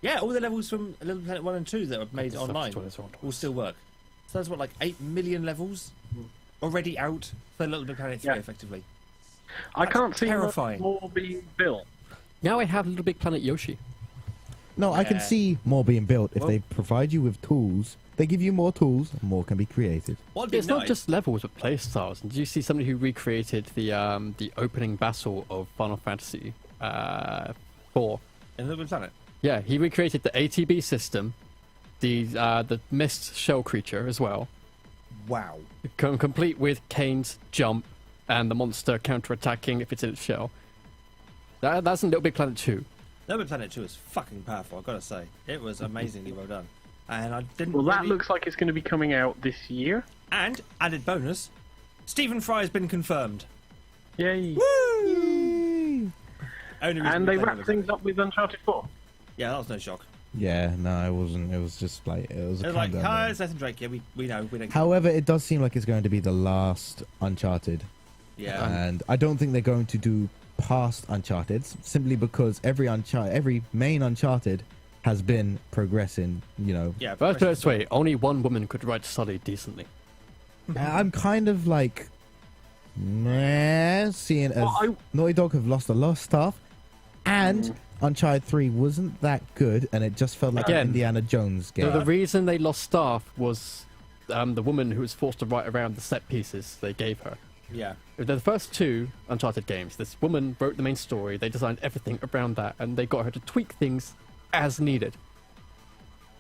Yeah, all the levels from Little Planet 1 and 2 that are made online will still work. So that's what, like 8 million levels already out for Little Big Planet 3, Yeah. effectively. I can't see much terrifying. more being built. Now I have Little Big Planet Yoshi. No, I can Yeah. see more being built if Well- they provide you with tools. They give you more tools, more can be created. What'd be It's nice, not just levels, but playstyles. And did you see somebody who recreated the opening battle of Final Fantasy 4? in Little Big Planet. Yeah, he recreated the ATB system, the mist shell creature as well, Wow. complete with Kane's jump and the monster counter-attacking if it's in its shell. That's in Little Big Planet 2. Little Big Planet 2 is fucking powerful, I've got to say. It was amazingly well done. And I didn't Well, that really- looks like it's going to be coming out this year. And, added bonus, Stephen Fry's been confirmed. Yay. Only reason And we they played wrapped Little things Big up with Uncharted 4. Planet. Yeah, that was no shock. Yeah, no, it wasn't. It was just like it was. It A was like, countdown hi, moment. it's Nathan Drake. Yeah, we know. We don't. However, it does seem like it's going to be the last Uncharted, Yeah. and I don't think they're going to do past Uncharted simply because every main Uncharted has been progressing. You know, Yeah. But let's put it this progression way, only one woman could write Sully decently. I'm kind of like, meh, seeing as Well, Naughty Dog have lost a lot of stuff, and Uncharted 3 wasn't that good, and it just felt like Again, an Indiana Jones game. The reason they lost staff was the woman who was forced to write around the set pieces they gave her. Yeah. The first 2 Uncharted games, this woman wrote the main story, they designed everything around that, and they got her to tweak things as needed.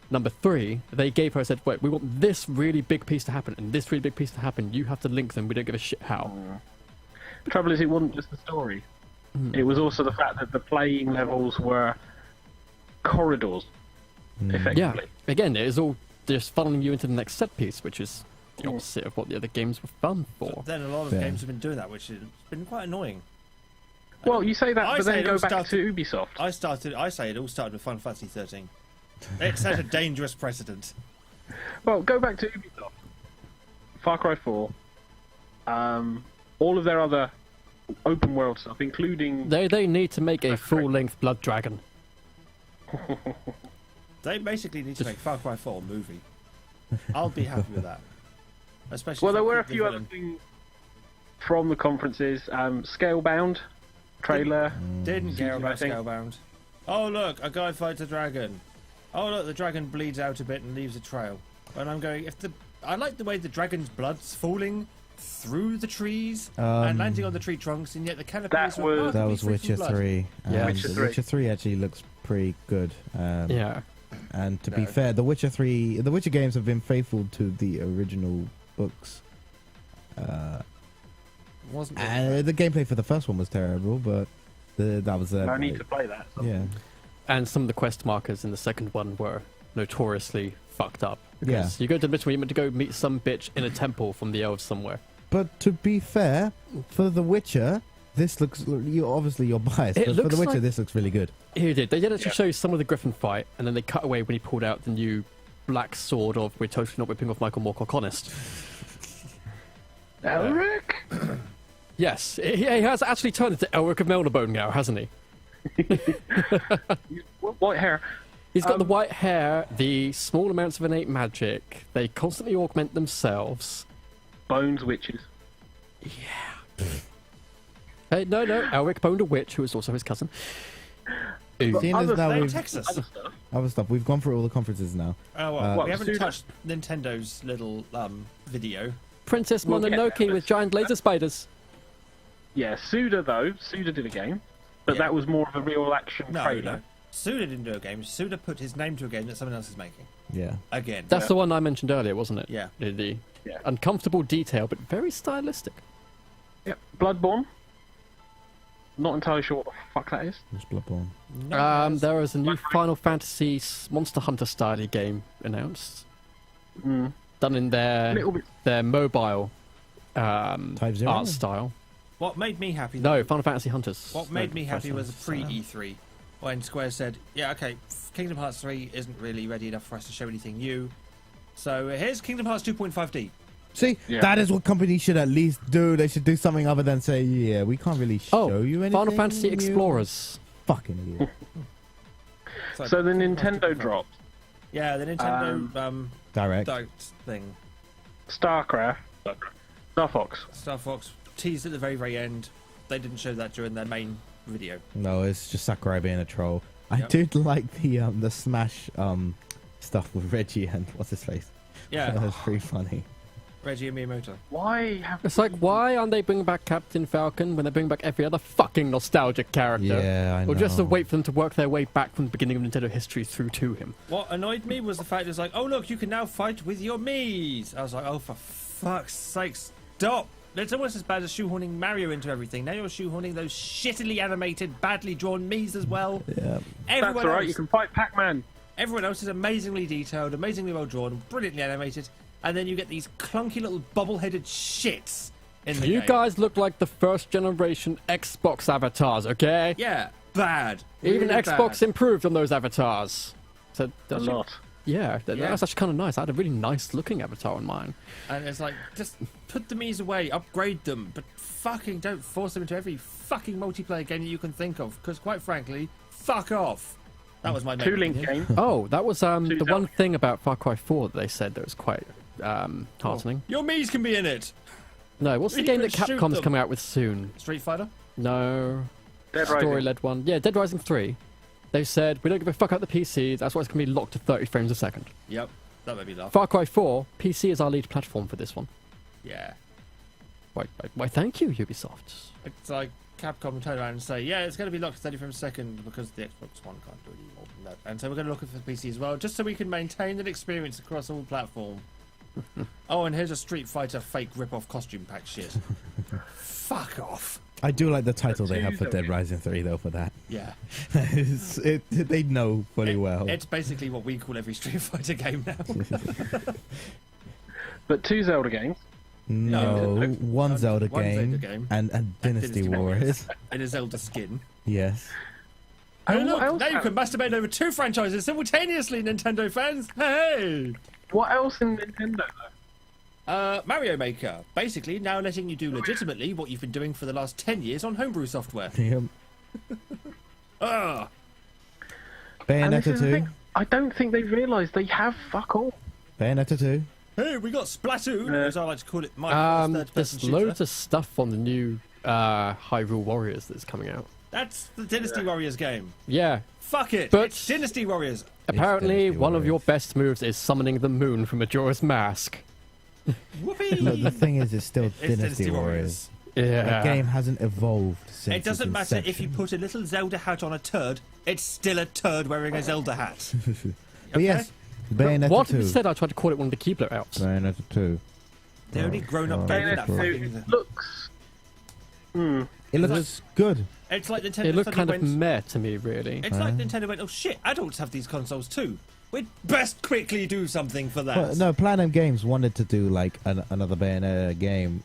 Number 3, they gave her, said, wait, we want this really big piece to happen, and this really big piece to happen, you have to link them, we don't give a shit how. The trouble is, it wasn't just the story. It was also the fact that the playing levels were corridors, effectively. Yeah, again, it is all just funneling you into the next set piece, which is the opposite of what the other games were fun for. But then a lot of Yeah. games have been doing that, which has been quite annoying. Well, you say that, I but say then it go all back started- to Ubisoft. I say it all started with Final Fantasy 13. It set a dangerous precedent. Well, go back to Ubisoft. Far Cry 4. All of their other open world stuff, including... They need to make a full-length Blood Dragon. They basically need to make Far Cry 4 a movie. I'll be happy with that. Especially Well, if there they were a keep the few other villain. things from the conferences. Scalebound trailer. Didn't care I about think. Scalebound. Oh look, a guy fights a dragon. Oh look, the dragon bleeds out a bit and leaves a trail. And I'm going, I like the way the dragon's blood's falling through the trees and landing on the tree trunks, and yet the canopies That was- That was Witcher 3. Yeah. Witcher 3. Witcher 3 actually looks pretty good. Yeah. And to be fair, the Witcher games have been faithful to the original books. Wasn't The gameplay for the first one was terrible, but that was I need to play that. yeah. And some of the quest markers in the second one were notoriously fucked up. Yeah. Because you go to the mission where you're meant to go meet some bitch in a temple from the elves somewhere. But to be fair, for The Witcher, this looks. You're biased, It but for looks The Witcher, like- this looks really good. Here did. They did actually show some of the Griffin fight, and then they cut away when he pulled out the new black sword of "We're totally not ripping off Michael Moorcock, honest." Elric? Yes, he has actually turned into Elric of Melnibone now, hasn't he? White hair. He's got the white hair, the small amounts of innate magic. They constantly augment themselves. Bones witches. Hey, no, Elric boned a witch who was also his cousin. Ooh. Seeing as now we've Texas. Other stuff. other stuff, we've gone through all the conferences now. Oh, well, What, we haven't Suda? touched Nintendo's little video. Princess We'll get Mononoke there. with giant laser spiders. Yeah, Suda did a game, but Yeah. that was more of a real action No, trailer. no. Suda didn't do a game. Suda put his name to a game that someone else is making. Yeah. Again. That's the one I mentioned earlier, wasn't it? Yeah. The Yeah. uncomfortable detail, but very stylistic. Yep. Bloodborne. Not entirely sure what the fuck that is. It's Bloodborne. There is a new Final Fantasy Monster Hunter style game announced, Mm. done in A little bit. their mobile Type 0? art style. What made me happy? No, Final Fantasy Hunters. What made me happy was Fantasy. pre-E3 when Square said, "Yeah, okay, Kingdom Hearts 3 isn't really ready enough for us to show anything new. So here's Kingdom Hearts 2.5D." See, Yeah. that is what companies should at least do. They should do something other than say, "Yeah, we can't really show Oh, you anything." Final Fantasy new." Explorers. Fucking idiot. So the Nintendo dropped Yeah, the Nintendo Direct. Direct thing. StarCraft, Star Fox. Star Fox teased at the very, very end. They didn't show that during their main video. No, it's just Sakurai being a troll. I Yep. did like the Smash stuff with Reggie and what's his face. That Yeah, was pretty funny. Reggie and Miyamoto. Why have It's like, why aren't they bringing back Captain Falcon when they bring back every other fucking nostalgic character? Yeah, I know. Or just to wait for them to work their way back from the beginning of Nintendo history through to him. What annoyed me was the fact it's like, "Oh look, you can now fight with your Miis." I was like, "Oh, for fuck's sake, stop!" It's almost as bad as shoehorning Mario into everything. Now you're shoehorning those shittily animated, badly drawn Miis as well. Yeah. Everyone That's alright, else, you can fight Pac-Man. everyone else is amazingly detailed, amazingly well drawn, brilliantly animated, and then you get these clunky little bubble-headed shits in the You game. guys look like the first generation Xbox avatars, okay? Yeah, bad. Even Really Xbox bad. improved on those avatars. So A that's lot. yeah, Yeah. that's actually kind of nice. I had a really nice looking avatar on mine. And it's like, just put the Miis away, upgrade them, but fucking don't force them into every fucking multiplayer game that you can think of, because quite frankly, fuck off. That was my main Two Link opinion. game. Oh, that was the Zelda. one thing about Far Cry 4 that they said that was quite heartening. Your Miis can be in it. No, what's the You game that can shoot Capcom's them. coming out with soon? Street Fighter. No, Dead Rising. story-led one. Yeah, Dead Rising 3. They said we don't give a fuck about the PC. That's why it's going to be locked to 30 frames a second. Yep, that made me laugh. Far Cry 4, PC is our lead platform for this one. Yeah, Why thank you, Ubisoft. it's like Capcom turn around and say, yeah, it's going to be locked to 30 frames a second because the Xbox One can't do any more than that, and so we're going to look at the PC as well, just so we can maintain that experience across all platform. Oh, and here's a Street Fighter fake rip-off costume pack shit. Fuck off. I do like the title they have for Tuesday. Dead Rising 3 though for that. Yeah. They know fully well. It's basically what we call every Street Fighter game now. But two Zelda games. No, No. one Zelda One game, Zelda game. and Dynasty Dynasty Warriors. In a Zelda skin. Yes. Oh, And what look, else? now you can masturbate over two franchises simultaneously, Nintendo fans. Hey! What else in Nintendo though? Mario Maker. Basically, now letting you do legitimately what you've been doing for the last 10 years on homebrew software. Yep. Ugh. And this Bayonetta is the 2. thing. I don't think they realise they have fuck all. Bayonetta 2. Hey, we got Splatoon, as I like to call it, my first third-person There's shooter. loads of stuff on the new Hyrule Warriors that's coming out. That's the Dynasty Warriors game. Yeah. Fuck it. But- It's Dynasty Warriors. Apparently, Dynasty one of your Warriors. best moves is summoning the moon from Majora's Mask. Whoopee. Look, the thing is, it's still It's Dynasty Warriors. Yeah. That game hasn't evolved since It doesn't its matter if you inception. put a little Zelda hat on a turd. It's still a turd wearing a Zelda hat. But yes, Bayonetta What 2. said I tried to call it one of the Keebler outs? Bayonetta 2. The only grown-up Oh, game in that Bayonetta 2 fucking... looks. It looks good. It's like Nintendo It looked suddenly kind of went... meh to me, really. It's like Nintendo went, oh shit, adults have these consoles too. We'd best quickly do something for that. Well, no, Platinum Games wanted to do like another Bayonetta game,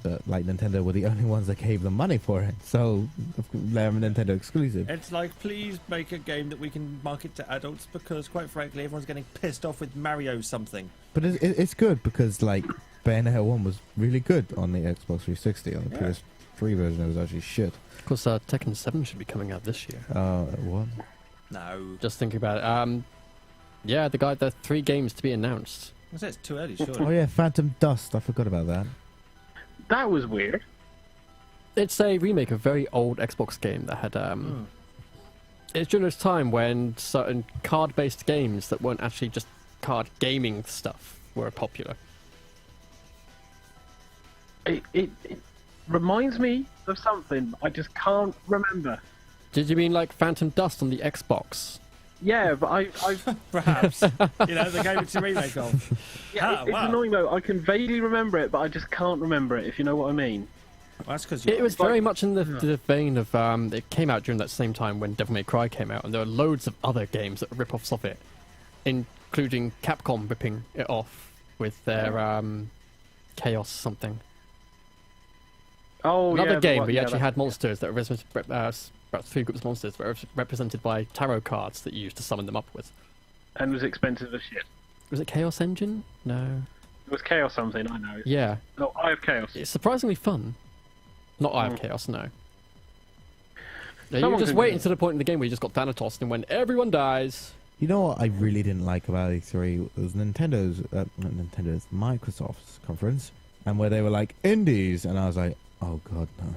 but like Nintendo were the only ones that gave them money for it, so they're a Nintendo exclusive. It's like, please make a game that we can market to adults because, quite frankly, everyone's getting pissed off with Mario something. But it's good because like Bayonetta 1 was really good on the Xbox 360. On the Yeah. PS3 version, it was actually shit. Of course, Tekken 7 should be coming out this year. What? No. Just thinking about it. Yeah, the 3 games to be announced. I say it's too early, Oh surely. yeah, Phantom Dust. I forgot about that. That was weird. It's a remake of a very old Xbox game that had. It's during this time when certain card-based games that weren't actually just card gaming stuff were popular. It reminds me of something. I just can't remember. Did you mean like Phantom Dust on the Xbox? Yeah, but I Perhaps. You know, the game it's a remake of. yeah, it's wow. annoying though. I can vaguely remember it, but I just can't remember it. If you know what I mean. Well, that's because It was Like- very much in the vein of. It came out during that same time when Devil May Cry came out, and there were loads of other games that were rip-offs of it, including Capcom ripping it off with their Chaos something. Oh, Another yeah, the game one- where you yeah, actually that- had monsters that were about 3 groups of monsters that were represented by tarot cards that you used to summon them up with. and was expensive as shit. Was it Chaos Engine? No. It was Chaos something. I know. Yeah. No, Eye of Chaos. It's surprisingly fun. Not Eye of Chaos, no. Yeah, you Someone were just can waiting do to the point in the game where you just got Thanatos and when everyone dies. You know what I really didn't like about E3 was not Microsoft's conference, and where they were like indies, and I was like, oh god, no.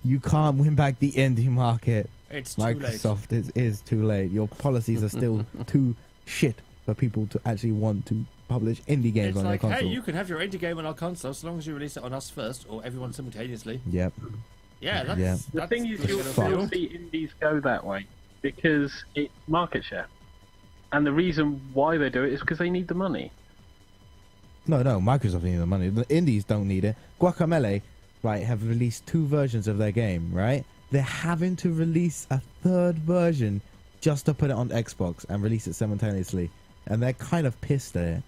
You can't win back the indie market. it's too late. Microsoft is too late. Your policies are still too shit for people to actually want to publish indie games It's on like, their hey, console. you can have your indie game on our console so long as you release it on us first, or everyone simultaneously. Yep. Yeah, that's... Yeah. The that's thing is, good you'll enough. still see indies go that way because it's market share, and the reason why they do it is because they need the money. No, Microsoft needs the money. The indies don't need it. Guacamelee, right, have released 2 versions of their game, right? They're having to release a 3rd version just to put it on Xbox and release it simultaneously. And they're kind of pissed at it.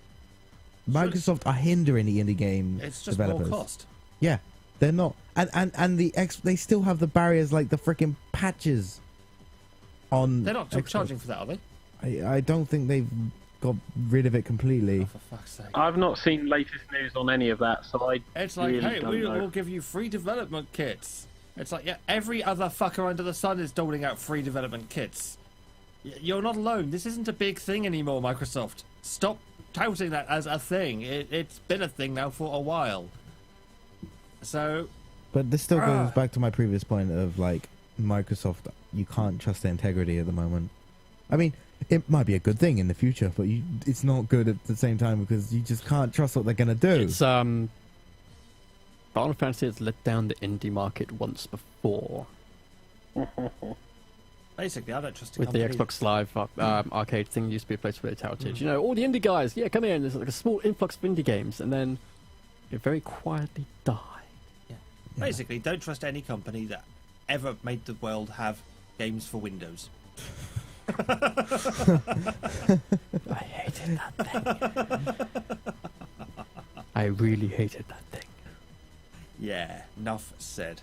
Microsoft are hindering the indie game It's just developers. more cost. Yeah, they're not. And they still have the barriers like the freaking patches on They're not Xbox. charging for that, are they? I don't think they've got rid of it completely. Oh, for fuck's sake. I've not seen latest news on any of that, so I It's like, really hey, don't we'll know. give you free development kits. It's like, yeah, every other fucker under the sun is doling out free development kits. You're not alone. This isn't a big thing anymore, Microsoft. Stop touting that as a thing. It's been a thing now for a while. So, But this still goes Ah. back to my previous point of like Microsoft. You can't trust their integrity at the moment. I mean, it might be a good thing in the future, but it's not good at the same time because you just can't trust what they're gonna do. It's Final Fantasy has let down the indie market once before basically, I don't trust a with the company. Xbox Live arcade thing. Used to be a place where they touted, you know, all the indie guys, yeah, come here. And there's like a small influx of indie games, and then they very quietly die. Basically, don't trust any company that ever made the world have games for Windows. I hated that thing. I really hated that thing. Yeah, enough said.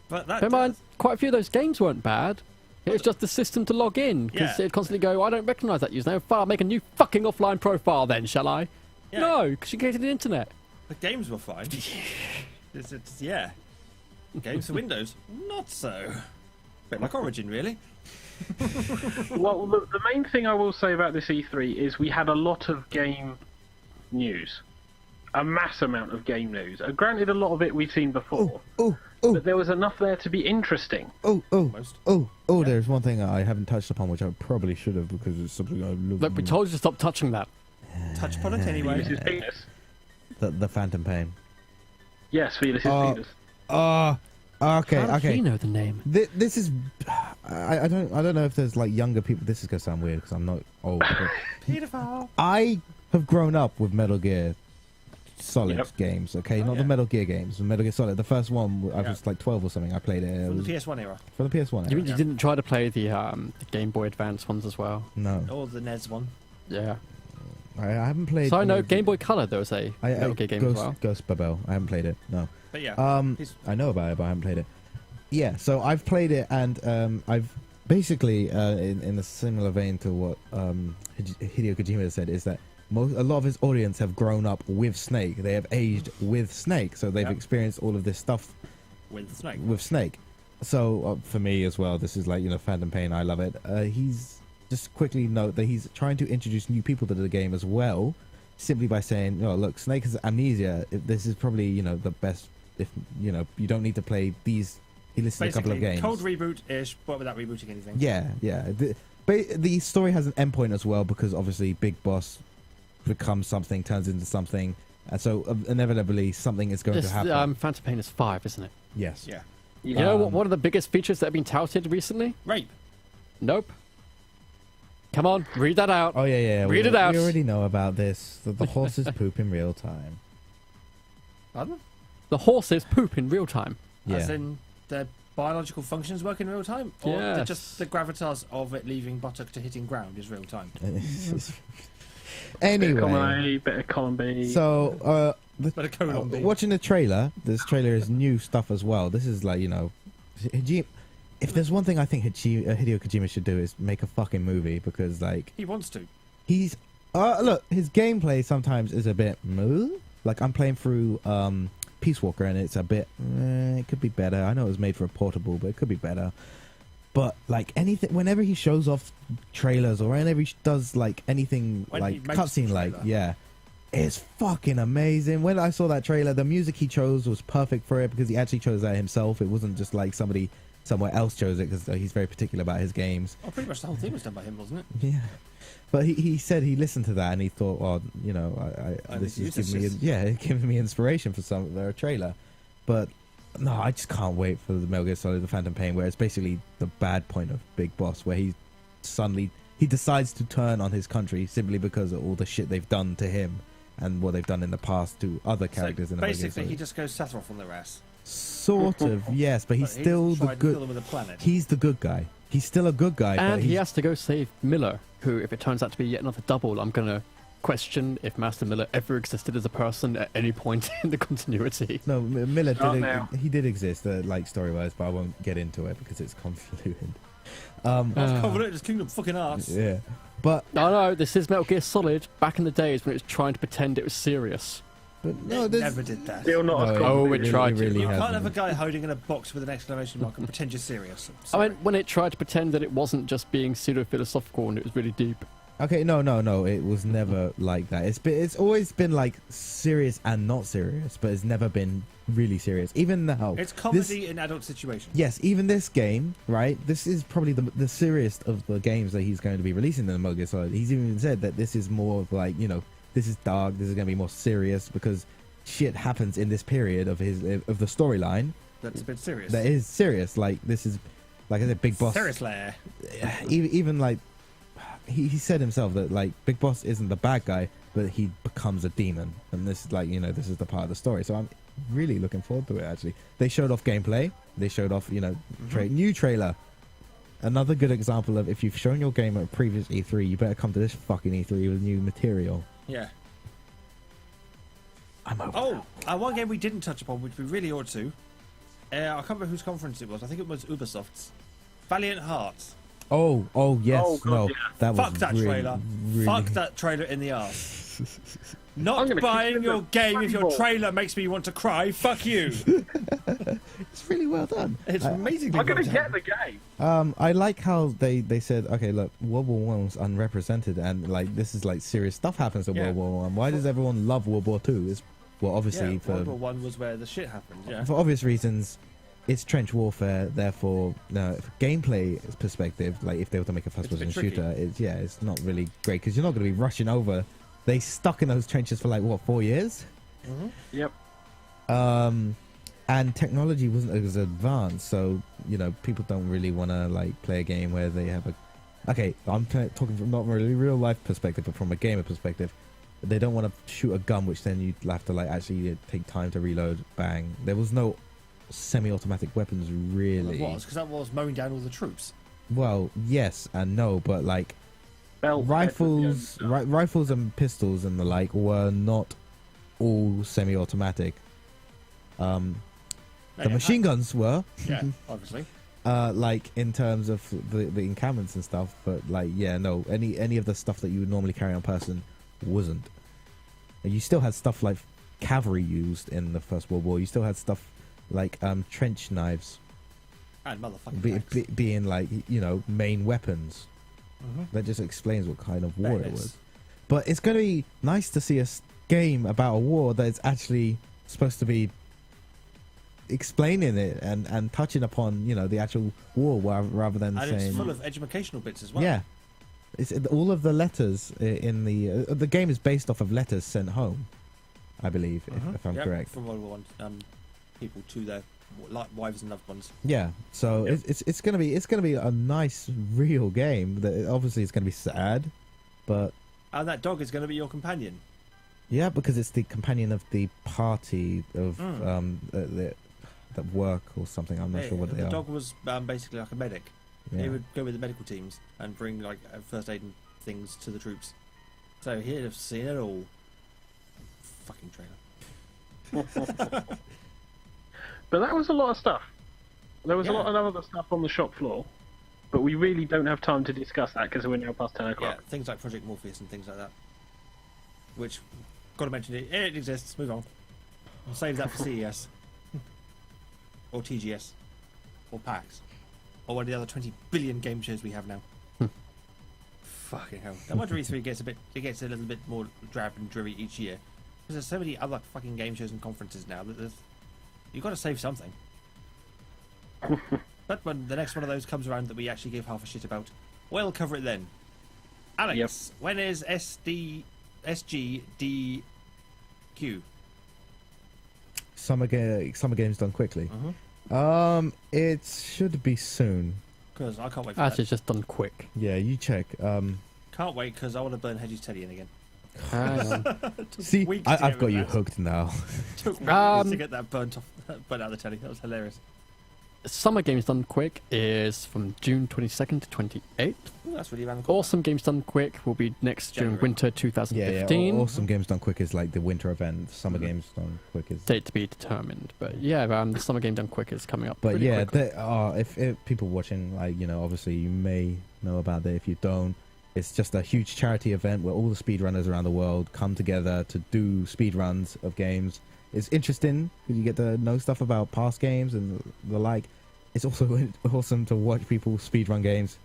But that Bear in mind, does- quite a few of those games weren't bad. It was just the system to log in, because Yeah. it'd constantly go, I don't recognise that username. Fine, I'll make a new fucking offline profile then, shall I? Yeah. No, because you get to the internet. the games were fine. Yeah. Games for Windows, not so. Bit like Origin, really. Well, the main thing I will say about this E3 is we had a lot of game news. a mass amount of game news. Granted, a lot of it we've seen before, Oh, but there was enough there to be interesting. Almost. There's one thing I haven't touched upon, which I probably should have because it's something I love. Look, we told you to stop touching that. Touch upon it anyway. This is penis. The Phantom Pain. Yes, Felis is penis. Okay, How did okay. he know the name? This is, I don't know if there's like younger people. This is gonna sound weird because I'm not old. But Pedophile. I have grown up with Metal Gear Solid Yep. games. Okay, Oh, not the yeah. Metal Gear games. The Metal Gear Solid. The first one, I was like 12 or something. I played it. It From was the PS1 era. for the PS1. You era. mean you didn't try to play the Game Boy Advance ones as well? No, Or the NES one. Yeah. I haven't played. So I know any of Game the- Boy Color there was a Metal Gear game as well. Ghost Babel. I haven't played it. No. But yeah. he's- I know about it, but I haven't played it. Yeah, so I've played it, and I've basically, in a similar vein to what Hideo Kojima said, is that a lot of his audience have grown up with Snake. They have aged with Snake, so they've Yep. experienced all of this stuff with Snake. with Snake. So for me as well, this is like, Phantom Pain. I love it. He's just quickly note that he's trying to introduce new people to the game as well, simply by saying, "Oh, look, Snake has amnesia. This is probably the best. If you don't need to play these." He listed a couple of Basically, games. cold reboot-ish, but without rebooting anything. Yeah. The story has an endpoint as well because obviously Big Boss becomes something, turns into something, and so inevitably something is going This to happen. Phantom Pain is 5, isn't it? Yes. Yeah. You know what? Um, One of the biggest features that have been touted recently? Rape. Nope. Come on, read that out. Oh yeah. Read it out. We already know about this. The horses poop in real time. Pardon? The horses poop in real time. Yeah. As in their biological functions work in real time? Or Yes. just the gravitas of it leaving buttock to hitting ground is real time? Anyway, Bit of column B. so But a colon B. watching the trailer, this trailer is new stuff as well. This is like, Hideo, if there's one thing I think Hideo Kojima should do is make a fucking movie, because like He wants to. he's look, his gameplay sometimes is a bit like I'm playing through Peace Walker and it's a bit it could be better. I know it was made for a portable, but it could be better. But like anything, whenever he shows off trailers or whenever he does like anything When he like makes cutscene, the like trailer. it's fucking amazing. When I saw that trailer, the music he chose was perfect for it because he actually chose that himself. It wasn't just like somebody somewhere else chose it because he's very particular about his games. Oh, pretty much the whole thing was done by him, wasn't it? Yeah. But he said he listened to that and he thought, well, I this need is to use giving me this. giving me inspiration for their trailer. But no, I just can't wait for the Metal Gear Solid: The Phantom Pain, where it's basically the bad point of Big Boss, where he decides to turn on his country simply because of all the shit they've done to him and what they've done in the past to other characters So in the Metal Gear basically, he Solid. just goes Sephiroth on their ass. Sort of, yes, but he's But still the tried to fill good. them with a planet. He's the good guy. He's still a good guy. but And he he's- has to go save Miller, who, if it turns out to be yet another double, I'm going to question if Master Miller ever existed as a person at any point in the continuity. No, Miller Not did. now. He did exist, like story-wise, but I won't get into it because it's convoluted. That's convoluted as Kingdom fucking Hearts. Yeah, but No, this is Metal Gear Solid back in the days when it was trying to pretend it was serious. no, It this never did that. Still not as no, convoluted. it tried to. really You can't hasn't. have a guy hiding in a box with an exclamation mark and pretend you're serious. I'm I sorry. mean, when it tried to pretend that it wasn't just being pseudo-philosophical and it was really deep. Okay, no, it was never like that. It's always been like serious and not serious, but it's never been really serious. Even now, It's comedy in adult situations. yes, even this game, right? This is probably the serious of the games that he's going to be releasing in the Metal Gear Solid. He's even said that this is more of like, this is dark. This is going to be more serious because shit happens in this period of the storyline That's a bit serious. that is serious. Like this is, like I said, Big Boss. Seriously. Even like he said himself that like Big Boss isn't the bad guy, but he becomes a demon, and this is like this is the part of the story. So I'm really looking forward to it. Actually, they showed off gameplay. They showed off new trailer. Another good example of if you've shown your game at a previous E3, you better come to this fucking E3 with new material. Yeah. I'm over. Oh, one game we didn't touch upon, which we really ought to. I can't remember whose conference it was. I think it was Ubisoft's. Valiant Hearts. Oh yes, Oh, God, no, yeah. that Fuck was that really, trailer. really- Fuck that trailer in the arse. I'm Not gonna kick buying him your in the game if your ball. trailer makes me want to cry. Fuck you. It's really well done. It's amazingly I'm gonna well get done. the game. I like how they said, okay, look, World War One was unrepresented, and like this is like serious stuff happens in Yeah. World War One. Why does everyone love World War Two? It's well, obviously World War One was where the shit happened. Yeah. for obvious reasons, it's trench warfare. Therefore, no, if gameplay perspective, like if they were to make a It's a first-person bit tricky. shooter, it's not really great because you're not going to be rushing over. They stuck in those trenches for like what 4 years. Yep. And technology wasn't as advanced, so people don't really want to like play a game where they have a. Okay, I'm talking from not really real life perspective, but from a gamer perspective, they don't want to shoot a gun, which then you'd have to like actually take time to reload. Bang! There was no semi-automatic weapons really. It was because that was mowing down all the troops. Well, yes and no, but like Bell rifles, rifles and pistols and the like were not all semi-automatic. The machine guns were, Yeah, obviously. like in terms of the encampments and stuff, but like no, any of the stuff that you would normally carry on person wasn't. And you still had stuff like cavalry used in the First World War. You still had stuff like trench knives And motherfucking tanks. being like main weapons. That just explains what kind of war it Bayonets. was. But it's going to be nice to see a game about a war that is actually supposed to be explaining it and touching upon the actual war rather than And saying it's full of educational bits as well. yeah. It's all of the letters in the game is based off of letters sent home, I believe, if I'm Yep, correct. From World War One, people to their wives and loved ones. Yeah, so Yep. it's gonna be a nice real game. That obviously it's gonna be sad, but And that dog is going to be your companion. yeah, because it's the companion of the party of that work or something. I'm not sure what they the are. dog was basically like a medic. Yeah. He would go with the medical teams and bring like first aid and things to the troops. So he'd have seen it all. Fucking trailer. But that was a lot of stuff. There was a lot of other stuff on the shop floor, but we really don't have time to discuss that because we're now past 10 Yeah, o'clock. things like Project Morpheus and things like that. Which, got to mention it. It exists. Move on. We'll save that for CES. Or TGS. Or PAX. Or one of the other 20 billion game shows we have now. Fucking hell. No wonder E3 gets a little bit more drab and dreary each year. Because there's so many other fucking game shows and conferences now that you've got to save something. But when the next one of those comes around that we actually give half a shit about, we'll cover it then. Alex, when is SGDQ? Summer games done quickly. It should be soon. Because I can't wait for Actually, that. it's just done quick. Yeah, you check. Can't wait because I want to burn Hedges Teddy in again. Hang on. See, weeks to I've get got rid you of that. hooked now. Took weeks to get that burnt out of the telly. That was hilarious. Summer Games Done Quick is from June 22nd to 28th. Ooh, that's really random. Awesome Games Done Quick will be next during January. winter Yeah, 2015. Awesome Games Done Quick is like the winter event. Summer Games Done Quick is. Date to be determined. But yeah, the Summer Game Done Quick is coming up. But pretty yeah, quickly. there are, if people watching, like obviously you may know about it. If you don't, it's just a huge charity event where all the speedrunners around the world come together to do speedruns of games. It's interesting because you get to know stuff about past games and the like. It's also awesome to watch people speedrun games,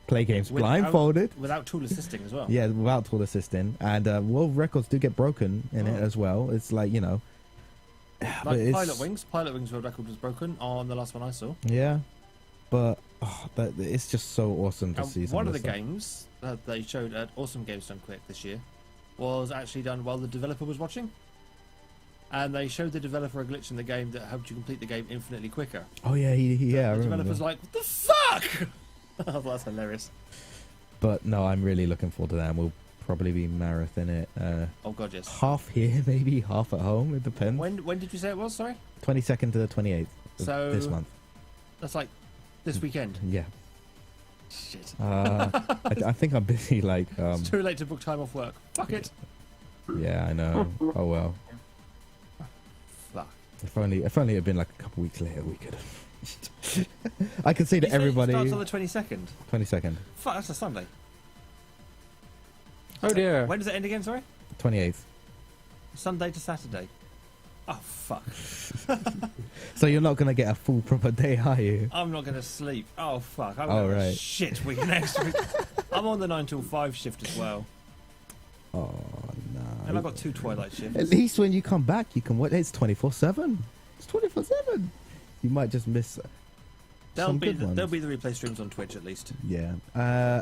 play games blindfolded. Without tool assisting as well. Yeah, without tool assisting. And world records do get broken in it as well. It's like, but Like it's, Pilot Wings world record was broken on the last one I saw. Yeah, but it's just so awesome to And see. Some one of the stuff. games that they showed at Awesome Games Done Quick this year was actually done while the developer was watching. And they showed the developer a glitch in the game that helped you complete the game infinitely quicker. Oh yeah, yeah. I The remember. developer's like, what the fuck? Oh, that's hilarious. But no, I'm really looking forward to that. And we'll probably be marathon it. Oh god, yes. Half here, maybe half at home. It depends. When did you say it was? Sorry. 22nd to the 28th of So- this month. That's like this weekend. Yeah. Shit. I think I'm busy. Like, It's too late to book time off work. Fuck it. yeah, I know. Oh well. Fuck. If only it had been like a couple weeks later, we could have. I could say to You said everybody. It starts on the 22nd. 22nd, Fuck, that's a Sunday. Oh dear. When does it end again? Sorry. 28th. Sunday to Saturday. Oh fuck. So you're not gonna get a full proper day, are you? I'm not going to sleep. Oh fuck. I'm Oh, gonna have a right. shit week next week. I'm on the 9 till 5 shift as well. Oh no. And I've got 2 Twilight shifts. At least when you come back, you can watch. It's 24/7. It's 24/7. You might just miss some good ones. There'll be the replay streams on Twitch at least. Yeah,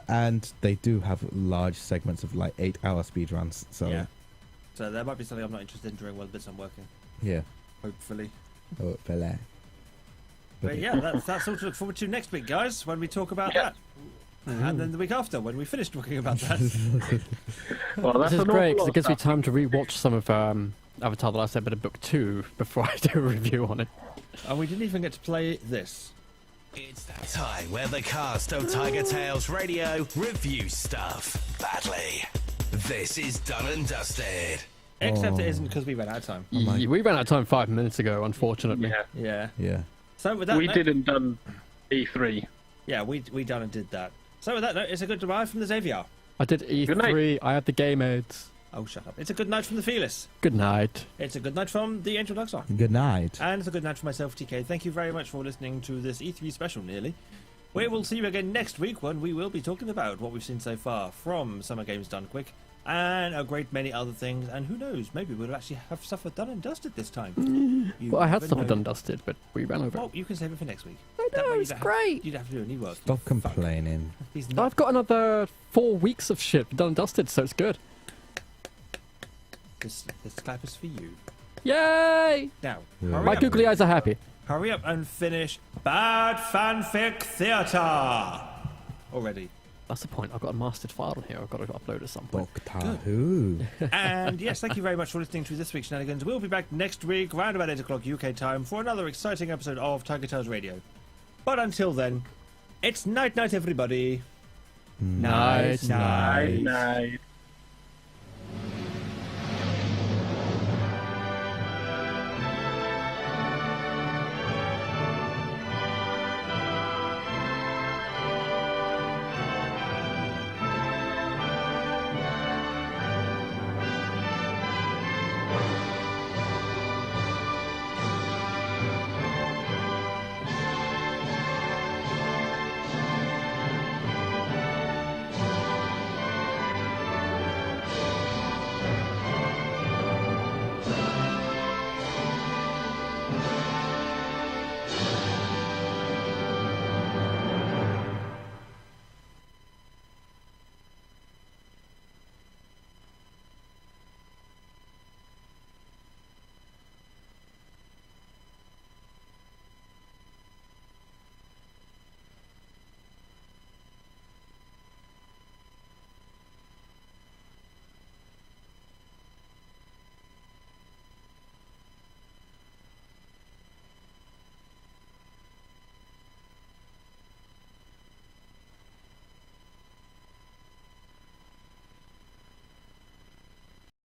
and they do have large segments of like 8-hour speedruns. So Yeah. So there might be something I'm not interested in during while the bits I'm working. yeah. Hopefully. Oh, Pele. But yeah, that's all to look forward to next week, guys, when we talk about that. And then the week after, when we finish talking about that. Well, that's This is an great awful because lot it gives me of stuff. time to rewatch some of Avatar: The Last Airbender Book 2 before I do a review on it. And we didn't even get to play this. It's that time where the cast of TigerTails Radio review stuff badly. This is done and dusted. Except it isn't because we ran out of time. We ran out of time 5 minutes ago, unfortunately. Yeah, Yeah. Yeah. So with that we note, didn't done E3. Yeah, we done and did that. So with that note, it's a good goodbye from the Xavier. I did Good night. E3, I had the game aids. Oh, shut up. It's a good night from the Fearless. Good night. It's a good night from the Angel Luxor. Good night. And it's a good night for myself, TK. Thank you very much for listening to this E3 special, nearly. We will see you again next week when we will be talking about what we've seen so far from Summer Games Done Quick and a great many other things. And who knows, maybe we'll actually have stuff done and dusted this time. You Well, I had never stuff know. done and dusted, but we ran over Well, it. you can save it for next week. I That way know, you it's don't great. You'd have to do any work. Stop you fuck. complaining. He's not. I've got another 4 weeks of shit done and dusted, so it's good. This clap is for you. Yay! Now, Yeah. hurry My up. googly eyes are happy. Hurry up and finish Bad Fanfic Theatre already. That's the point. I've got a mastered file in here I've got to upload at some point. Doctor Who. And yes, thank you very much for listening to this week's Shenanigans. We'll be back next week, around about 8 o'clock UK time, for another exciting episode of TigerTails Radio. But until then, it's night-night, everybody. Night, Night. Night.